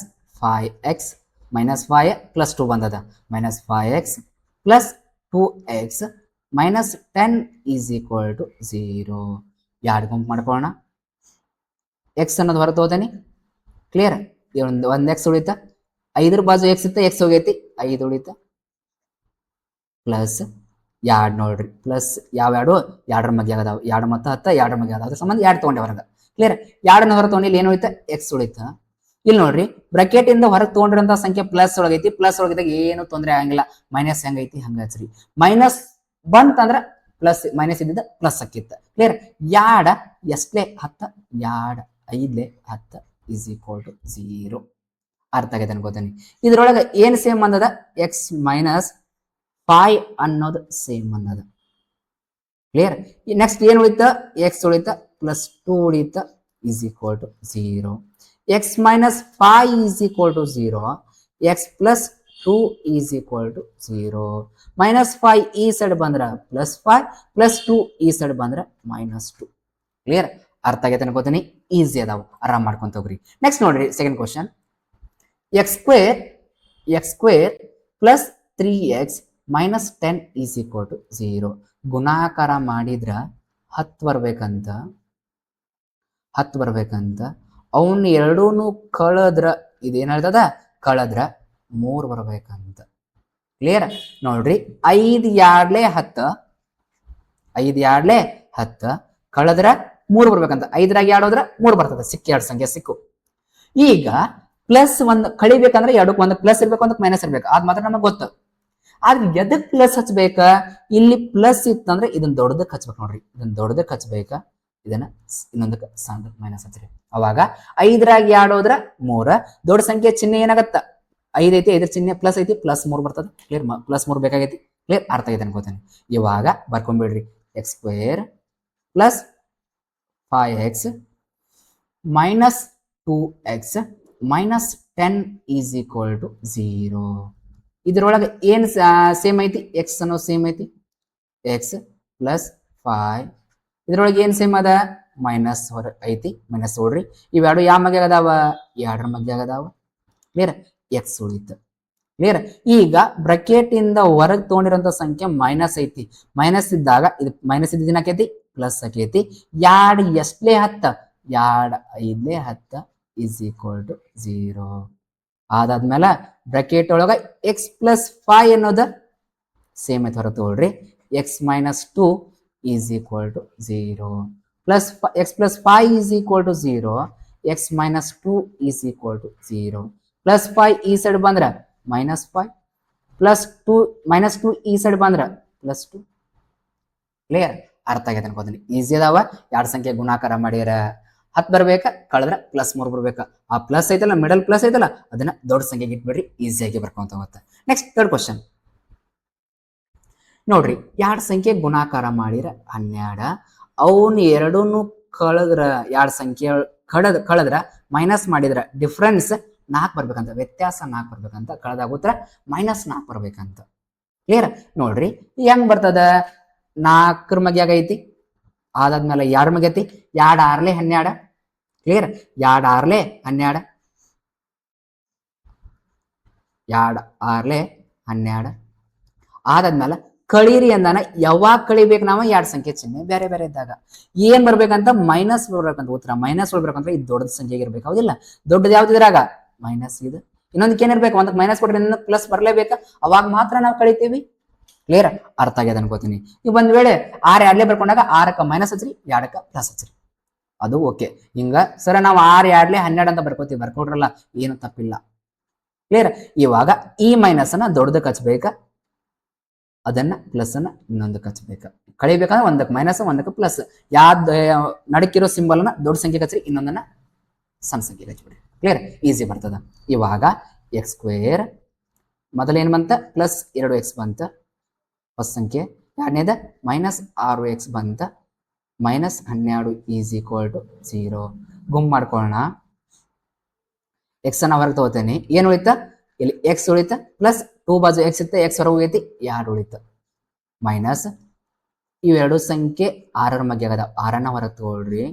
5x - 5 + 2 ಬಂದದ. -5x + 2x - 10 = 0. ಎರಡು ಗುಂಪು ಮಾಡ್ಕೊಳ್ಳೋಣ. ಎಕ್ಸ್ ಅನ್ನೋದು ಹೊರ ತಗೋತೇನೆ. ಕ್ಲಿಯರ್. ಒಂದು ಎಕ್ಸ್ ಉಳಿತ, 5ರ ಬಾಜು ಎಕ್ಸ್ ಇತ್ತ, ಎಕ್ಸ್ ಹೋಗೈತಿ, 5 ಉಳಿತ, ಪ್ಲಸ್ 2 ನೋಡ್ರಿ, ಪ್ಲಸ್ ಯಾವ್ಯಾಡು 2ರ ಮಧ್ಯ ಆಗದಾವ, 2 ಮತ್ತು 10 2ರ ಮಧ್ಯ ಅದಾವ, ಅದ್ರ ಸಂಬಂಧ 2 ತಗೊಂಡೆ ಹೊರಗ. ಕ್ಲಿಯರ್. 2ನ್ನ ಹೊರ ತಗೊಂಡು ಇಲ್ಲಿ ಏನು ಉಳಿತ? ಎಕ್ಸ್ ಉಳಿತ. ಇಲ್ಲಿ ನೋಡ್ರಿ, ಬ್ರಾಕೆಟ್ ಇಂದ ಹೊರಗೆ ತಗೊಂಡಿರೋಂಥ ಸಂಖ್ಯೆ ಪ್ಲಸ್ ಒಳಗೈತಿ, ಪ್ಲಸ್ ಒಳಗಿದಾಗ ಏನು ತೊಂದರೆ ಆಗಂಗಿಲ್ಲ. ಮೈನಸ್ ಹೆಂಗೈತಿ ಹಂಗ ಹಚ್ರಿ. ಮೈನಸ್ ಬಂತಂದ್ರ ಪ್ಲಸ್, ಮೈನಸ್ ಇದ್ದಿದ್ದ ಪ್ಲಸ್ ಅಕ್ಕಿತ್ತ. ಕ್ಲಿಯರ್. 2 ಎಷ್ಟೇ 10, 2 5 10 = 0. ಅರ್ಥ ಆಗೈತೆ ಅನ್ಕೋತೀನಿ. ಇದ್ರೊಳಗೆ ಏನ್ ಸೇಮ್ ಬಂದದ? x - 5 ಅನ್ನೋದು ಸೇಮ್ ಬಂದದ. ಕ್ಲಿಯರ್. ನೆಕ್ಸ್ಟ್ ಏನ್ ಉಳಿತ? ಎಕ್ಸ್ ಉಳಿತ, +2 ಉಳಿತ, = 0. x - 5 = 0, x + 2 = 0. -5 ಈ ಸೈಡ್ ಬಂದ್ರ +5, +2 ಈ ಸೈಡ್ ಬಂದ್ರ -2. ಕ್ಲಿಯರ್. ಅರ್ಥ ಆಗೈತೆ ಅನ್ಕೋತೀನಿ. ಈಸಿ ಅದಾವ, ಆರಾಮ್ ಮಾಡ್ಕೊಂತ ಹೋಗ್ರಿ. ನೆಕ್ಸ್ಟ್ ನೋಡ್ರಿ, ಸೆಕೆಂಡ್ ಕ್ವಶನ್. x² + 3x - 10 = 0. ಗುಣಾಕಾರ ಮಾಡಿದ್ರ 10 ಬರ್ಬೇಕಂತ, ಅವನ್ ಎರಡೂನು ಕಳದ್ರ ಇದೇನಾಗ್ತದ? ಕಳದ್ರ 3 ಬರ್ಬೇಕಂತ. ಕ್ಲಿಯರ್. ನೋಡ್ರಿ, 5 2 10, 5 2 10 ಕಳದ್ರ 3 ಬರ್ಬೇಕಂತ. 5ರಾಗ 2 ಹೋದ್ರ 3 ಬರ್ತದೆ. ಸಿಕ್ಕಿ, ಎರಡು ಸಂಖ್ಯೆ ಸಿಕ್ಕು. ಈಗ ಪ್ಲಸ್ ಒಂದು ಕಳಿಬೇಕಂದ್ರೆ ಎರಡಕ್ಕೆ ಒಂದು ಪ್ಲಸ್ ಇರ್ಬೇಕು, ಒಂದಕ್ಕೆ ಮೈನಸ್ ಇರ್ಬೇಕು, ಅದ್ ಮಾತ್ರ ನಮಗ್ ಗೊತ್ತು. ಆದ್ರೆ ಎದಕ್ ಪ್ಲಸ್ ಹಚ್ಬೇಕ? ಇಲ್ಲಿ ಪ್ಲಸ್ ಇತ್ತಂದ್ರೆ ಇದನ್ನ ದೊಡ್ಡದಕ್ಕೆ ಹಚ್ಬೇಕು. ನೋಡ್ರಿ, ಇದನ್ನ ದೊಡ್ಡದಕ್ಕೆ ಹಚ್ಬೇಕ, ಇದನ್ನ ಇನ್ನೊಂದಕ್ಕೆ ಸಣ್ಣ ಮೈನಸ್ ಹಚ್ರಿ. ಅವಾಗ 5ರಾಗ 2 ಹೋದ್ರ 3, ದೊಡ್ಡ ಸಂಖ್ಯೆ ಚಿಹ್ನೆ ಏನಾಗತ್ತ? 5 ಐತಿ, 5ರ ಚಿಹ್ನೆ ಪ್ಲಸ್ ಐತಿ, +3 ಬರ್ತದೆ. ಕ್ಲಿಯರ್. +3 ಬೇಕಾಗೈತಿ. ಕ್ಲಿಯರ್. ಅರ್ಥ ಆಗೈತೆ ಅನ್ಕೋತೇನೆ. ಇವಾಗ ಬರ್ಕೊಂಡ್ಬಿಡ್ರಿ, x² + 5x - 2x - 10 = 0. ಇದ್ರೊಳಗೆ ಏನ್ ಸೇಮ್ ಐತಿ? ಎಕ್ಸ್ ಅನ್ನೋ ಸೇಮ್ ಐತಿ, x + 5. ಇದ್ರೊಳಗೆ ಏನ್ ಸೇಮ್ ಅದ? ಮೈನಸ್ ಹೊರ ಐತಿ, ಮೈನಸ್ ನೋಡ್ರಿ. ಇವೆರಡು ಯಾವ ಮಧ್ಯ ಅದಾವ? 2ರ ಮಧ್ಯ ಅದಾವ. ಕ್ಲಿಯರ್. ಎಕ್ಸ್ ಉಳಿತ. ಕ್ಲಿಯರ್. ಈಗ ಬ್ರಾಕೆಟ್ ಇಂದ ಹೊರಗೆ ತಗೊಂಡಿರೋಂಥ ಸಂಖ್ಯೆ ಮೈನಸ್ ಐತಿ. ಮೈನಸ್ ಇದ್ದಾಗ ಇದು ಮೈನಸ್ ಇದ್ದಿನ ಆಕೈತಿ, ಪ್ಲಸ್ ಆಕೈತಿ. 2 ಎಷ್ಟಲೇ 10, 2 5 10 = 0. ಅದಾದ್ಮೇಲೆ ಬ್ರಾಕೆಟ್ ಒಳಗ x + 5 ಅನ್ನೋದ ಸೇಮ್ ಐತಿ, ಹೊರ ತಗೊಳ್ರಿ. x - 2 = 0, x + 5 = 0, x - 2 = 0. +5 ಈ ಸೈಡ್ ಬಂದ್ರ -5, -2 ಈ ಸೈಡ್ ಬಂದ್ರ +2. ಕ್ಲಿಯರ್. ಅರ್ಥ ಆಗೈತೆ ಅನ್ಕೋತೀನಿ. ಈಸಿ ಅದಾವ. ಎರಡು ಸಂಖ್ಯೆ ಗುಣಾಕಾರ ಮಾಡ್ಯಾರ 10 ಬರ್ಬೇಕ, ಕಳೆದ್ರ +3 ಬರ್ಬೇಕ. ಆ ಪ್ಲಸ್ ಐತಲ್ಲ, ಮಿಡಲ್ ಪ್ಲಸ್ ಐತಲ್ಲ, ಅದನ್ನ ದೊಡ್ಡ ಸಂಖ್ಯೆಗೆ ಇಟ್ಬಿಡ್ರಿ, ಈಸಿಯಾಗಿ ಬರ್ಕೊಂತ ಹೋಗುತ್ತೆ. ನೆಕ್ಸ್ಟ್ ಥರ್ಡ್ ಕ್ವಶನ್ ನೋಡ್ರಿ, ಎರಡು ಸಂಖ್ಯೆ ಗುಣಾಕಾರ ಮಾಡಿರ 12, ಅವನ್ ಎರಡೂನು ಕಳೆದ್ರ, ಎರಡು ಸಂಖ್ಯೆ ಕಳೆದ್ರ ಮೈನಸ್ ಮಾಡಿದ್ರ ಡಿಫ್ರೆನ್ಸ್ 4 ಬರ್ಬೇಕಂತ, ವ್ಯತ್ಯಾಸ 4 ಬರ್ಬೇಕಂತ. ಕಳೆದಾಗ ಉತ್ತರ -4 ಬರ್ಬೇಕಂತ. ಕ್ಲಿಯರ್ ನೋಡ್ರಿ ಹೆಂಗ್ ಬರ್ತದ 4 ಮಗ್ಯಾಗ ಐತಿ ಅದಾದ್ಮೇಲೆ 2 ಮಗ್ಯೈತಿ 2 ಆರ್ಲೆ 12 ಕ್ಲಿಯರ್ 2 ಆರ್ಲೆ 12 2 ಆರ್ಲೆ 12 ಆದಾದ್ಮೇಲೆ ಕಳೀರಿ ಅಂದಾನ ಯಾವಾಗ ಕಳಿಬೇಕು ನಾವು 2 ಸಂಖ್ಯೆ ಚಿಹ್ನೆ ಬೇರೆ ಬೇರೆ ಇದ್ದಾಗ ಏನ್ ಬರ್ಬೇಕಂತ ಮೈನಸ್ ಬರ್ಬೇಕಂತ ಉತ್ತರ ಮೈನಸ್ ಬರ್ಬೇಕಂದ್ರೆ ಇದು ದೊಡ್ಡ ಸಂಖ್ಯೆಗೆ ಇರ್ಬೇಕು ಹೌದಿಲ್ಲ ದೊಡ್ಡದು ಯಾವ್ದಿದ್ರಾಗ ಮೈನಸ್ ಇದು ಇನ್ನೊಂದಕ್ಕೆ ಏನಿರ್ಬೇಕು ಒಂದಕ್ಕೆ ಮೈನಸ್ ಕೊಟ್ರೆ ಪ್ಲಸ್ ಬರ್ಲೇಬೇಕಾ ಅವಾಗ ಮಾತ್ರ ನಾವು ಕಳಿತೀವಿ ಕ್ಲಿಯರ್ ಅರ್ಥ ಆಗ್ಯದ ಅನ್ಕೋತೀನಿ ನೀವು ಒಂದ್ ವೇಳೆ 6 2 ಬರ್ಕೊಂಡಾಗ 6ಕ್ಕೆ ಮೈನಸ್ ಹಚ್ಚ್ರಿ 2ಕ್ಕೆ ಪ್ಲಸ್ ಹಚ್ಚ್ರಿ ಅದು ಓಕೆ ಹಿಂಗ ಸರ ನಾವು 6 2 12 ಅಂತ ಬರ್ಕೋತೀವಿ ಬರ್ಕೊಟ್ರಲ್ಲ ಏನು ತಪ್ಪಿಲ್ಲ ಕ್ಲಿಯರ್ ಇವಾಗ ಈ ಮೈನಸ್ ಅನ್ನ ದೊಡ್ಡದಕ್ಕೆ ಹಚ್ಬೇಕಾ ಅದನ್ನ ಪ್ಲಸ್ ಅನ್ನ ಇನ್ನೊಂದಕ್ಕೆ ಹಚ್ಬೇಕ ಕಳಿಬೇಕಂದ್ರೆ ಒಂದಕ್ಕೆ ಮೈನಸ್ ಒಂದಕ್ಕೆ ಪ್ಲಸ್ ಯಾವ್ದು ನಡಕಿರೋ ಸಿಂಬಲ್ ಅನ್ನ ದೊಡ್ಡ ಸಂಖ್ಯೆ ಹಚ್ಚ್ರಿ ಇನ್ನೊಂದನ್ನ ಸಣ್ಣ ಸಂಖ್ಯೆ ಹಚ್ಬಿಡಿ ಕ್ಲಿಯರ್ ಈಸಿ ಬರ್ತದ ಇವಾಗ ಎಕ್ಸ್ ಸ್ಕ್ವೇರ್ ಮೊದಲೇನು ಬಂತ ಪ್ಲಸ್ 2x ಬಂತ ಫಸ್ಟ್ ಸಂಖ್ಯೆ ಎರಡನೇದ ಮೈನಸ್ 6x ಬಂತ ಮೈನಸ್ 12 ಈಸ್ ಈಕ್ವಲ್ ಟು 0 ಗುಮ್ ಮಾಡ್ಕೊಳ್ಳೋಣ ಎಕ್ಸ್ ಅನ್ನ ಹೊರಗೆ ತಗೋತೇನೆ ಏನು ಉಳಿತ ಇಲ್ಲಿ ಎಕ್ಸ್ ಉಳಿತ ಪ್ಲಸ್ 2 ಬಾಜು ಎಕ್ಸ್ ಇತ್ತ ಎಕ್ಸ್ ಹೊರಗೆ ಹೋಗೈತಿ 2 ಉಳಿತ ಮೈನಸ್ ಇವೆರಡು ಸಂಖ್ಯೆ 6ರ ಮಧ್ಯ ಆಗದ 6ನ್ನ ಹೊರಗೆ ತಗೊಳ್ರಿ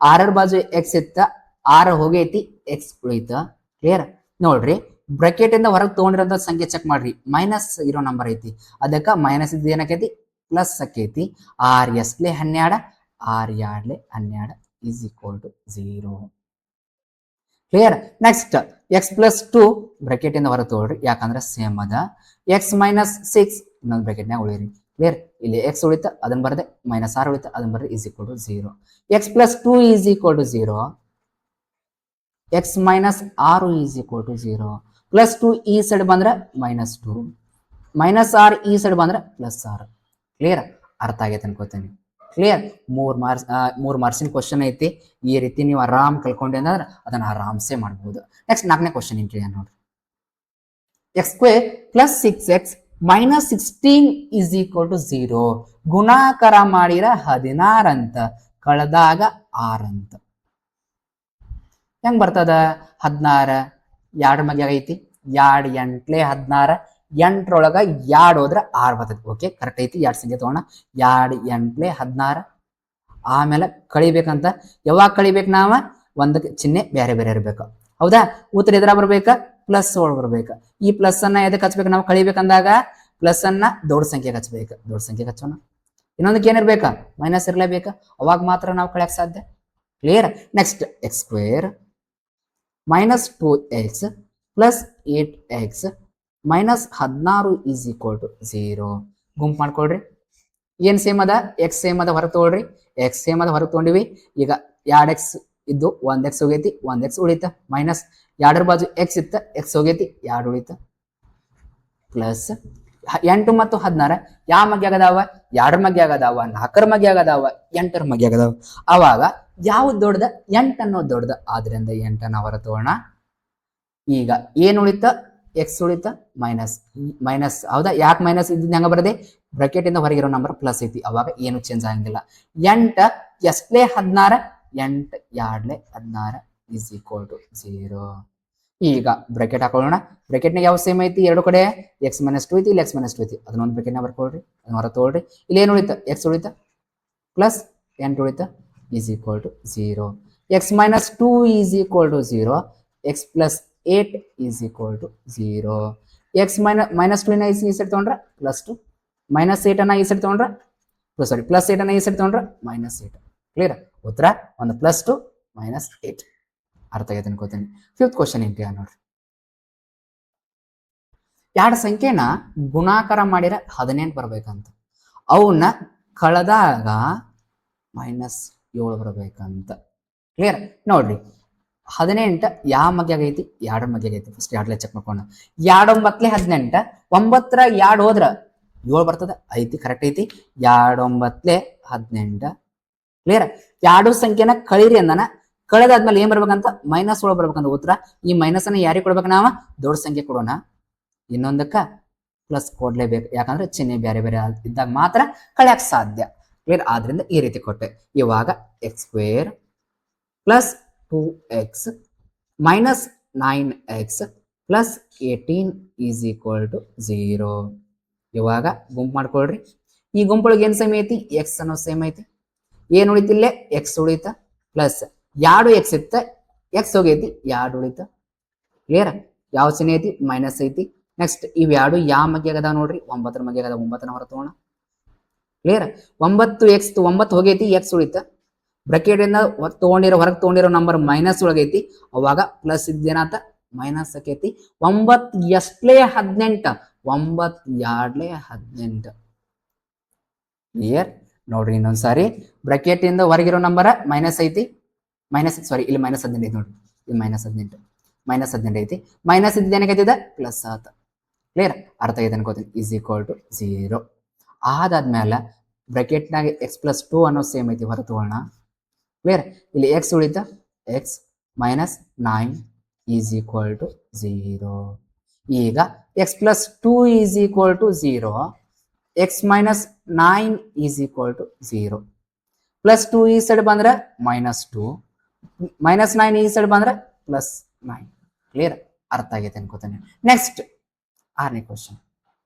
6ರ ಬಾಜು ಎಕ್ಸ್ ಇತ್ತ 6 ಹೋಗೈತಿ ಎಕ್ಸ್ ಉಳಿತ ಕ್ಲಿಯರ್ ನೋಡ್ರಿ ಬ್ರಾಕೆಟ್ ಇಂದ ಹೊರಗೆ ತಗೊಂಡಿರೋ ಸಂಖ್ಯೆ ಚೆಕ್ ಮಾಡ್ರಿ ಮೈನಸ್ ಇರೋ ನಂಬರ್ ಐತಿ ಅದಕ್ಕ ಮೈನಸ್ ಇದ್ದು ಏನಕೈತಿ ಪ್ಲಸ್ ಆಕೈತಿ 6 ಎಸ್ಲೆ 12 6 2 12 is equal to 0 clear next x plus 2 bracket ಇಂದ ಹೊರಗೆ ತಗೊಳ್ರಿ ಯಾಕಂದ್ರೆ ಸೇಮ್ ಅದ ಎಕ್ಸ್ ಮೈನಸ್ 6 ಇನ್ನೊಂದು ಬ್ರಾಕೆಟ್ನಾಗ ಉಳಿರಿ ಕ್ಲಿಯರ್ ಇಲ್ಲಿ ಎಕ್ಸ್ ಉಳಿತ ಅದನ್ನ ಬರದೆ ಮೈನಸ್ 6 ಉಳಿತ ಅದನ್ನ ಬರದೆ is equal to 0 x plus 2 is equal to 0 x minus 6 is equal to 0 plus 2 ಈ ಸೈಡ್ ಬಂದ್ರೆ ಮೈನಸ್ 2 ಮೈನಸ್ 6 ಈ ಸೈಡ್ ಬಂದ್ರೆ ಪ್ಲಸ್ 6 ಕ್ಲಿಯರ್ ಅರ್ಥ ಆಗೈತೆ ಅನ್ಕೋತೀನಿ ಕ್ಲಿಯರ್ 3 ಮಾರ್ಕ್ಸಿನ ಕ್ವಶನ್ ಐತಿ ಈ ರೀತಿ ನೀವು ಆರಾಮ್ ಕಲ್ಕೊಂಡೆ ಅಂದ್ರೆ ಅದನ್ನ ಆರಾಮ್ಸೆ ಮಾಡ್ಬೋದು ನೆಕ್ಸ್ಟ್ 4ನೇ ಕ್ವಶನ್ ಇಂಟ್ರಿ ನೋಡ್ರಿ x square plus 6x minus 16 is equal to 0 ಗುಣಾಕಾರ ಮಾಡಿರ 16 ಅಂತ ಕಳೆದಾಗ 6 ಅಂತ ಹೆಂಗ್ ಬರ್ತದ 16 2 ಮಗ್ಯಾಗ ಐತಿ 2 ಎಂಟ್ಲೆ 16 8ರೊಳಗ 2 ಹೋದ್ರೆ 6 ಬರ್ತೈತಿ ಓಕೆ ಕರೆಕ್ಟ್ ಐತಿ 2 ಸಂಖ್ಯೆ ತಗೋಣ 2 ಎಂಟ್ಲೆ 16 ಆಮೇಲೆ ಕಳಿಬೇಕಂತ ಯಾವಾಗ ಕಳಿಬೇಕು ನಾವ ಒಂದಕ್ಕೆ ಚಿಹ್ನೆ ಬೇರೆ ಬೇರೆ ಇರ್ಬೇಕು ಹೌದಾ ಉತ್ತರ ಎದ್ರ ಬರ್ಬೇಕಾ ಪ್ಲಸ್ ಒಳಗೆ ಬರ್ಬೇಕು ಈ ಪ್ಲಸ್ ಅನ್ನ ಎದಕ್ಕೆ ಹಚ್ಬೇಕು ನಾವು ಕಳಿಬೇಕಂದಾಗ ಪ್ಲಸ್ ಅನ್ನ ದೊಡ್ಡ ಸಂಖ್ಯೆಗೆ ಹಚ್ಬೇಕು ದೊಡ್ಡ ಸಂಖ್ಯೆಗೆ ಹಚ್ಚೋಣ ಇನ್ನೊಂದಕ್ಕೆ ಏನಿರ್ಬೇಕಾ ಮೈನಸ್ ಇರ್ಲೇಬೇಕಾ ಅವಾಗ ಮಾತ್ರ ನಾವು ಕಳಿಯಕ್ ಸಾಧ್ಯ clear next x square minus 2x plus 8x minus 16 is equal to 0 ಗುಂಪು ಮಾಡ್ಕೊಳ್ರಿ ಏನ್ ಸೇಮ್ ಅದ ಎಕ್ಸ್ ಸೇಮ್ ಅದ ಹೊರಗೆ ತಗೊಳ್ರಿ ಎಕ್ಸ್ ಸೇಮ್ ಅದ ಹೊರಗೆ ತಗೊಂಡಿವಿ ಈಗ 2x ಇದ್ದು 1x ಹೋಗೈತಿ 1x ಉಳಿತ ಮೈನಸ್ 2ರ ಬಾಜು ಎಕ್ಸ್ ಇತ್ತ ಎಕ್ಸ್ ಹೋಗೈತಿ 2 ಉಳಿತ ಪ್ಲಸ್ 8 ಮತ್ತು 16 ಯಾವ ಮಗ್ಯ ಆಗದಾವ 2ರ ಮಗ್ಯ ಆಗದಾವ 4ರ ಮಗ್ಯ ಆಗದಾವ 8ರ ಮಗ್ಯ ಆಗದಾವ ಅವಾಗ ಯಾವ್ದು ದೊಡ್ಡದ 8 ಅನ್ನೋದು ದೊಡ್ಡದ ಆದ್ರಿಂದ 8ನ್ನ ಹೊರ ತಗೋಣ ಈಗ ಏನ್ ಉಳಿತ ಎಕ್ಸ್ ಉಳಿತ ಮೈನಸ್ ಮೈನಸ್ ಹೌದಾ ಯಾಕೆ ಮೈನಸ್ ಇದ್ದಿದ್ದು ಹೆಂಗ ಬರದೆ ಬ್ರಾಕೆಟ್ ಇಂದ ಹೊರಗಿರೋ ನಂಬರ್ ಪ್ಲಸ್ ಐತಿ ಅವಾಗ ಏನು ಚೇಂಜ್ ಆಗಂಗಿಲ್ಲ 8 ಎಸ್ಲೆ 16 8 2ಲೆ 16 ಈಸ್ ಈಕ್ವಲ್ ಟು 0 ಈಗ ಬ್ರಾಕೆಟ್ ಹಾಕೊಳ್ಳೋಣ ಬ್ರಾಕೆಟ್ನಾಗ ಯಾವ ಸೇಮ್ ಐತಿ ಎರಡು ಕಡೆ ಎಕ್ಸ್ ಮೈನಸ್ 2 ಐತಿ ಇಲ್ಲಿ ಎಕ್ಸ್ ಮೈನಸ್ 2 ಐತಿ ಅದನ್ನೊಂದು ಬ್ರಾಕೆಟ್ನಾಗ ಬರ್ಕೊಳ್ರಿ ಅದನ್ನ ಹೊರ ತಗೊಳ್ರಿ ಇಲ್ಲಿ ಏನು ಉಳಿತ ಎಕ್ಸ್ ಉಳಿತ ಪ್ಲಸ್ 8 ಉಳಿತ is equal to 0 x minus 2 is equal to 0 x plus 8 is equal to 0 x minus 2 ಈ ಸೈಡ್ ತಗೊಂಡ್ರೆ ಪ್ಲಸ್ 2 ಮೈನಸ್ 8 ಅನ್ನ ಈ ಸೈಡ್ ತಗೊಂಡ್ರೆ ಸಾರಿ ಪ್ಲಸ್ 8 ಅನ್ನ ಈ ಸೈಡ್ ತಗೊಂಡ್ರೆ ಮೈನಸ್ 8 ಕ್ಲಿಯರ್ ಉತ್ತರ ಒಂದು ಪ್ಲಸ್ 2 ಮೈನಸ್ 8 ಅರ್ಥ ಆಗೈತೆ ಅನ್ಕೋತೀನಿ 5th ಕ್ವಶನ್ ಇಂಟ್ರಿ ನೋಡ್ರಿ ಎರಡು ಸಂಖ್ಯೆನ ಗುಣಾಕಾರ ಮಾಡಿರ 18 ಬರ್ಬೇಕಂತ ಅವನ್ನ ಕಳೆದಾಗ ಮೈನಸ್ 7 ಬರ್ಬೇಕಂತ ಕ್ಲಿಯರ್ ನೋಡ್ರಿ 18 ಯಾವ ಮಗ್ಯಾಗ ಐತಿ 2ರ ಮಗ್ಯಾಗ ಐತಿ ಫಸ್ಟ್ 2ಲೆ ಚೆಕ್ ಮಾಡ್ಕೋಣ 2 9 18 9ರ 2 ಹೋದ್ರ 7 ಬರ್ತದ ಐತಿ ಕರೆಕ್ಟ್ ಐತಿ 2 9 18 ಕ್ಲಿಯರ್ ಎರಡು ಸಂಖ್ಯೆನ ಕಳೀರಿ ಅಂದನ ಕಳೆದಾದ್ಮೇಲೆ ಏನ್ ಬರ್ಬೇಕಂತ ಮೈನಸ್ 7 ಬರ್ಬೇಕಂತ ಉತ್ತರ ಈ ಮೈನಸ್ ಅನ್ನ ಯಾರಿಗೆ ಕೊಡ್ಬೇಕು ನಾವ ದೊಡ್ಡ ಸಂಖ್ಯೆ ಕೊಡೋಣ ಇನ್ನೊಂದಕ್ಕ ಪ್ಲಸ್ ಕೊಡ್ಲೇಬೇಕು ಯಾಕಂದ್ರೆ ಚಿಹ್ನೆ ಬೇರೆ ಬೇರೆ ಇದ್ದಾಗ ಮಾತ್ರ ಕಳೆಯಕ್ ಸಾಧ್ಯ ಕ್ಲಿಯರ್ ಆದ್ರಿಂದ ಈ ರೀತಿ ಕೊಟ್ಟೆ ಇವಾಗ x square plus 2x minus 9x plus 18 is equal to 0 ಇವಾಗ ಗುಂಪು ಮಾಡ್ಕೊಳ್ರಿ. ಈ ಗುಂಪೊಳಗೆ ಏನು ಸೇಮ್ ಐತಿ? ಎಕ್ಸ್ ಅನ್ನೋ ಸೇಮ್ ಐತಿ. ಏನು ಉಳಿತಿಲ್ಲೇ? ಎಕ್ಸ್ ಉಳಿತ ಪ್ಲಸ್ ಎರಡು ಎಕ್ಸ್ ಇತ್ತ, ಎಕ್ಸ್ ಹೋಗೈತಿ, ಎರಡು ಉಳಿತ. ಕ್ಲಿಯರ್? ಯಾವ ಚಿಹ್ನೆ ಐತಿ? ಮೈನಸ್ ಐತಿ. ನೆಕ್ಸ್ಟ್ ಇವೆರಡು ಯಾವ ಮಗ್ಗೆ ಆಗದ ನೋಡ್ರಿ? 9 ಮಗ್ಗೆ ಆಗದ. 9ನ ಹೊರ ತಗೋಣ. ಕ್ಲಿಯರ್? 9 ಎಕ್ಸ್ 9 ಹೋಗೈತಿ, ಎಕ್ಸ್ ಉಳಿತ. ಬ್ರಾಕೆಟ್ ಇಂದ ಹೊರಗೆ ತಗೊಂಡಿರೋ ನಂಬರ್ ಮೈನಸ್ ಒಳಗೈತಿ, ಅವಾಗ ಪ್ಲಸ್ ಇದ್ದೇನಾತ? ಮೈನಸ್ ಆಕೈತಿ. 9 ಎಷ್ಟಲೇ 18, 9 2 18. ಕ್ಲಿಯರ್? ನೋಡ್ರಿ ಇನ್ನೊಂದ್ಸಾರಿ, ಬ್ರಾಕೆಟ್ ಇಂದ ಹೊರಗಿರೋ ನಂಬರ್ ಮೈನಸ್ ಐತಿ, ಮೈನಸ್ ಸಾರಿ ಇಲ್ಲಿ ಮೈನಸ್ 18 ಐತಿ ನೋಡ್ರಿ, ಇಲ್ಲಿ ಮೈನಸ್ 18 ಐತಿ. ಮೈನಸ್ ಇದ್ದ ಏನಕ್ಕೈತಿದ? ಪ್ಲಸ್ ಆತ. ಕ್ಲಿಯರ್? ಅರ್ಥ ಐತೆ ಅನ್ಕೋತೀನಿ. ಈಸ್ ಈಕ್ವಲ್ ಟು 0 ಆದಾದ್ಮೇಲೆ ಬ್ರಾಕೆಟ್ನಾಗ ಎಕ್ಸ್ ಪ್ಲಸ್ 2 ಅನ್ನೋ ಸೇಮ್ ಐತಿ, ಹೊರ ತಗೋಣ. ಕ್ಲಿಯರ್? ಇಲ್ಲಿ ಎಕ್ಸ್ ಉಳಿತ, x minus 9 is equal to 0. ಈಗ x plus 2 is equal to 0, x minus 9 is equal to 0. Plus 2 ಈ ಸೈಡ್ ಬಂದ್ರೆ ಮೈನಸ್ 2, ಮೈನಸ್ 9 ಈ ಸೈಡ್ ಬಂದ್ರೆ ಪ್ಲಸ್ 9. ಕ್ಲಿಯರ್? ಅರ್ಥ ಆಗೈತೆ ಅನ್ಕೋತಾನೆ. ನೆಕ್ಸ್ಟ್ 6ನೇ ಕ್ವಶನ್.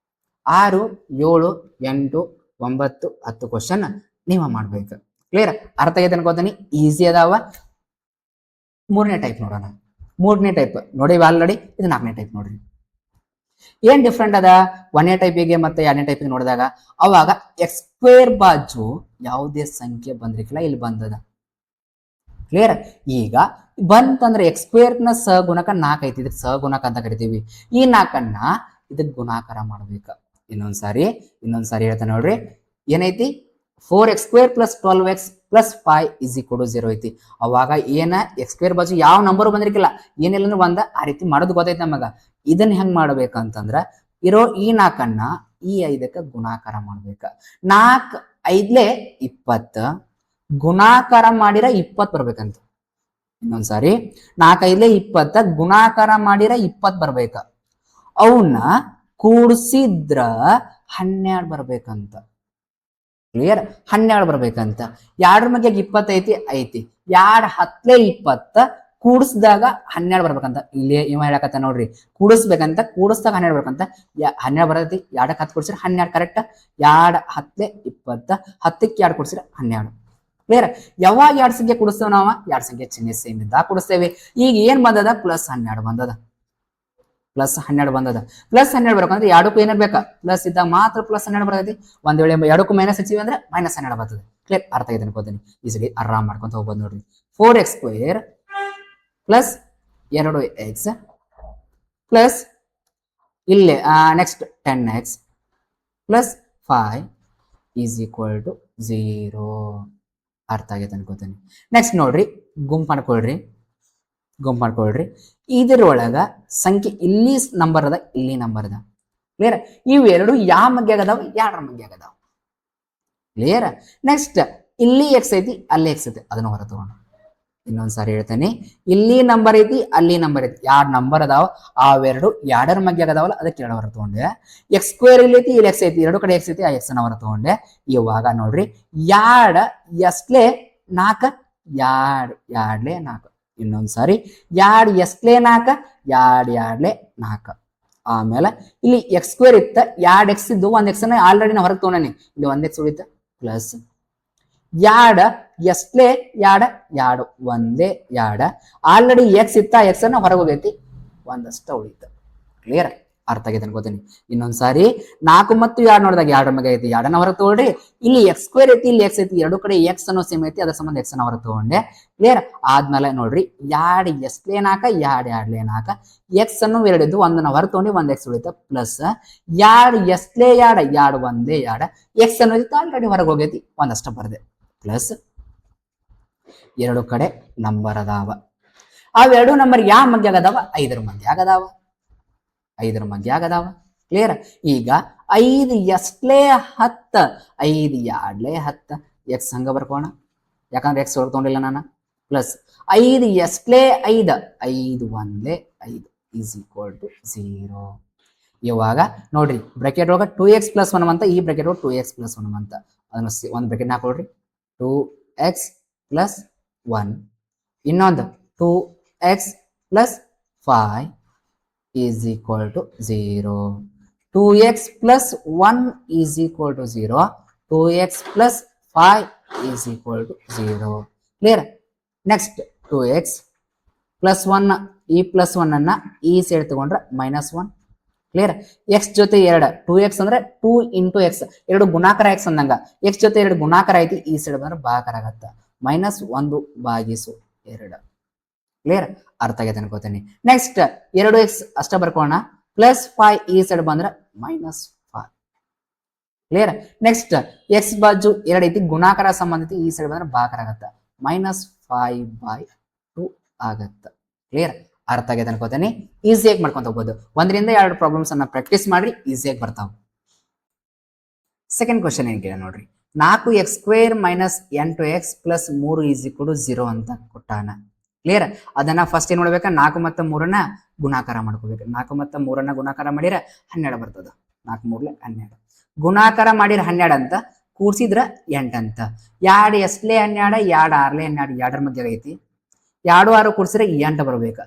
6, 7, 8, 9, 10 ಕ್ವಶನ್ ನೀವ ಮಾಡ್ಬೇಕು. ಕ್ಲಿಯರ್? ಅರ್ಥ ಆಗೈತೆ ಅನ್ಕೋತಾನೆ. ಈಸಿ ಅದಾವ. 3ನೇ ಟೈಪ್ ನೋಡೋಣ. 3ನೇ ಟೈಪ್ ನೋಡಿ ಆಲ್ರೆಡಿ, ಇದು 4ನೇ ಟೈಪ್ ನೋಡ್ರಿ. ಏನ್ ಡಿಫ್ರೆಂಟ್ ಅದ 1ನೇ ಟೈಪಿಗೆ ಮತ್ತೆ 2ನೇ ಟೈಪಿಗೆ ನೋಡಿದಾಗ? ಅವಾಗ ಎಕ್ಸ್ ಸ್ಕ್ವೇರ್ ಬಾಜು ಯಾವುದೇ ಸಂಖ್ಯೆ ಬಂದ್ರಿಕಿಲ್ಲ, ಇಲ್ಲಿ ಬಂದದ. ಕ್ಲಿಯರ್? ಈಗ ಬಂತಂದ್ರೆ ಎಕ್ಸ್ ಸ್ಕ್ವೇರ್ ನ ಸಗುಣಕ 4 ಐತಿ, ಇದಕ್ಕೆ ಸಗುಣಕ ಅಂತ ಕರಿತೀವಿ. ಈ 4ನ್ನ ಇದಕ್ಕೆ ಗುಣಾಕಾರ ಮಾಡ್ಬೇಕ. ಇನ್ನೊಂದ್ಸಾರಿ ಹೇಳ್ತಾನೆ ನೋಡ್ರಿ. ಏನೈತಿ? 4x square plus 12x plus 5 is equal to 0 ಐತಿ. ಅವಾಗ ಏನ ಎಕ್ಸ್ ಸ್ಕ್ವೇರ್ ಬಾಜು ಯಾವ ನಂಬರ್ ಬಂದಿರ್ಕಿಲ್ಲ, ಏನಿಲ್ಲ ಒಂದ ಆ ರೀತಿ ಮಾಡೋದು ಗೊತ್ತೈತಿ ನಮಗ. ಇದನ್ನ ಹೆಂಗ್ ಮಾಡ್ಬೇಕಂತಂದ್ರ ಇರೋ ಈ 4ನ್ನ ಈ 5ಕ್ಕೆ ಗುಣಾಕಾರ ಮಾಡ್ಬೇಕ. 4 5 20 ಗುಣಾಕಾರ ಮಾಡಿರ 20 ಬರ್ಬೇಕಂತ. ಇನ್ನೊಂದ್ಸಾರಿ 4 5 20 ಗುಣಾಕಾರ ಮಾಡಿರ 20 ಬರ್ಬೇಕ. ಅವನ್ನ ಕೂಡಿಸಿದ್ರ 12 ಬರ್ಬೇಕಂತ. ಕ್ಲಿಯರ್? 12 ಬರ್ಬೇಕಂತ. 2 ಮಗೆ 20 ಐತಿ, 2 10 20 ಕೂಡಿಸಿದಾಗ 12 ಬರ್ಬೇಕಂತ. ಇಲ್ಲಿ ಇವ ಹೇಳಕತ್ತ ನೋಡ್ರಿ, ಕೂಡಿಸ್ಬೇಕಂತ, ಕೂಡಿಸಿದಾಗ 12 ಬರ್ಬೇಕಂತ. 12 ಬರ್ತೈತಿ, 2ಕ್ಕೆ 10 ಕೊಡ್ಸಿರ 12 ಕರೆಕ್ಟ್. 2 10 20 10ಕ್ಕೆ 2 ಕೊಡ್ಸಿರ 12. ಕ್ಲಿಯರ್? ಯಾವಾಗ 2 ಸಂಖ್ಯೆ ಕೂಡಿಸ್ತೇವೆ ನಾವು? 2 ಸಂಖ್ಯೆ ಚಿಹ್ನೆ ಸೇಮ್ ಇದ್ದಾಗ ಕೂಡಿಸ್ತೇವೆ. ಈಗ ಏನ್ ಬಂದದ? ಪ್ಲಸ್ 12 ಬಂದದ. ಪ್ಲಸ್ 12 ಬಂದದ. ಪ್ಲಸ್ 12 ಬರ್ಬೇಕಂದ್ರೆ 2ಕ್ಕೂ ಏನಿರ್ಬೇಕ? ಪ್ಲಸ್ ಇದ್ದಾಗ ಮಾತ್ರ ಪ್ಲಸ್ 12 ಬರ್ತೈತಿ. ಒಂದ್ ವೇಳೆ 2ಕ್ಕೂ ಮೈನಸ್ ಹಚ್ಚಿವಿ ಅಂದ್ರೆ ಮೈನಸ್ 12 ಬರ್ತದೆ. ಕ್ಲಿಯರ್? ಅರ್ಥ ಇದೆ ಅನ್ಕೋತೀನಿ. ಈಸಿಲಿ ಆರಾಮ್ ಮಾಡ್ಕೊಂತ ಹೋಗ್ಬೋದು ನೋಡ್ರಿ. 4x square plus 2x plus ಇಲ್ಲೇ next 10x plus 5 is equal to 0. ಅರ್ಥ ಆಗೈತೆ ಅನ್ಕೋತೀನಿ. ನೆಕ್ಸ್ಟ್ ನೋಡ್ರಿ, ಗುಂಪು ಮಾಡ್ಕೊಳ್ರಿ. ಇದರೊಳಗ ಸಂಖ್ಯೆ ಇಲ್ಲಿ ನಂಬರ್ ಅದ, ಇಲ್ಲಿ ನಂಬರ್ ಅದ. ಕ್ಲಿಯರ್? ಇವೆರಡು ಯಾವ ಮಗ್ಗೆ ಆಗದಾವ? 2ರ ಮಗ್ಗೆ ಆಗದಾವ. ಕ್ಲಿಯರ್? ನೆಕ್ಸ್ಟ್ ಇಲ್ಲಿ ಎಕ್ಸ್ ಐತಿ, ಅಲ್ಲಿ ಎಕ್ಸ್ ಐತಿ, ಅದನ್ನ ಹೊರ ತಗೋಣ. ಇನ್ನೊಂದ್ಸಾರಿ ಹೇಳ್ತೇನೆ, ಇಲ್ಲಿ ನಂಬರ್ ಐತಿ, ಅಲ್ಲಿ ನಂಬರ್ ಐತಿ, 2 ನಂಬರ್ ಅದಾವ. ಅವೆರಡು 2ರ ಮಗ್ಗೆ ಆಗದಾವಲ್ಲ, ಅದಕ್ಕೆ 2 ಹೊರ ತಗೊಂಡೆ. ಎಕ್ಸ್ ಸ್ಕ್ವೇರ್ ಇಲ್ಲಿ ಐತಿ, ಇಲ್ಲಿ ಎಕ್ಸ್ ಐತಿ, 2 ಕಡೆ ಎಕ್ಸ್ ಐತಿ, ಆ ಎಕ್ಸ್ ನ ಹೊರ ತಗೊಂಡೆ. ಇವಾಗ ನೋಡ್ರಿ, 2 ಎಷ್ಟಲೇ 4, 2 2 4. ಇನ್ನೊಂದ್ಸಾರಿ 2 ಎಷ್ಟಲೇ 4, 2 2 4. ಆಮೇಲೆ ಇಲ್ಲಿ ಎಕ್ಸ್ ಸ್ಕ್ವೇರ್ ಇತ್ತ, 2 ಎಕ್ಸ್ ಇದ್ದು 1 ಎಕ್ಸ್ ಅನ್ನ ಆಲ್ರೆಡಿ ನಾ ಹೊರಗೆ ತಗೊಂಡೇನಿ, ಇಲ್ಲಿ 1 ಎಕ್ಸ್ ಉಳಿತ ಪ್ಲಸ್ 2 ಎಷ್ಟಲೇ 2 2 1 2 ಆಲ್ರೆಡಿ ಎಕ್ಸ್ ಇತ್ತ, ಎಕ್ಸ್ ಅನ್ನ ಹೊರಗೆ ಹೋಗೈತಿ, ಒಂದಷ್ಟ ಉಳಿತ. ಕ್ಲಿಯರ್? ಅರ್ಥ ಆಗೈತೆ ಅನ್ಕೋತೀನಿ. ಇನ್ನೊಂದ್ಸಾರಿ 4 ಮತ್ತು 2 ನೋಡಿದಾಗ 2ರ ಮಗ ಐತಿ, 2ನ ಹೊರಗೆ ತಗೊಳ್ರಿ. ಇಲ್ಲಿ ಎಕ್ಸ್ ಸ್ಕ್ವೇರ್ ಐತಿ, ಇಲ್ಲಿ ಎಕ್ಸ್ ಐತಿ, 2 ಕಡೆ ಎಕ್ಸ್ ಅನ್ನೋ ಸೇಮ್ ಐತಿ, ಅದ್ರ ಸಂಬಂಧ ಎಕ್ಸ್ ಅನ್ನ ಹೊರಗೆ ತಗೊಂಡೆ. ಕ್ಲಿಯರ್? ಆದ್ಮೇಲೆ ನೋಡ್ರಿ, 2 ಎಷ್ಟಲೇ 4, 2 2 4 ಎಕ್ಸ್ ಅನ್ನು 2 ಇದ್ದು 1ನ ಹೊರ ತಗೊಂಡು 1 ಎಕ್ಸ್ ಉಳಿತ ಪ್ಲಸ್ 2 ಎಷ್ಟಲೇ 2 2 1 2 ಎಕ್ಸ್ ಅನ್ನೋದಿತ್ತು ಆಲ್ರೆಡಿ ಹೊರಗೆ ಹೋಗೈತಿ, ಒಂದಷ್ಟ ಬರ್ದೆ ಪ್ಲಸ್ 2 ಕಡೆ ನಂಬರ್ ಅದಾವ. ಅವೆರಡು ನಂಬರ್ ಯಾವ ಮಗ್ಗೆ ಆಗದಾವ? 5ರ ಮಗ್ಗೆ ಆಗದಾವ. 5ರ ಮಗ್ಗೆ ಆಗದಾವ. ಕ್ಲಿಯರ್? ಈಗ 5 ಎಷ್ಟಲೇ 10, 5 2 10 ಎಕ್ಸ್ ಹಂಗ ಬರ್ಕೋಣ, ಯಾಕಂದ್ರೆ ಎಕ್ಸ್ ಹೊರಗೆ ತಗೊಂಡಿಲ್ಲ ನಾನು. ಪ್ಲಸ್ 5 ಎಷ್ಟಲೇ 5, 5 1 5 ಈಸ್ ಈಕ್ವಲ್ ಟು 0. ಇವಾಗ ನೋಡ್ರಿ, ಬ್ರಾಕೆಟ್ ಒಳಗ 2x ಪ್ಲಸ್ 1 ಅಂತ, ಈ ಬ್ರಾಕೆಟ್ ಒಳಗೆ 2x ಪ್ಲಸ್ 1 ಅಂತ, ಅದನ್ನ ಒಂದು ಬ್ರಾಕೆಟ್ ಹಾಕೊಳ್ರಿ. 2x ಪ್ಲಸ್ 1 ಇನ್ನೊಂದು 2x plus 5 is equal to 0. 2x plus 1 is equal to 0. 2x plus 5 is equal to 0. Clear? Next 2x plus 1 ಈ ಪ್ಲಸ್ 1 ಅನ್ನ ಈ ಸೈಡ್ ತಗೊಂಡ್ರೆ ಮೈನಸ್ 1. ಕ್ಲಿಯರ್? ಎಕ್ಸ್ ಜೊತೆ 2 2x ಅಂದ್ರೆ 2 ಇಂಟು ಎಕ್ಸ್, ಎರಡು ಗುಣಾಕಾರ ಎಕ್ಸ್ ಅಂದಂಗ ಎಕ್ಸ್ ಜೊತೆ 2 ಗುಣಾಕಾರ ಐತಿ, ಈ ಸೈಡ್ ಬಂದ್ರೆ ಭಾಗಾಕಾರ ಆಗತ್ತ. ಮೈನಸ್ 1 ಭಾಗಿಸು 2. ಕ್ಲಿಯರ್? ಅರ್ಥ ಆಗೈತೆ ಅನ್ಕೋತೀನಿ. ನೆಕ್ಸ್ಟ್ 2x ಅಷ್ಟ ಬರ್ಕೋಣ, ಪ್ಲಸ್ 5 ಈ ಸೈಡ್ ಬಂದ್ರೆ ಮೈನಸ್ 5. ಕ್ಲಿಯರ್? ನೆಕ್ಸ್ಟ್ ಎಕ್ಸ್ ಬಾಜು 2 ಐತಿ, ಗುಣಾಕಾರ ಸಂಬಂಧ ಐತಿ, ಈ ಸೈಡ್ ಬಂದ್ರೆ ಭಾಗಾಕಾರ ಆಗತ್ತ. ಮೈನಸ್ 5/2 ಆಗತ್ತ. ಕ್ಲಿಯರ್? ಅರ್ಥ ಆಗೈತೆ ಅನ್ಕೋತೀನಿ. ಈಸಿಯಾಗಿ ಮಾಡ್ಕೊಂತ ಹೋಗ್ಬೋದು. 1 ರಿಂದ 2 ಪ್ರಾಬ್ಲಮ್ಸ್ ಅನ್ನ ಪ್ರಾಕ್ಟೀಸ್ ಮಾಡ್ರಿ, ಈಸಿಯಾಗಿ ಬರ್ತಾವ. ಸೆಕೆಂಡ್ ಕ್ವಶನ್ ಏನ್ ಕೇಳ ನೋಡ್ರಿ. 4x² minus 8x plus 3 is equal to 0 ಅಂತ ಕೊಟ್ಟಾನ. ಕ್ಲಿಯರ್? ಅದನ್ನ ಫಸ್ಟ್ ಏನ್ ಮಾಡ್ಬೇಕ, 4 ಮತ್ತು 3ನ್ನ ಗುಣಾಕಾರ ಮಾಡ್ಕೋಬೇಕು. 4 ಮತ್ತು 3ನ್ನ ಗುಣಾಕಾರ ಮಾಡಿರ 12 ಬರ್ತದ. 4 3 12 ಗುಣಾಕಾರ ಮಾಡಿರ 12 ಅಂತ, ಕೂಡ್ಸಿದ್ರ 8 ಅಂತ. 2 ಎಸ್ಲೆ 12, 2 6 12, 2ರ ಮಧ್ಯ ಐತಿ. 2 6 ಕೂಡ್ಸಿದ್ರೆ 8 ಬರ್ಬೇಕ.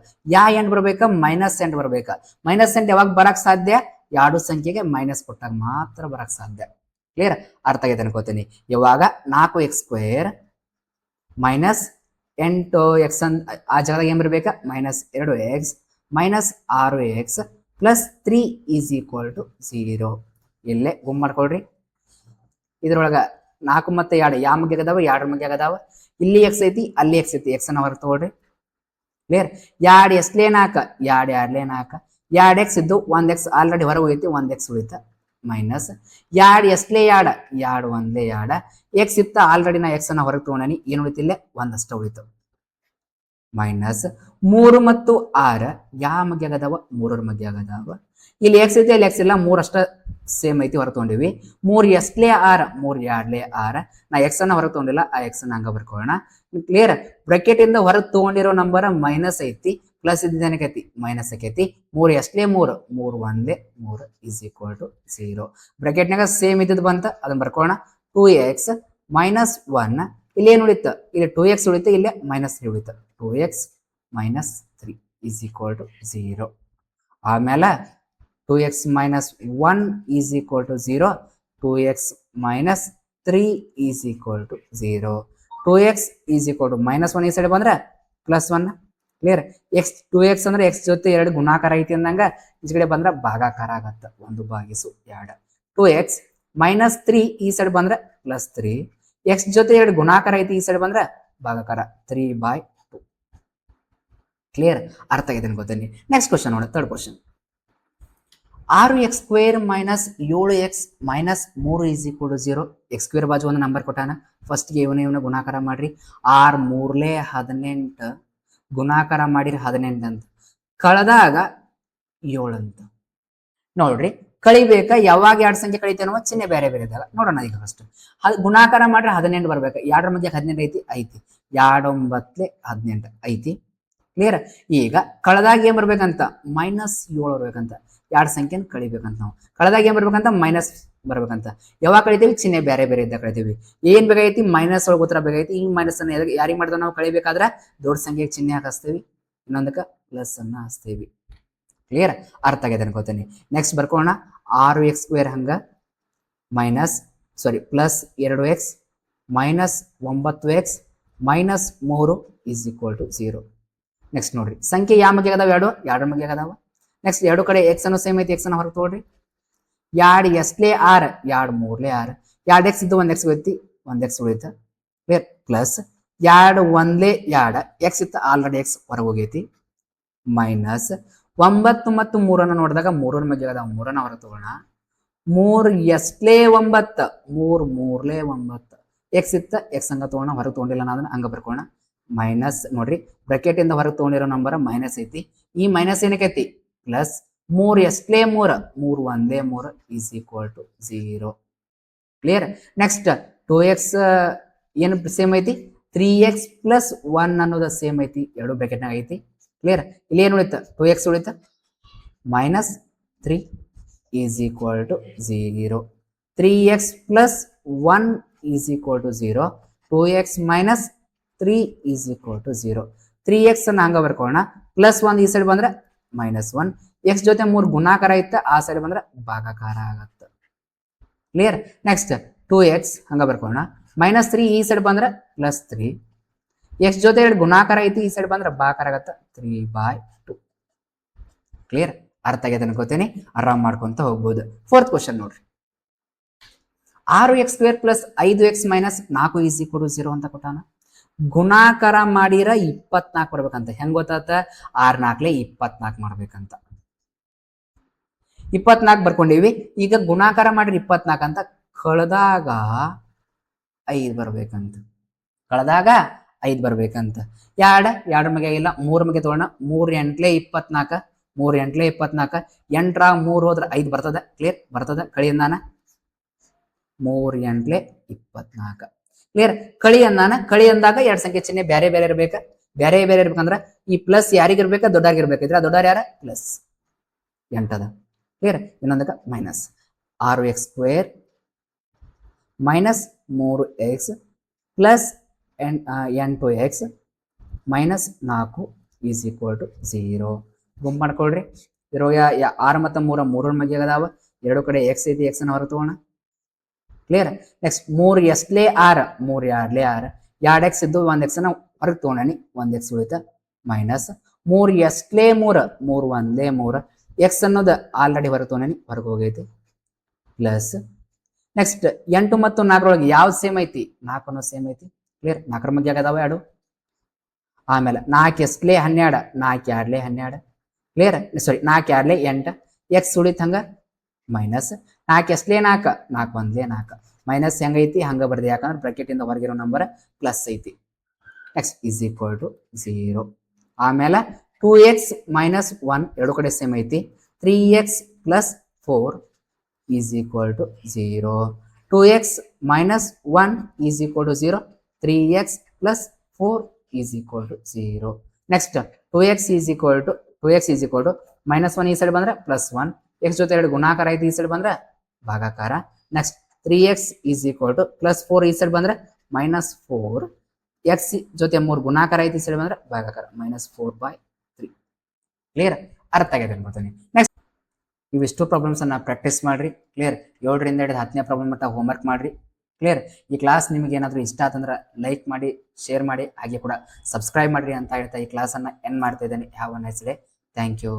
8 ಬರ್ಬೇಕ, ಮೈನಸ್ 8 ಬರ್ಬೇಕ. ಮೈನಸ್ 8 ಯಾವಾಗ ಬರಕ್ ಸಾಧ್ಯ? 2 ಸಂಖ್ಯೆಗೆ ಮೈನಸ್ ಕೊಟ್ಟಾಗ ಮಾತ್ರ ಬರಕ್ ಸಾಧ್ಯ. ಕ್ಲಿಯರ್? ಅರ್ಥ ಆಗೈತೆ ಅನ್ಕೋತೀನಿ. ಯಾವಾಗ 4x² ಮೈನಸ್ 8x ಆ ಜಾಗದಾಗ ಏನ್ ಬರ್ಬೇಕ, minus 2x minus 6x plus 3 is equal to 0. ಇಲ್ಲೇ ಗುಮ್ ಮಾಡ್ಕೊಳ್ರಿ. ಇದ್ರೊಳಗ 4 ಮತ್ತೆ 2 ಯಾವ ಮಗ್ಯಾಗ ಅದಾವ? 2ರ ಮಗ್ಯಾಗ ಅದಾವ. ಇಲ್ಲಿ ಎಕ್ಸ್ ಐತಿ, ಅಲ್ಲಿ ಎಕ್ಸ್ ಐತಿ, ಎಕ್ಸ್ ಅನ್ನ ಹೊರಗೆ ತಗೊಳ್ರಿ. ಕ್ಲಿಯರ್? 2 ಎಸ್ಲೆ 4, 2 2 4, 2x ಇದ್ದು 1x ಆಲ್ರೆಡಿ ಹೊರಗೆ ಹೋಗೈತಿ, 1x ಉಳಿತ. ಮೈನಸ್ 2 ಎಸ್ಲೆ 2, 2 1 2, ಎಕ್ಸ್ ಇತ್ತ ಆಲ್ರೆಡಿ ನಾ ಎಕ್ಸ್ ಅನ್ನ ಹೊರಗೆ ತಗೊಂಡನಿ, ಏನು ಉಳಿತಿಲ್ಲ? 1 ಅಷ್ಟ ಉಳಿತು. ಮೈನಸ್ 3 ಮತ್ತು 6 ಯಾವ ಮಗ್ಯಾಗ ಅದಾವ? 3ರ ಮಗ್ಯಾಗ ಅದಾವ. ಇಲ್ಲಿ ಎಕ್ಸ್ ಐತಿ, ಅಲ್ಲಿ ಎಕ್ಸ್ ಇಲ್ಲ, 3 ಅಷ್ಟ ಸೇಮ್ ಐತಿ, ಹೊರಗೆ ತಗೊಂಡಿವಿ. 3 ಎಸ್ಲೆ 6, 3 2 6, ನಾ ಎಕ್ಸ್ ಅನ್ನ ಹೊರಗೆ ತಗೊಂಡಿಲ್ಲ, ಆ ಎಕ್ಸ್ ಅನ್ನ ಹಂಗ ಬರ್ಕೊಳ್ಳೋಣ. ಕ್ಲಿಯರ್? ಬ್ರಾಕೆಟ್ ಇಂದ ಹೊರಗೆ ತಗೊಂಡಿರೋ ನಂಬರ್ ಮೈನಸ್ ಐತಿ, ಪ್ಲಸ್ ಇದ್ದೇನಕೈತಿ ಮೈನಸ್ ಆಕೈತಿ. 3 ಎಸ್ಲೆ 3, 3 1 3 ಈಸ್ ಈಕ್ವಲ್ ಟು 0. ಬ್ರಾಕೆಟ್ನಾಗ ಸೇಮ್ ಇದ್ದದ್ದು ಬಂತ, ಅದನ್ನ ಬರ್ಕೊಳ್ಳೋಣ. 2x ಮೈನಸ್ 1, ಇಲ್ಲಿ ಏನು ಉಳಿತ? ಇಲ್ಲಿ 2x ಉಳಿತ, ಇಲ್ಲಿ ಮೈನಸ್ 3 ಉಳಿತ. 2x minus 3 is equal to 0. ಆಮೇಲೆ 2x minus 1 is equal to 0. 2x minus 3 is equal to 0. 2x is equal to minus 1 ಈ ಸೈಡ್ ಬಂದ್ರೆ ಪ್ಲಸ್ 1. ಕ್ಲಿಯರ್? ಎಕ್ಸ್ 2x ಅಂದ್ರೆ ಎಕ್ಸ್ ಜೊತೆ 2 ಗುಣಾಕಾರ ಐತಿ ಅಂದಂಗ ಈ ಕಡೆ ಬಂದ್ರೆ ಭಾಗಾಕಾರ ಆಗತ್ತ. 1/2. 2x ಮೈನಸ್ 3 ಈ ಸೈಡ್ ಬಂದ್ರೆ ಪ್ಲಸ್ 3. ಎಕ್ಸ್ ಜೊತೆ 2 ಗುಣಾಕಾರ ಐತಿ, ಈ ಸೈಡ್ ಬಂದ್ರೆ ಭಾಗಾಕಾರ 3/2. ಕ್ಲಿಯರ್? ಅರ್ಥ ಆಗಿದೆ ಅನ್ಕೋತೀನಿ. ನೆಕ್ಸ್ಟ್ ಕ್ವಶನ್ ನೋಡ, third question. 6x² minus 7x minus 3 is equal to 0. x² ಬಾಜು ಒಂದು ನಂಬರ್ ಕೊಟ್ಟಾನ. ಫಸ್ಟ್ಗೆ ಇವನ ಗುಣಾಕಾರ ಮಾಡ್ರಿ. 6 3 18 ಗುಣಾಕಾರ ಮಾಡಿರಿ 18 ಅಂತ, ಕಳೆದಾಗ 7 ಅಂತ. ನೋಡ್ರಿ, ಕಳಿಬೇಕ ಯಾವಾಗ 2 ಸಂಖ್ಯೆ ಕಳಿತೇವೆ ಅನ್ನೋ ಚಿಹ್ನೆ ಬೇರೆ ಬೇರೆ ಇದ್ದಾಗ ನೋಡೋಣ. ಈಗ ಫಸ್ಟ್ ಗುಣಾಕಾರ ಮಾಡ್ರೆ 18 ಬರ್ಬೇಕು. 2ರ ಮಧ್ಯ 18 ಐತಿ, 2 9 18 ಐತಿ. ಕ್ಲಿಯರ್? ಈಗ ಕಳೆದಾಗ ಏನ್ ಬರ್ಬೇಕಂತ? ಮೈನಸ್ 7 ಬರ್ಬೇಕಂತ. 2 ಸಂಖ್ಯೆನ ಕಳಿಬೇಕಂತ. ನಾವು ಕಳೆದಾಗ ಏನ್ ಬರ್ಬೇಕಂತ? ಮೈನಸ್ ಬರ್ಬೇಕಂತ. ಯಾವಾಗ ಕಳಿತೀವಿ? ಚಿಹ್ನೆ ಬೇರೆ ಬೇರೆ ಇದ್ದಾಗ ಕಳಿತೀವಿ. ಏನ್ ಬೇಕಾಗೈತಿ? ಮೈನಸ್ ಒಳಗೆ ಉತ್ತರ ಬೇಕಾಗೈತಿ. ಈ ಮೈನಸ್ ಅನ್ನ ಯಾರಿಗೆ ಮಾಡಿದ ನಾವು ಕಳಿಬೇಕಾದ್ರೆ ದೊಡ್ಡ ಸಂಖ್ಯೆಗೆ ಚಿಹ್ನೆ ಹಾಕಿಸ್ತೀವಿ, ಇನ್ನೊಂದಕ್ಕೆ ಪ್ಲಸ್ ಅನ್ನ ಹಚ್ತೀವಿ. ಕ್ಲಿಯರ್? ಅರ್ಥ ಆಗೈತೆ ಅನ್ಕೋತೀನಿ. ನೆಕ್ಸ್ಟ್ ಬರ್ಕೋಣ. 6x² ಹಂಗ minus plus 2x minus 9x minus 3 is equal to 0. Next ನೋಡ್ರಿ, ಸಂಖ್ಯೆ ಯಾವ ಮಗ್ಯಾಗ ಅದಾವ? 2ರ ಮಗ್ಯಾಗ ಅದಾವ. ನೆಕ್ಸ್ಟ್ 2 ಕಡೆ ಎಕ್ಸ್ ಅನ್ನು ಸೇಮ್ ಐತಿ, ಎಕ್ಸ್ ಅನ್ನ ಹೊರಗೆ ತಗೊಳ್ರಿ. 2 ಎಸ್ಲೆ 6, 2 3 6, 2x ಇದ್ದು 1x ಐತಿ, 1x ಉಳಿತ. ಕ್ಲಿಯರ್? ಪ್ಲಸ್ 2 1 2, ಎಕ್ಸ್ ಇತ್ತು ಆಲ್ರೆಡಿ ಎಕ್ಸ್ ಹೊರಗೆ ಹೋಗೈತಿ. ಮೈನಸ್ 9 ಮತ್ತು 3 ನೋಡಿದಾಗ 3ರ ಮಧ್ಯ ಅದಾವ, 3ನ್ನ ಹೊರಗೆ ತಗೋಣ. 3 ಎಸ್ಲೆ 9, 3 3 9, ಎಕ್ಸ್ ಇತ್ತ ಎಕ್ಸ್ ಹಂಗ ತಗೋಣ, ಹೊರಗೆ ತಗೊಂಡಿಲ್ಲ ನಾವು ಅದನ್ನ ಹಂಗ ಬರ್ಕೋಣ. ಮೈನಸ್ ನೋಡ್ರಿ, ಬ್ರಾಕೆಟ್ ಇಂದ ಹೊರಗೆ ತಗೊಂಡಿರೋ ನಂಬರ್ ಮೈನಸ್ ಐತಿ, ಈ ಮೈನಸ್ ಏನಕ್ಕೈತಿ? ಪ್ಲಸ್ 3 ಎಸ್ಲೆ 3, 3 1 3 is equal to 0. Clear? Next 2x ಏನು ಸೇಮ್ ಐತಿ? 3x ಪ್ಲಸ್ 1 ಅನ್ನೋದು ಸೇಮ್ ಐತಿ, 2 ಬ್ರಾಕೆಟ್ನಾಗ ಐತಿ. ಕ್ಲಿಯರ್? ಇಲ್ಲಿ ಏನು ಉಳಿತ? 2x ಉಳಿತ. Minus 3 is equal to 0. 3x plus 1 is equal to 0. 2x minus 3 is equal to 0. 3x ಅನ್ನ ಹಂಗ ಬರ್ಕೊಳ್ಳೋಣ. ಪ್ಲಸ್ 1 ಈ ಸೈಡ್ ಬಂದ್ರೆ ಮೈನಸ್ 1, ಎಕ್ಸ್ ಜೊತೆ 3 ಗುಣಾಕಾರ ಐತೆ ಆ ಸೈಡ್ ಬಂದ್ರೆ ಭಾಗಾಕಾರ ಆಗತ್ತೆ. ಕ್ಲಿಯರ್. ನೆಕ್ಸ್ಟ್ 2x ಹಂಗ ಬರ್ಕೋಣ. -3 ಈ ಸೈಡ್ ಬಂದ್ರೆ +3. ಎಕ್ಸ್ ಜೊತೆ 2 ಗುಣಾಕಾರ ಐತಿ ಈ ಸೈಡ್ ಬಂದ್ರೆ ಭಾಗಾಕಾರ ಆಗತ್ತೆ 3/2. ಕ್ಲಿಯರ್. ಅರ್ಥ ಆಗೈತೆ ಅನ್ಕೋತೀನಿ. ಆರಾಮ್ ಮಾಡ್ಕೊಂತ ಹೋಗ್ಬೋದು. 4th ಕ್ವಶನ್ ನೋಡ್ರಿ. 6x² + 5x - 4 = 0 ಅಂತ ಕೊಟ್ಟಾನ. ಗುಣಾಕಾರ ಮಾಡಿರ 24 ಬರ್ಬೇಕಂತ. ಹೆಂಗ್ ಗೊತ್ತಾತ? 6 4 24 ಮಾಡ್ಬೇಕಂತ. 24 ಬರ್ಕೊಂಡಿವಿ. ಈಗ ಗುಣಾಕಾರ ಮಾಡಿರಿ 24 ಅಂತ ಕಳೆದಾಗ 5 ಬರ್ಬೇಕಂತ. ಕಳೆದಾಗ 5 ಬರ್ಬೇಕಂತ. 2 ಮಗೆ ಇಲ್ಲ, 3 ಮಗೆ ತಗೋಣ. 3 8 24, 3 8 24, 8 ರ 3 ಹೋದ್ರೆ 5 ಬರ್ತದ. ಕ್ಲಿಯರ್. ಬರ್ತದ. ಕಳಿಯಂದಾನ 3 8 24. ಕ್ಲಿಯರ್. ಕಳಿ ಅಂದಾಗ 2 ಸಂಖ್ಯೆ ಚಿಹ್ನೆ ಬೇರೆ ಬೇರೆ ಇರ್ಬೇಕ. ಬೇರೆ ಬೇರೆ ಇರ್ಬೇಕಂದ್ರ ಈ ಪ್ಲಸ್ ಯಾರಿಗಿರ್ಬೇಕ? ದೊಡ್ಡಾಗಿರ್ಬೇಕು. ಇದ್ರ ದೊಡ್ಡಾರ ಯಾರ? ಪ್ಲಸ್ 8 ಅದ. ಕ್ಲಿಯರ್. ಇನ್ನೊಂದಕ್ಕ ಮೈನಸ್ 6x² - 3x + 8x - 4 = 0. ಗುಂಪು ಮಾಡ್ಕೊಳ್ರಿ. ಇರೋಗ 6 ಮತ್ತು 3 3 ಮಗೆ ಅದಾವ. 2 ಕಡೆ x ಐತಿ. x ಅನ್ನ ಹೊರ ತಗೋಣ. ಕ್ಲಿಯರ್. ನೆಕ್ಸ್ಟ್ 3 ಎಸ್ಟ್ಲೇ 6, 3 2 6, 2x ಇದ್ದು 1x ನ ಹೊರಗೆ ತಗೋಣಿ. 1x ಉಳಿತ. ಮೈನಸ್ 3 ಎಸ್ಟ್ಲೇ 3, 3 1 3, x ಅನ್ನೋದು ಆಲ್ರೆಡಿ ಹೊರಗೆ ತಗೋಣಿ. ಹೊರಗೆ ಹೋಗೈತಿ. ಪ್ಲಸ್ ನೆಕ್ಸ್ಟ್ 8 ಮತ್ತು 4 ಒಳಗೆ ಯಾವ್ದು ಸೇಮ್ ಐತಿ? 4 ಅನ್ನೋ ಸೇಮ್ ಐತಿ. ಕ್ಲಿಯರ್. 4 ಮಗೆ ಆಗದಾವ 2. ಆಮೇಲೆ 4 ಎಸ್ಟ್ಲೇ 12, 4 2 12. ಕ್ಲಿಯರ್. ಸಾರಿ 4 2 8, x ಉಳಿತ ಹಂಗ ಮೈನಸ್ 4 ಎಸ್ಟ್ಲೇ 4, 4 1 4. ಮೈನಸ್ ಹೆಂಗೈತಿ ಹಂಗ ಬರ್ದಿ. ಯಾಕಂದ್ರೆ ಬ್ರಾಕೆಟ್ ಇಂದ ಹೊರಗಿರೋ ನಂಬರ್ ಪ್ಲಸ್ ಐತಿ. x = 0. ಆಮೇಲೆ 2x - 1 ಎರಡು ಕಡೆ ಸೇಮ್ ಐತಿ. 3x + 4 = 0. 2x - 1 = 0. 3x + 4 = 0. Next 2x = -1 ಈ ಸೈಡ್ ಬಂದ್ರೆ +1. x ಜೊತೆ 2 ಗುಣಾಕಾರ ಐತಿ ಈ ಸೈಡ್ ಬಂದ್ರೆ ಭಾಗಾಕಾರ. ನೆಕ್ಸ್ಟ್ 3x = +4 ಈ ಸೈಡ್ ಬಂದ್ರೆ -4. x ಜೊತೆ 3 ಗುಣಾಕಾರ ಐತಿ ಈ ಸೈಡ್ ಬಂದ್ರೆ ಭಾಗಾಕಾರ -4/3. ಕ್ಲಿಯರ್. ಅರ್ಥ ಆಗಿದೆ ಅನ್ಕೋತೀನಿ. ನೆಕ್ಸ್ಟ್ ಇವಿಷ್ಟು ಪ್ರಾಬ್ಲಮ್ಸ್ ಅನ್ನ ಪ್ರಾಕ್ಟೀಸ್ ಮಾಡ್ರಿ. ಕ್ಲಿಯರ್. 7ರಿಂದ ಹಿಡಿದು 10ನೇ ಪ್ರಾಬ್ಲಮ್ ಮಟ್ಟ ಹೋಮ್ವರ್ಕ್ ಮಾಡ್ರಿ. ಕ್ಲಿಯರ್. ಈ ಕ್ಲಾಸ್ ನಿಮಗೆ ಏನಾದರೂ ಇಷ್ಟ ಆತಂದ್ರೆ ಲೈಕ್ ಮಾಡಿ, ಶೇರ್ ಮಾಡಿ, ಹಾಗೆ ಕೂಡ ಸಬ್ಸ್ಕ್ರೈಬ್ ಮಾಡ್ರಿ ಅಂತ ಹೇಳ್ತಾ ಈ ಕ್ಲಾಸನ್ನು ಎಂಡ್ ಮಾಡ್ತಾ ಇದ್ದೇನೆ. Have a nice day. Thank you.